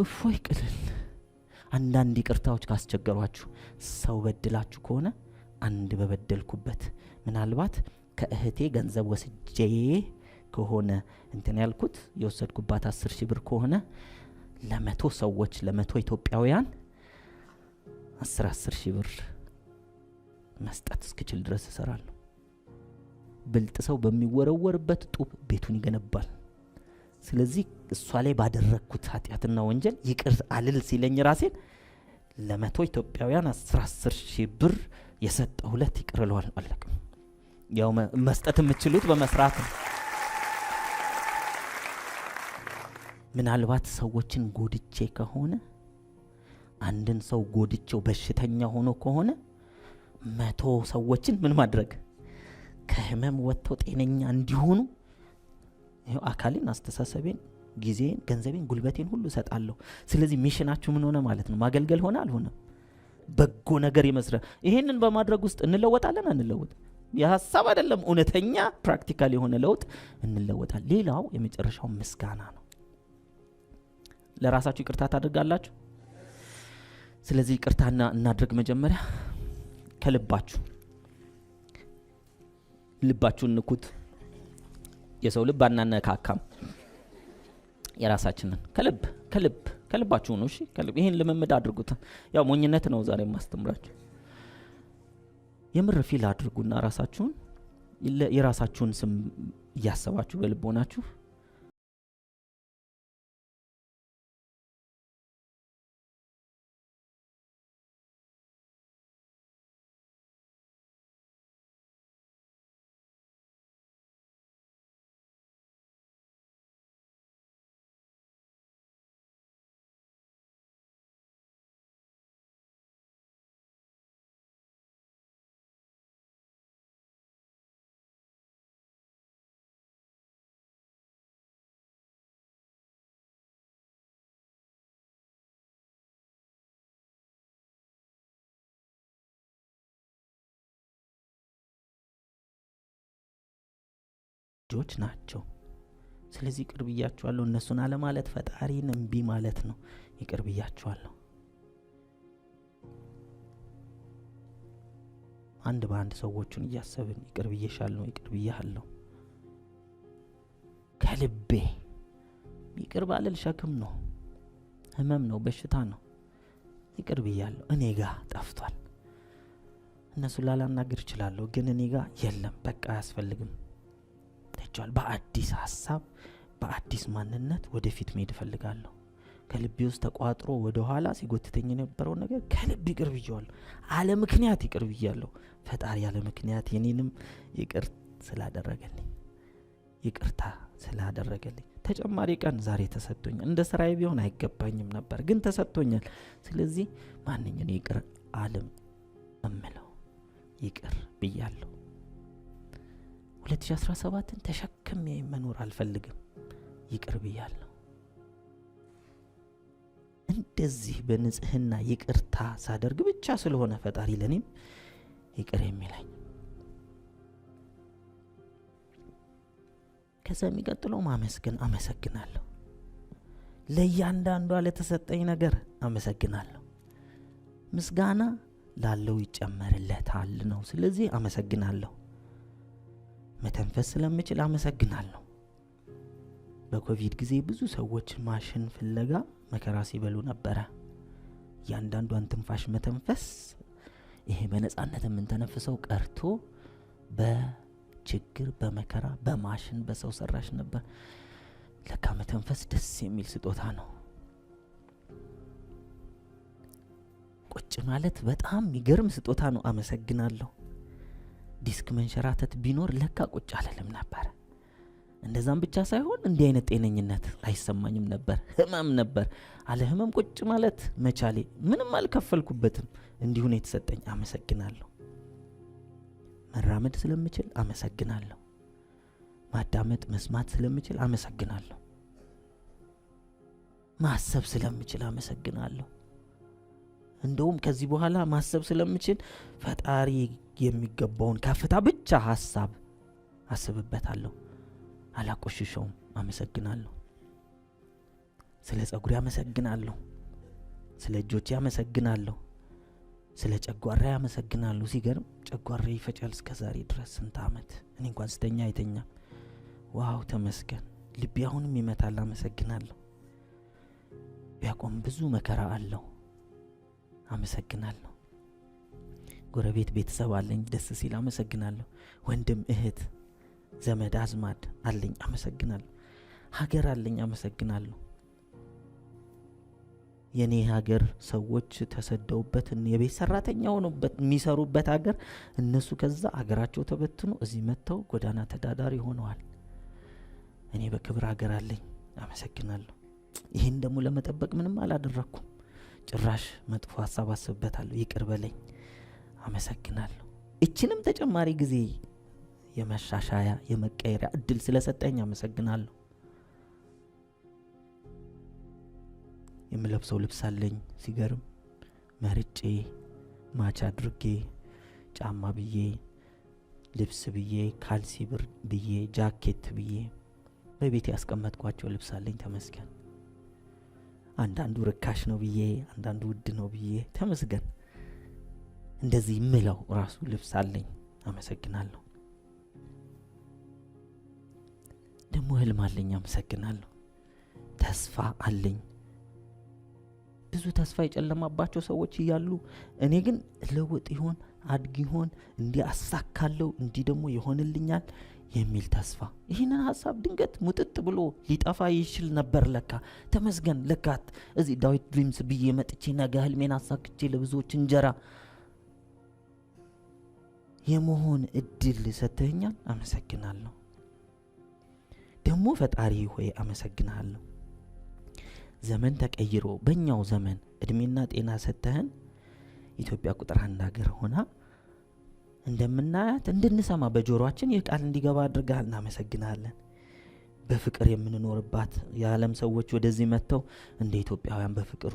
እፎይ ቅልል። አንዳንድ ይቅርታዎች ካስቸገሯችሁ ሰው በድላችሁ ከሆነ አንድ በበደልኩበት ምናልባት ከእህቴ ገንዘብ ወስጄ ከሆነ እንትን ያልኩት የወሰድኩባት 10,000 ብር ከሆነ ለ100 ሰዎች ለ100 ኢትዮጵያውያን 10,000 ብር መስጠት እስክችል ድረስ እሰራለሁ። ብልጥ ሰው በሚወረወርበት ጡብ ቤቱን ይገነባል። ስለዚህ እሷ ላይ ባደረኩት ኃጢያትና ወንጀል ይቅር አልል ሲለኝ ራሴን ለ100 ኢትዮጵያውያን 10,000 ብር የሰጠው ለት ይቅር ለዋል አለቀ። ያው መስጠት የምትችሉት በመስራት ነው። ምናልባት ሰዎችን ጎድቼ ከሆነ አንድን ሰው ጎድቼው በሽተኛ ሆኖ ከሆነ 100 ሰዎችን ምን ማድረግ ከህመም ወጥተው ጤነኛ እንዲሆኑ ይሄው አካሌን፣ አስተሳሰቤን፣ ጊዜን፣ ገንዘቤን፣ ጉልበቴን ሁሉ እሰጣለሁ። ስለዚህ ሚሽናችሁ ምን ሆነ ማለት ነው? ማገልገል ሆነ አልሆነም? በጎ ነገር የመስራት። ይሄንን በማድረግ ውስጥ እንለወጣለን አንለወጥ? የሀሳብ አይደለም፣ እውነተኛ ፕራክቲካል የሆነ ለውጥ እንለወጣል። ሌላው የመጨረሻው ምስጋና ነው። ለራሳችሁ ይቅርታ ታደርጋላችሁ። ስለዚህ ይቅርታ እናድርግ። መጀመሪያ ከልባችሁ ልባችሁን ንኩት። የሰው ልብ አናነካካም፣ የራሳችንን ከልባችሁ ነው። እሺ ይሄን ልምምድ አድርጉት። ያው ሞኝነት ነው ዛሬ ማስተምራችሁ። የምር ፊል አድርጉና ራሳችሁን የራሳችሁን ስም እያሰባችሁ በልቦናችሁ ልጆች ናቸው። ስለዚህ ይቅር ብያችኋለሁ። እነሱን አለማለት ፈጣሪን እምቢ ማለት ነው። ይቅር ብያችኋለሁ። አንድ በአንድ ሰዎቹን እያሰብን ይቅር ብዬሻለሁ፣ ይቅር ብያለሁ ከልቤ። ይቅር ባልል ሸክም ነው፣ ህመም ነው፣ በሽታ ነው። ይቅር ብያለሁ። እኔ ጋር ጠፍቷል። እነሱ ላላናገር እችላለሁ፣ ግን እኔ ጋር የለም። በቃ አያስፈልግም። በአዲስ ሀሳብ በአዲስ ማንነት ወደፊት መሄድ እፈልጋለሁ። ከልቤ ውስጥ ተቋጥሮ ወደ ኋላ ሲጎትተኝ የነበረው ነገር ከልብ ይቅር ብያለሁ። አለ ምክንያት ይቅር ብያለሁ። ፈጣሪ ያለ ምክንያት የኔንም ይቅር ስላደረገልኝ፣ ይቅርታ ስላደረገልኝ ተጨማሪ ቀን ዛሬ ተሰጥቶኛል። እንደ ስራዬ ቢሆን አይገባኝም ነበር፣ ግን ተሰጥቶኛል። ስለዚህ ማንኛውንም ይቅር አለም እምለው ይቅር ብያለሁ። 2017ን ተሸክሜ መኖር አልፈልግም። ይቅር ብያለሁ። እንደዚህ በንጽህና ይቅርታ ሳደርግ ብቻ ስለሆነ ፈጣሪ ለኔም ይቅር የሚለኝ። ከዛ የሚቀጥለው ማመስገን። አመሰግናለሁ። ለእያንዳንዷ ለተሰጠኝ ነገር አመሰግናለሁ። ምስጋና ላለው ይጨመርለታል ነው። ስለዚህ አመሰግናለሁ። መተንፈስ ስለምችል አመሰግናለሁ። በኮቪድ ጊዜ ብዙ ሰዎች ማሽን ፍለጋ መከራ ሲበሉ ነበረ። ያንዳንዷን ትንፋሽ መተንፈስ ይሄ በነጻነት የምንተነፍሰው ቀርቶ በችግር በመከራ በማሽን በሰው ሰራሽ ነበር። ለካ መተንፈስ ደስ የሚል ስጦታ ነው። ቁጭ ማለት በጣም የሚገርም ስጦታ ነው። አመሰግናለሁ። ዲስክ መንሸራተት ቢኖር ለካ ቁጭ አልልም ነበር። እንደዛም ብቻ ሳይሆን እንዲህ አይነት ጤነኝነት አይሰማኝም ነበር። ህመም ነበር። አለ ህመም ቁጭ ማለት መቻሌ ምንም አልከፈልኩበትም። እንዲሁ ነው የተሰጠኝ። አመሰግናለሁ። መራመድ ስለምችል አመሰግናለሁ። ማዳመጥ መስማት ስለምችል አመሰግናለሁ። ማሰብ ስለምችል አመሰግናለሁ። እንደውም ከዚህ በኋላ ማሰብ ስለምችል ፈጣሪ የሚገባውን ከፍታ ብቻ ሐሳብ አስብበታለሁ። አላቆሽሸውም። አመሰግናለሁ። ስለ ጸጉሬ አመሰግናለሁ። ስለ እጆቼ አመሰግናለሁ። ስለ ጨጓራ አመሰግናለሁ። ሲገርም ጨጓራ ይፈጫል እስከ ዛሬ ድረስ ስንት ዓመት። እኔ እንኳን ስተኛ አይተኛም። ዋው ተመስገን። ልቤ አሁንም ይመታል። አመሰግናለሁ። ቢያቆም ብዙ መከራ አለው። አመሰግናለሁ። ጎረቤት ቤተሰብ አለኝ፣ ደስ ሲል አመሰግናለሁ። ወንድም እህት ዘመድ አዝማድ አለኝ፣ አመሰግናለሁ። ሀገር አለኝ፣ አመሰግናለሁ። የኔ ሀገር ሰዎች ተሰደውበት የቤት ሰራተኛ ሆነውበት የሚሰሩበት ሀገር እነሱ ከዛ ሀገራቸው ተበትኖ እዚህ መጥተው ጎዳና ተዳዳሪ ሆነዋል። እኔ በክብር ሀገር አለኝ፣ አመሰግናለሁ። ይህን ደግሞ ለመጠበቅ ምንም አላደረኩም። ጭራሽ መጥፎ ሀሳብ አስብበታለሁ። ይቅር በለኝ፣ አመሰግናለሁ። እችንም ተጨማሪ ጊዜ የመሻሻያ የመቀየሪያ እድል ስለሰጠኝ አመሰግናለሁ። የምለብሰው ልብስ አለኝ ሲገርም መርጬ ማች አድርጌ ጫማ ብዬ ልብስ ብዬ ካልሲ ብዬ ጃኬት ብዬ በቤት ያስቀመጥኳቸው ልብስ አለኝ ተመስገን። አንዳንዱ ርካሽ ነው ብዬ አንዳንዱ ውድ ነው ብዬ ተመስገን። እንደዚህ ምለው ራሱ ልብስ አለኝ አመሰግናለሁ። ደሞ ህልም አለኝ አመሰግናለሁ። ተስፋ አለኝ። ብዙ ተስፋ የጨለማባቸው ሰዎች እያሉ እኔ ግን ለውጥ ይሆን አድግ ይሆን እንዲህ አሳካለሁ እንዲህ ደግሞ ይሆንልኛል የሚል ተስፋ። ይህንን ሐሳብ ድንገት ሙጥጥ ብሎ ሊጠፋ ይችል ነበር። ለካ ተመስገን ለካት እዚህ ዳዊት ድሪምስ ብዬ መጥቼ ነገ ህልሜን አሳክቼ ለብዙዎች እንጀራ የመሆን እድል ሰጥተኛል አመሰግናለሁ። ደግሞ ፈጣሪ ሆይ አመሰግናለሁ። ዘመን ተቀይሮ በእኛው ዘመን እድሜና ጤና ሰጥተህን ኢትዮጵያ ቁጥር 1 ሀገር ሆና እንደምናያት እንድንሰማ በጆሮአችን ይህ ቃል እንዲገባ አድርገሃል እናመሰግናለን። በፍቅር የምንኖርባት የዓለም ሰዎች ወደዚህ መጥተው እንደ ኢትዮጵያውያን በፍቅር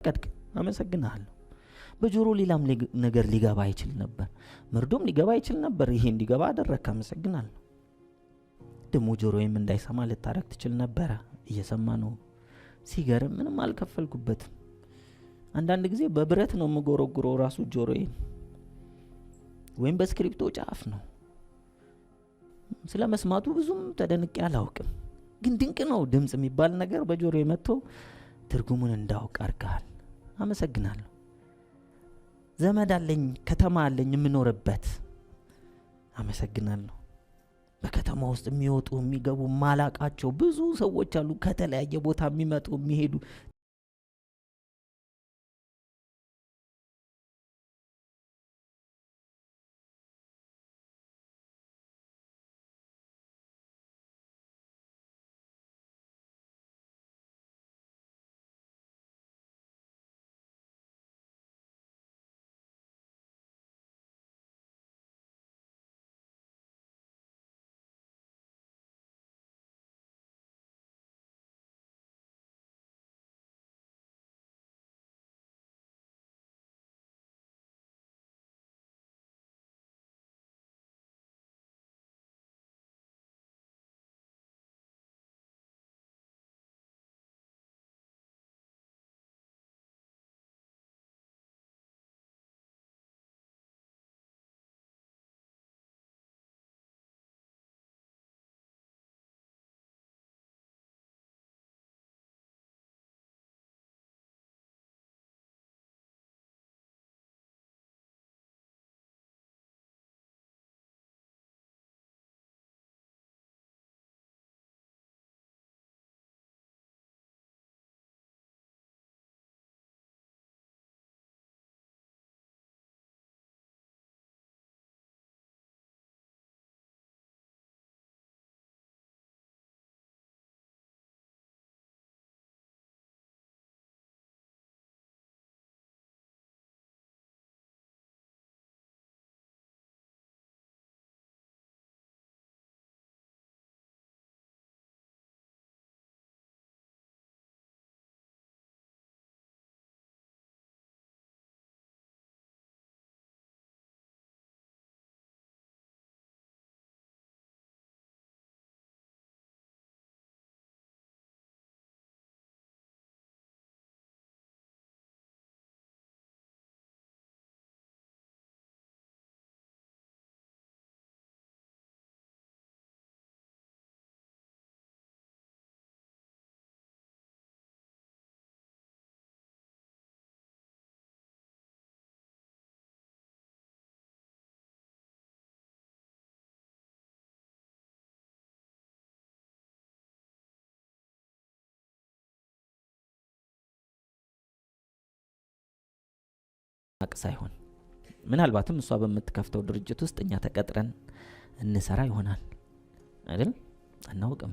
ቀድቅ አመሰግናለሁ። በጆሮ ሌላም ነገር ሊገባ ይችል ነበር፣ መርዶም ሊገባ ይችል ነበር። ይሄ እንዲገባ አደረክ አመሰግናለሁ። ደሞ ጆሮዬም እንዳይሰማ ልታረክ ትችል ነበር፣ እየሰማ ነው። ሲገርም ምንም አልከፈልኩበትም። አንዳንድ ጊዜ በብረት ነው የምጎረጉረው ራሱ ጆሮዬን፣ ወይም በስክሪፕቶ ጫፍ ነው። ስለ መስማቱ ብዙም ተደንቄ አላውቅም፣ ግን ድንቅ ነው። ድምጽ የሚባል ነገር በጆሮዬ መጥቶ ትርጉሙን እንዳውቅ አድርገሃል አመሰግናለሁ። ዘመድ አለኝ፣ ከተማ አለኝ የምኖርበት አመሰግናለሁ። በከተማ ውስጥ የሚወጡ የሚገቡ ማላቃቸው ብዙ ሰዎች አሉ፣ ከተለያየ ቦታ የሚመጡ የሚሄዱ። ሳይሆን ምናልባትም እሷ በምትከፍተው ድርጅት ውስጥ እኛ ተቀጥረን እንሰራ ይሆናል አይደል? አናውቅም።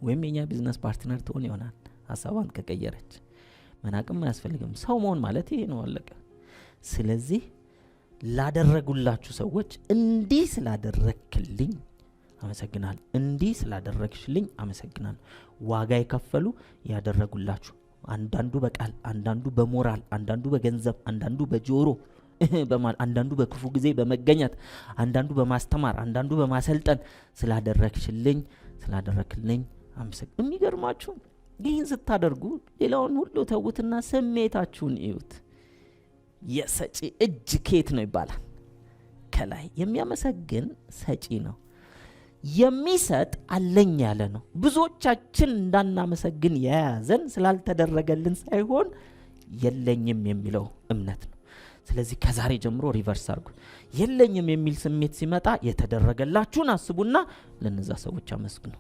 ወይም የኛ ቢዝነስ ፓርትነር ትሆን ይሆናል ሐሳቧን ከቀየረች። መናቅም አያስፈልግም። ሰው መሆን ማለት ይሄ ነው፣ አለቀ። ስለዚህ ላደረጉላችሁ ሰዎች እንዲህ ስላደረክልኝ አመሰግናለሁ፣ እንዲህ ስላደረግሽልኝ አመሰግናለሁ። ዋጋ የከፈሉ ያደረጉላችሁ፣ አንዳንዱ በቃል፣ አንዳንዱ በሞራል፣ አንዳንዱ በገንዘብ፣ አንዳንዱ በጆሮ አንዳንዱ በክፉ ጊዜ በመገኘት፣ አንዳንዱ በማስተማር፣ አንዳንዱ በማሰልጠን ስላደረግሽልኝ ስላደረክልኝ አመሰግናለሁ። የሚገርማችሁ ይህን ስታደርጉ ሌላውን ሁሉ ተውትና ስሜታችሁን እዩት። የሰጪ እጅ ከየት ነው ይባላል? ከላይ። የሚያመሰግን ሰጪ ነው። የሚሰጥ አለኝ ያለ ነው። ብዙዎቻችን እንዳናመሰግን የያዘን ስላልተደረገልን ሳይሆን የለኝም የሚለው እምነት ነው። ስለዚህ ከዛሬ ጀምሮ ሪቨርስ አድርጉ። የለኝም የሚል ስሜት ሲመጣ የተደረገላችሁን አስቡና ለነዛ ሰዎች አመስግኑ።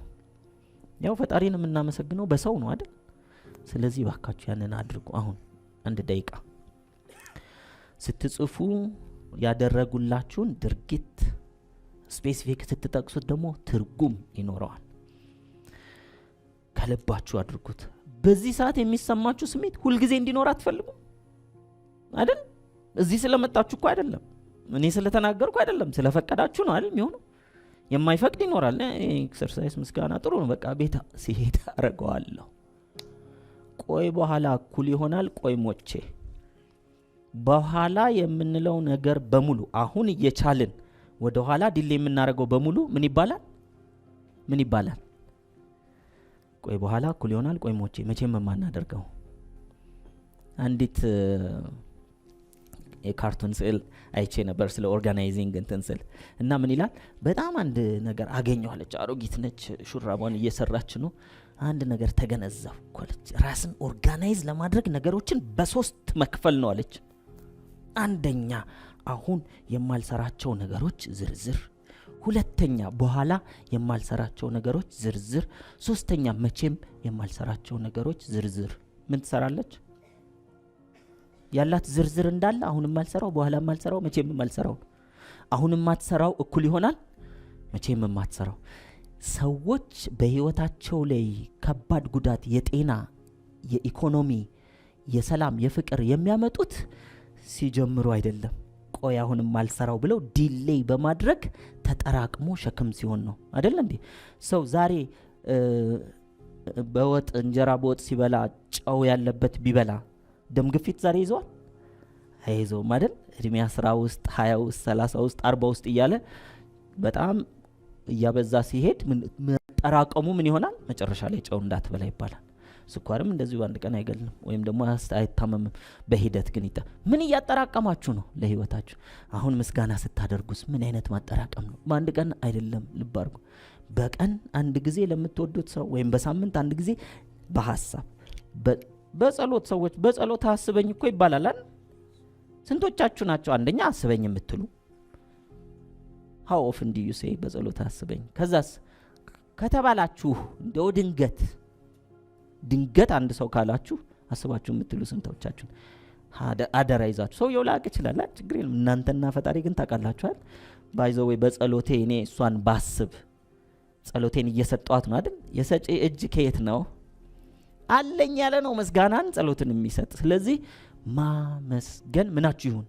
ያው ፈጣሪን የምናመሰግነው በሰው ነው አይደል? ስለዚህ ባካችሁ ያንን አድርጉ። አሁን 1 ደቂቃ ስትጽፉ ያደረጉላችሁን ድርጊት ስፔሲፊክ ስትጠቅሱት ደግሞ ትርጉም ይኖረዋል። ከልባችሁ አድርጉት። በዚህ ሰዓት የሚሰማችሁ ስሜት ሁልጊዜ እንዲኖር አትፈልጉ አይደል? እዚህ ስለመጣችሁ እኮ አይደለም፣ እኔ ስለተናገርኩ አይደለም፣ ስለፈቀዳችሁ ነው አይደል የሚሆነው። የማይፈቅድ ይኖራል። ኤክሰርሳይዝ ምስጋና ጥሩ ነው፣ በቃ ቤታ ሲሄድ አረጋዋለሁ፣ ቆይ በኋላ እኩል ይሆናል፣ ቆይ ሞቼ በኋላ የምንለው ነገር በሙሉ አሁን እየቻልን ወደ ኋላ ዲሌ የምናደርገው በሙሉ ምን ይባላል? ምን ይባላል? ቆይ በኋላ እኩል ይሆናል፣ ቆይ ሞቼ። መቼም የማናደርገው አንዲት የካርቱን ስዕል አይቼ ነበር ስለ ኦርጋናይዚንግ እንትን ስል እና ምን ይላል? በጣም አንድ ነገር አገኘዋለች። አሮጊት ነች፣ ሹራቧን እየሰራች ነው። አንድ ነገር ተገነዘብኩ አለች። ራስን ኦርጋናይዝ ለማድረግ ነገሮችን በ3 መክፈል ነው አለች። አንደኛ አሁን የማልሰራቸው ነገሮች ዝርዝር፣ ሁለተኛ በኋላ የማልሰራቸው ነገሮች ዝርዝር፣ ሶስተኛ መቼም የማልሰራቸው ነገሮች ዝርዝር። ምን ትሰራለች? ያላት ዝርዝር እንዳለ አሁን የማልሰራው፣ በኋላ የማልሰራው፣ መቼም የማልሰራው። አሁን የማትሰራው እኩል ይሆናል መቼም የማትሰራው። ሰዎች በህይወታቸው ላይ ከባድ ጉዳት፣ የጤና፣ የኢኮኖሚ፣ የሰላም፣ የፍቅር የሚያመጡት ሲጀምሩ አይደለም። ቆይ አሁን የማልሰራው ብለው ዲሌይ በማድረግ ተጠራቅሞ ሸክም ሲሆን ነው አይደል እንዴ? ሰው ዛሬ በወጥ እንጀራ በወጥ ሲበላ ጨው ያለበት ቢበላ ደም ግፊት ዛሬ ይዘዋል? አይዘውም አይደል? እድሜ 10 ውስጥ 20 ውስጥ 30 ውስጥ 40 ውስጥ እያለ በጣም እያበዛ ሲሄድ ተጠራቀሙ ምን ይሆናል? መጨረሻ ላይ ጨው እንዳትበላ ይባላል። ስኳርም እንደዚሁ አንድ ቀን አይገልም ወይም ደግሞ አይታመምም፣ በሂደት ግን ምን እያጠራቀማችሁ ነው ለህይወታችሁ? አሁን ምስጋና ስታደርጉስ ምን አይነት ማጠራቀም ነው? በአንድ ቀን አይደለም፣ ልብ አድርጉ። በቀን አንድ ጊዜ ለምትወዱት ሰው ወይም በሳምንት አንድ ጊዜ በሐሳብ በጸሎት ሰዎች በጸሎት አስበኝ እኮ ይባላል አይደል? ስንቶቻችሁ ናቸው አንደኛ አስበኝ የምትሉ? how often do you say በጸሎት አስበኝ? ከዛስ ከተባላችሁ እንደው ድንገት አንድ ሰው ካላችሁ አስባችሁ የምትሉ ስንቶቻችሁ? አደራ ይዛችሁ ሰው የውላቅ ይችላል፣ ችግር የለም። እናንተና ፈጣሪ ግን ታውቃላችኋል። ባይዘው ወይ በጸሎቴ እኔ እሷን ባስብ ጸሎቴን እየሰጧት ነው አይደል? የሰጪ እጅ ከየት ነው? አለኝ ያለ ነው ምስጋናን ጸሎትን የሚሰጥ። ስለዚህ ማመስገን ምናችሁ ይሁን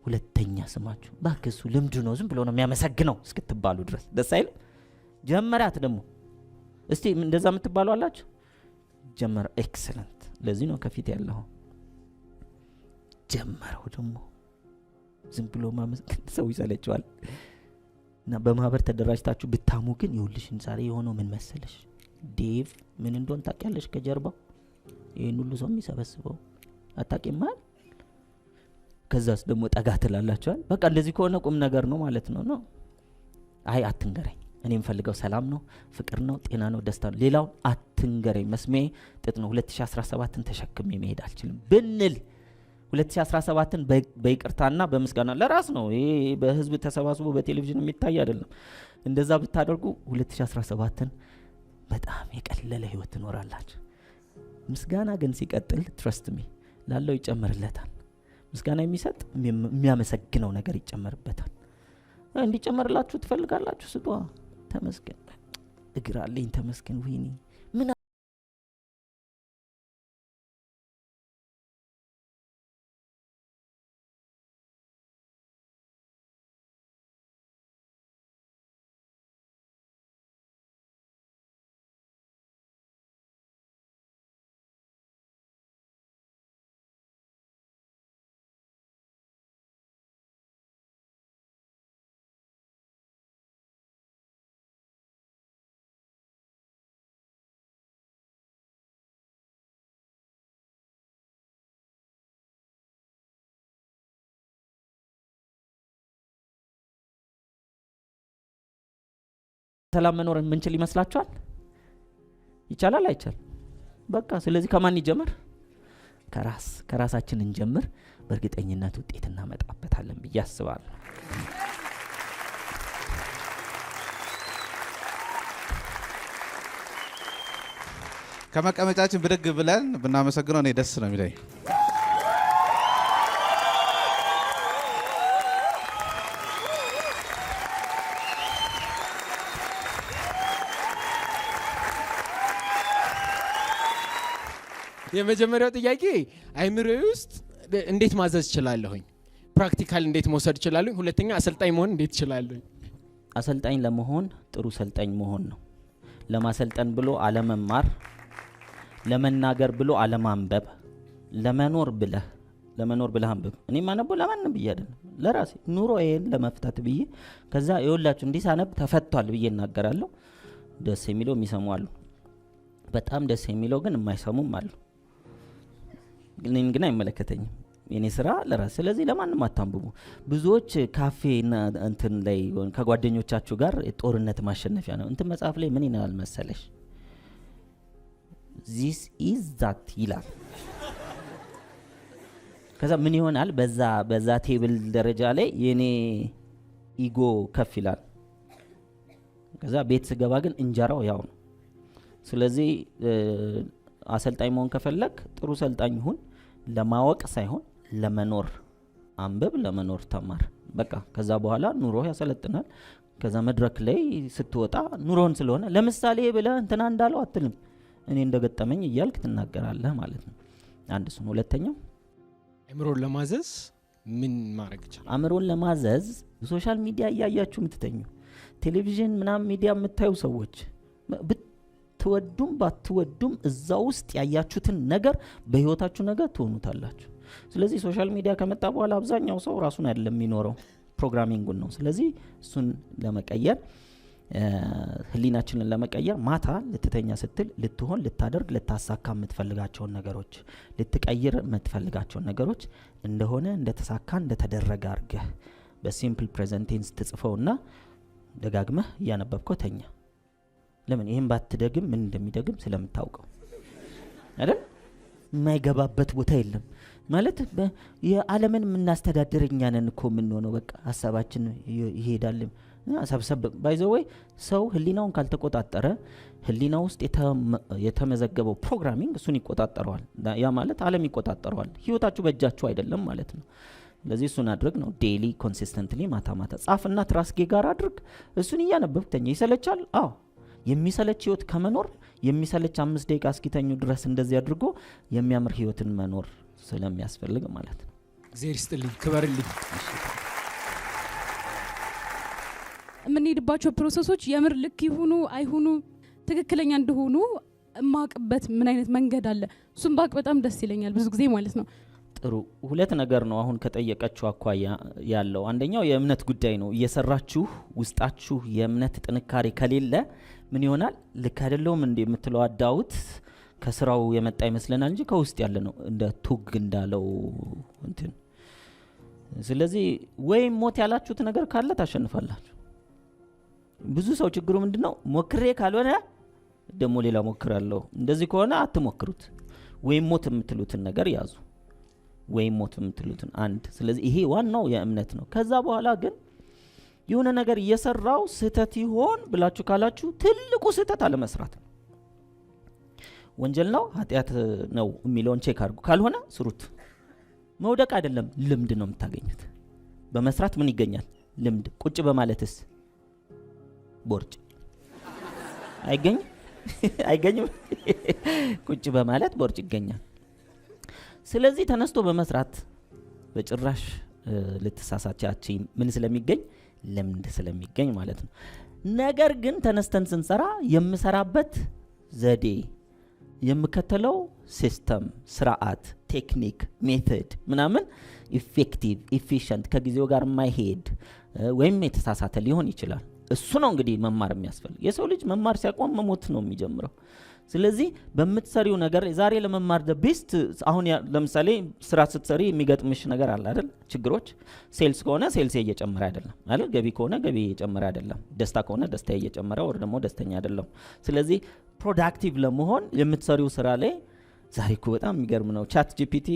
ሁለተኛ ስማችሁ። ባክሱ ልምድ ነው፣ ዝም ብሎ ነው የሚያመሰግነው እስክትባሉ ድረስ ደስ አይል? ጀመራት ደግሞ እስቲ እንደዛ የምትባሉ አላችሁ? ጀመረ። ኤክሰለንት። ለዚህ ነው ከፊት ያለው ጀመረው። ደግሞ ዝም ብሎ ማመስገን ሰው ይሰለችዋል። እና በማህበር ተደራጅታችሁ ብታሙ ግን ይውልሽን ዛሬ የሆነው ምን መሰለሽ ዴቭ ምን እንደሆነ ታውቂያለሽ? ከጀርባው ይሄን ሁሉ ሰው የሚሰበስበው አታውቂም ማለት። ከዛስ ደግሞ ጠጋ ትላላችኋል። በቃ እንደዚህ ከሆነ ቁም ነገር ነው ማለት ነው። አይ አትንገረኝ፣ እኔ የምፈልገው ሰላም ነው፣ ፍቅር ነው፣ ጤና ነው፣ ደስታ ነው። ሌላው አትንገረኝ፣ መስሜ ጥጥ ነው። 2017ን ተሸክሜ መሄድ አልችልም ብንል 2017ን በይቅርታና በምስጋና ለራስ ነው። ይሄ በህዝብ ተሰባስቦ በቴሌቪዥን የሚታይ አይደለም። እንደዛ ብታደርጉ 2017ን በጣም የቀለለ ህይወት ትኖራላችሁ። ምስጋና ግን ሲቀጥል ትረስት ሚ ላለው ይጨመርለታል። ምስጋና የሚሰጥ የሚያመሰግነው ነገር ይጨመርበታል። እንዲጨመርላችሁ ትፈልጋላችሁ ስጧ ተመስገን እግር አለኝ ተመስገን ወይኔ ምን ሰላም መኖር ምንችል ይመስላችኋል? ይቻላል አይቻል? በቃ ስለዚህ ከማን ይጀምር? ከራሳችን እንጀምር። በእርግጠኝነት ውጤት እናመጣበታለን ብዬ አስባለሁ። ከመቀመጫችን ብድግ ብለን ብናመሰግነው እኔ ደስ ነው የሚለኝ። የመጀመሪያው ጥያቄ አይምሮዬ ውስጥ እንዴት ማዘዝ እችላለሁኝ? ፕራክቲካል እንዴት መውሰድ እችላለሁኝ? ሁለተኛ አሰልጣኝ መሆን እንዴት እችላለሁኝ? አሰልጣኝ ለመሆን ጥሩ ሰልጣኝ መሆን ነው። ለማሰልጠን ብሎ አለመማር፣ ለመናገር ብሎ አለማንበብ፣ ለመኖር ብለህ አንብብ። እኔ ማነበው ለማንም ብዬ አይደለም ለራሴ ኑሮዬን ለመፍታት ብዬ ከዛ ይወላችሁ እንዲህ ሳነብ ተፈቷል ብዬ እናገራለሁ። ደስ የሚለው የሚሰሙ አሉ፣ በጣም ደስ የሚለው ግን የማይሰሙም አሉ። ግን አይመለከተኝም የኔ ስራ ለራስ። ስለዚህ ለማንም አታንብቡ። ብዙዎች ካፌና እንትን ላይ ከጓደኞቻችሁ ጋር ጦርነት ማሸነፊያ ነው። እንትን መጽሐፍ ላይ ምን ይላል መሰለሽ? this is that ይላል። ከዛ ምን ይሆናል? በዛ ቴብል ደረጃ ላይ የኔ ኢጎ ከፍ ይላል። ከዛ ቤት ስገባ ግን እንጀራው ያው ነው። ስለዚህ አሰልጣኝ መሆን ከፈለክ ጥሩ ሰልጣኝ ሁን። ለማወቅ ሳይሆን ለመኖር አንብብ፣ ለመኖር ተማር። በቃ ከዛ በኋላ ኑሮ ያሰለጥናል። ከዛ መድረክ ላይ ስትወጣ ኑሮን ስለሆነ ለምሳሌ ብለህ እንትና እንዳለው አትልም፣ እኔ እንደገጠመኝ እያልክ ትናገራለህ ማለት ነው። አንድ እሱ። ሁለተኛው አእምሮን ለማዘዝ ምን ማድረግ ይችላል? አእምሮን ለማዘዝ ሶሻል ሚዲያ እያያችሁ የምትተኙ ቴሌቪዥን ምናምን ሚዲያ የምታዩ ሰዎች ብትወዱም ባትወዱም እዛ ውስጥ ያያችሁትን ነገር በህይወታችሁ ነገር ትሆኑታላችሁ። ስለዚህ ሶሻል ሚዲያ ከመጣ በኋላ አብዛኛው ሰው ራሱን አይደለም የሚኖረው ፕሮግራሚንጉን ነው። ስለዚህ እሱን ለመቀየር ህሊናችንን ለመቀየር ማታ ልትተኛ ስትል ልትሆን ልታደርግ ልታሳካ የምትፈልጋቸውን ነገሮች ልትቀይር የምትፈልጋቸውን ነገሮች እንደሆነ እንደተሳካ እንደተደረገ አድርገህ በሲምፕል ፕሬዘንት ቴንስ ትጽፈውና ደጋግመህ እያነበብከው ተኛ። ለምን ይሄን ባትደግም ምን እንደሚደግም ስለምታውቀው አይደል? የማይገባበት ቦታ የለም ማለት የዓለምን የምናስተዳድር እኛ ነን እኮ የምንሆነው። በቃ ሀሳባችን ይሄዳል ሰብሰብ ባይዘወይ ሰው ህሊናውን ካልተቆጣጠረ ህሊናው ውስጥ የተመዘገበው ፕሮግራሚንግ እሱን ይቆጣጠረዋል። ያ ማለት ዓለም ይቆጣጠረዋል። ህይወታችሁ በእጃችሁ አይደለም ማለት ነው። ስለዚህ እሱን አድርግ ነው። ዴይሊ ኮንሲስተንትሊ ማታ ጻፍና ትራስጌ ጋር አድርግ። እሱን እያነበብክ ተኛ። ይሰለቻል? አዎ። የሚሰለች ህይወት ከመኖር የሚሰለች 5 ደቂቃ እስኪተኙ ድረስ እንደዚህ አድርጎ የሚያምር ህይወትን መኖር ስለሚያስፈልግ ማለት ነው። እግዚአብሔር ይስጥልኝ፣ ክበርልኝ። የምንሄድባቸው ፕሮሰሶች የምር ልክ ይሁኑ አይሁኑ ትክክለኛ እንደሆኑ ማቅበት ምን አይነት መንገድ አለ? እሱም ባቅ በጣም ደስ ይለኛል ብዙ ጊዜ ማለት ነው። ጥሩ ሁለት ነገር ነው አሁን ከጠየቀችው አኳያ ያለው። አንደኛው የእምነት ጉዳይ ነው። እየሰራችሁ ውስጣችሁ የእምነት ጥንካሬ ከሌለ ምን ይሆናል? ልክ አይደለም እንደ የምትለው ዳዊት ከስራው የመጣ ይመስለናል እንጂ ከውስጥ ያለ ነው እንደ ቱግ እንዳለው እንትን። ስለዚህ ወይ ሞት ያላችሁት ነገር ካለ ታሸንፋላችሁ። ብዙ ሰው ችግሩ ምንድነው? ሞክሬ ካልሆነ ደሞ ሌላ ሞክራለሁ። እንደዚህ ከሆነ አትሞክሩት። ወይ ሞት የምትሉትን ነገር ያዙ፣ ወይ ሞት የምትሉትን አንድ። ስለዚህ ይሄ ዋናው የእምነት ነው። ከዛ በኋላ ግን የሆነ ነገር እየሰራው ስህተት ይሆን ብላችሁ ካላችሁ ትልቁ ስህተት አለመስራት ነው። ወንጀል ነው ኃጢአት ነው የሚለውን ቼክ አድርጉ። ካልሆነ ስሩት። መውደቅ አይደለም ልምድ ነው የምታገኙት። በመስራት ምን ይገኛል? ልምድ። ቁጭ በማለትስ ቦርጭ አይገኝም። ቁጭ በማለት ቦርጭ ይገኛል። ስለዚህ ተነስቶ በመስራት በጭራሽ ልትሳሳቻች ምን ስለሚገኝ ልምድ ስለሚገኝ ማለት ነው። ነገር ግን ተነስተን ስንሰራ የምሰራበት ዘዴ የምከተለው ሲስተም፣ ስርዓት፣ ቴክኒክ፣ ሜቶድ ምናምን ኢፌክቲቭ ኢፊሽንት ከጊዜው ጋር የማይሄድ ወይም የተሳሳተ ሊሆን ይችላል። እሱ ነው እንግዲህ መማር የሚያስፈልግ። የሰው ልጅ መማር ሲያቆም መሞት ነው የሚጀምረው። ስለዚህ በምትሰሪው ነገር ዛሬ ለመማር ቤስት አሁን ለምሳሌ ስራ ስትሰሪ የሚገጥምሽ ነገር አለ አይደል? ችግሮች። ሴልስ ከሆነ ሴልስ እየጨመረ አይደለም አይደል? ገቢ ከሆነ ገቢ እየጨመረ አይደለም። ደስታ ከሆነ ደስታ እየጨመረ ወር ደግሞ ደስተኛ አይደለም። ስለዚህ ፕሮዳክቲቭ ለመሆን የምትሰሪው ስራ ላይ ዛሬ እኮ በጣም የሚገርም ነው። ቻት ጂፒቲ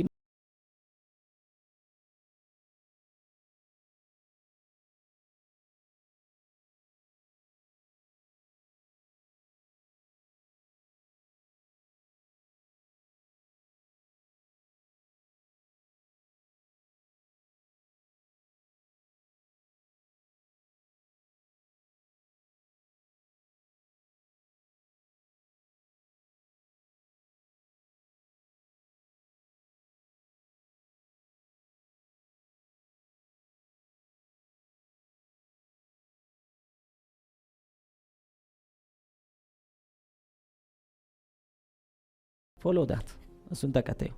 ፎሎ ዳት እሱን ተከታዩ።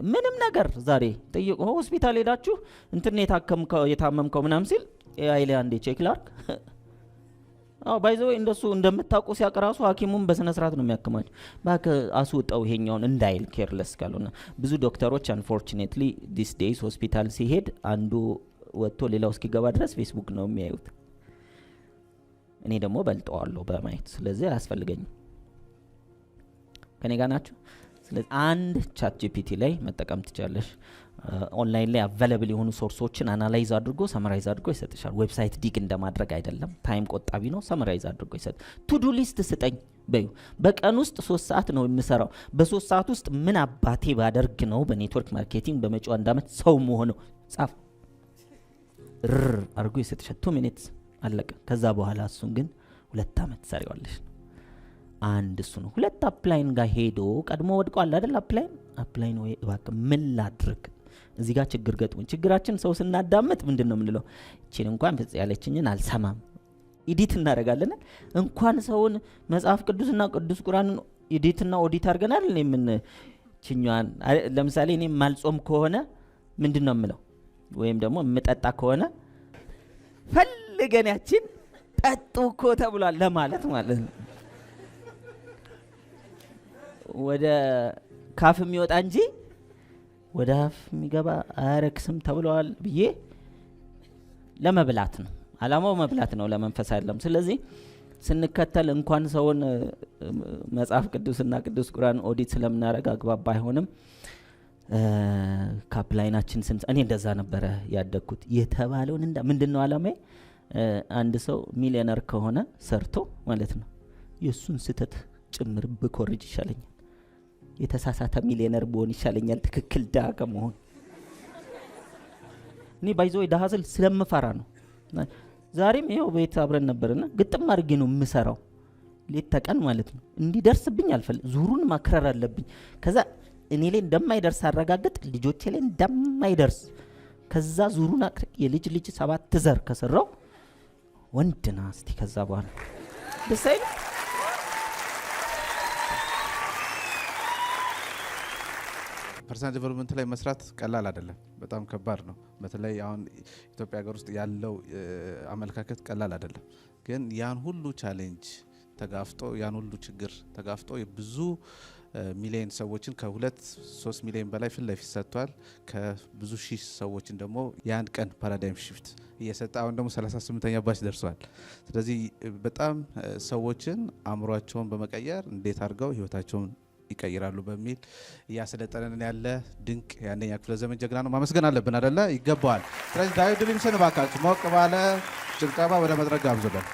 ምንም ነገር ዛሬ ጠይቁ። ሆስፒታል ሄዳችሁ እንትን የታመምከው ምናምን ሲል ኤአይ ላይ አንዴ ቼክ ላርክ። ባይ ዘ ወይ እንደሱ እንደምታውቁ ሲያቀራሱ ሐኪሙም በስነ ስርዓት ነው የሚያክማችሁ። ባክ አስወጣው ይሄኛውን እንዳይል ኬርለስ ካልሆነ። ብዙ ዶክተሮች አንፎርቹኔትሊ ዲስ ዴይስ ሆስፒታል ሲሄድ አንዱ ወጥቶ ሌላው እስኪገባ ድረስ ፌስቡክ ነው የሚያዩት። እኔ ደግሞ በልጠዋለሁ በማየት። ስለዚህ አያስፈልገኝም። ከኔ ጋር ናችሁ? ስለዚህ አንድ ቻት ጂፒቲ ላይ መጠቀም ትችላለሽ። ኦንላይን ላይ አቬለብል የሆኑ ሶርሶችን አናላይዝ አድርጎ ሰመራይዝ አድርጎ ይሰጥሻል። ዌብሳይት ዲግ እንደማድረግ አይደለም። ታይም ቆጣቢ ነው። ሰመራይዝ አድርጎ ይሰጥ። ቱዱ ሊስት ስጠኝ በዩ። በቀን ውስጥ 3 ሰዓት ነው የምሰራው። በ3 ሰዓት ውስጥ ምን አባቴ ባደርግ ነው በኔትወርክ ማርኬቲንግ በመጪው 1 ዓመት ሰው መሆነው? ጻፍ አድርጎ ይሰጥሻል። 2 ሚኒትስ አለቀ። ከዛ በኋላ እሱን ግን 2 ዓመት ሰሪዋለሽ። አንድ እሱ ነው። 2 አፕላይን ጋር ሄዶ ቀድሞ ወድቋል አይደል? አፕላይን ወይ እባክህ ምን ላድርግ? እዚህ ጋር ችግር ገጥሞኝ። ችግራችን ሰው ስናዳምጥ ምንድነው የምንለው? እቺን እንኳን ፍጽ ያለችኝን አልሰማም። ኤዲት እናደርጋለን። እንኳን ሰውን መጽሐፍ ቅዱስና ቅዱስ ቁርአንን ኤዲትና ኦዲት አድርገናል። እኔ ምን ችኛን ለምሳሌ እኔ ማልጾም ከሆነ ምንድነው የምለው? ወይም ደግሞ የምጠጣ ከሆነ ፈልገን ያችን ጠጡ እኮ ተብሏል ለማለት ማለት ነው። ወደ ካፍ የሚወጣ እንጂ ወደ አፍ የሚገባ አያረክስም ተብሏል ብዬ ለመብላት ነው። አላማው መብላት ነው፣ ለመንፈስ አይደለም። ስለዚህ ስንከተል እንኳን ሰውን መጽሐፍ ቅዱስና ቅዱስ ቁርአን ኦዲት ስለምናደርግ አግባብ አይሆንም። ካፕላይናችን እኔ እንደዛ ነበረ ያደግኩት። የተባለውን ምንድነው አላማዬ? አንድ ሰው ሚሊዮነር ከሆነ ሰርቶ ማለት ነው የሱን ስህተት ጭምር ብኮርጅ ይሻለኛል። የተሳሳተ ሚሊዮነር ብሆን ይሻለኛል ትክክል ድሃ ከመሆን። እኔ ባይዞ ድሃ ስል ስለምፈራ ነው። ዛሬም ይኸው ቤት አብረን ነበርና ግጥም አድርጌ ነው የምሰራው ሌት ተቀን ማለት ነው። እንዲደርስብኝ አልፈልግም። ዙሩን ማክረር አለብኝ። ከዛ እኔ ላይ እንደማይደርስ አረጋግጥ፣ ልጆቼ ላይ እንደማይደርስ። ከዛ ዙሩን የልጅ 7 ዘር ከሰራው ወንድና እስቲ ከዛ በኋላ ደስ አይልም? ፐርሰናል ዴቨሎፕመንት ላይ መስራት ቀላል አይደለም፣ በጣም ከባድ ነው። በተለይ አሁን ኢትዮጵያ ሀገር ውስጥ ያለው አመለካከት ቀላል አይደለም። ግን ያን ሁሉ ቻሌንጅ ተጋፍጦ ያን ሁሉ ችግር ተጋፍጦ ብዙ ሚሊዮን ሰዎችን ከ2-3 ሚሊዮን በላይ ፊት ለፊት ሰጥቷል። ከብዙ ሺህ ሰዎችን ደግሞ የአንድ ቀን ፓራዳይም ሽፍት እየሰጠ አሁን ደግሞ 38ኛ ባች ደርሷል። ስለዚህ በጣም ሰዎችን አእምሯቸውን በመቀየር እንዴት አድርገው ህይወታቸውን ይቀይራሉ በሚል እያሰለጠነን ያለ ድንቅ የአንደኛ ክፍለ ዘመን ጀግና ነው። ማመስገን አለብን አይደለ? ይገባዋል። ስለዚህ ዳዊት ድሪምስን እባካችሁ ሞቅ ባለ ጭብጨባ ወደ መድረክ ጋብዙልን።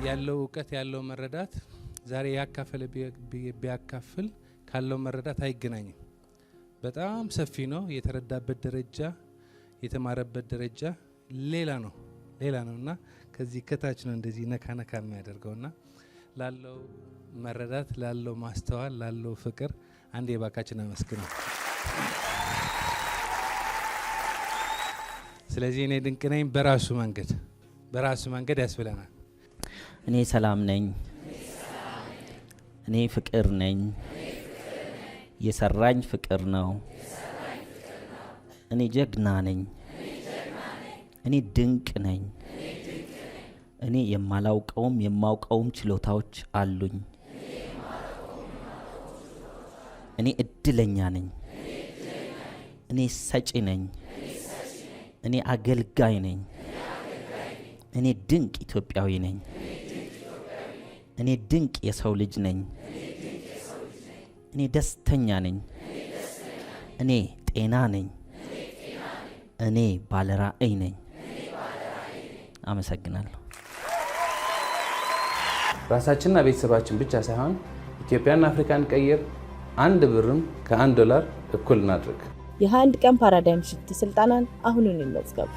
ያለው እውቀት ያለው መረዳት ዛሬ ያካፈለ ቢያካፍል ካለው መረዳት አይገናኝም። በጣም ሰፊ ነው። የተረዳበት ደረጃ የተማረበት ደረጃ ሌላ ነው እና ከዚህ ከታች ነው እንደዚህ ነካ የሚያደርገውና ላለው መረዳት ላለው ማስተዋል ላለው ፍቅር አንዴ ባካችን አመስግነው። ስለዚህ እኔ ድንቅ ነኝ በራሱ መንገድ ያስብለናል። እኔ ሰላም ነኝ፣ እኔ ፍቅር ነኝ፣ የሰራኝ ፍቅር ነው፣ እኔ ጀግና ነኝ፣ እኔ ድንቅ ነኝ፣ እኔ የማላውቀውም የማውቀውም ችሎታዎች አሉኝ፣ እኔ እድለኛ ነኝ፣ እኔ ሰጪ ነኝ፣ እኔ አገልጋይ ነኝ፣ እኔ ድንቅ ኢትዮጵያዊ ነኝ፣ እኔ ድንቅ የሰው ልጅ ነኝ፣ እኔ ደስተኛ ነኝ፣ እኔ ጤና ነኝ፣ እኔ ባለራዕይ ነኝ። አመሰግናለሁ። ራሳችንና ቤተሰባችን ብቻ ሳይሆን ኢትዮጵያና አፍሪካን ቀይር። 1 ብርም ከ$1 እኩል እናድርግ። የ21 ቀን ፓራዳይም ሽፍት ስልጠናን አሁኑን ይመዝገቡ።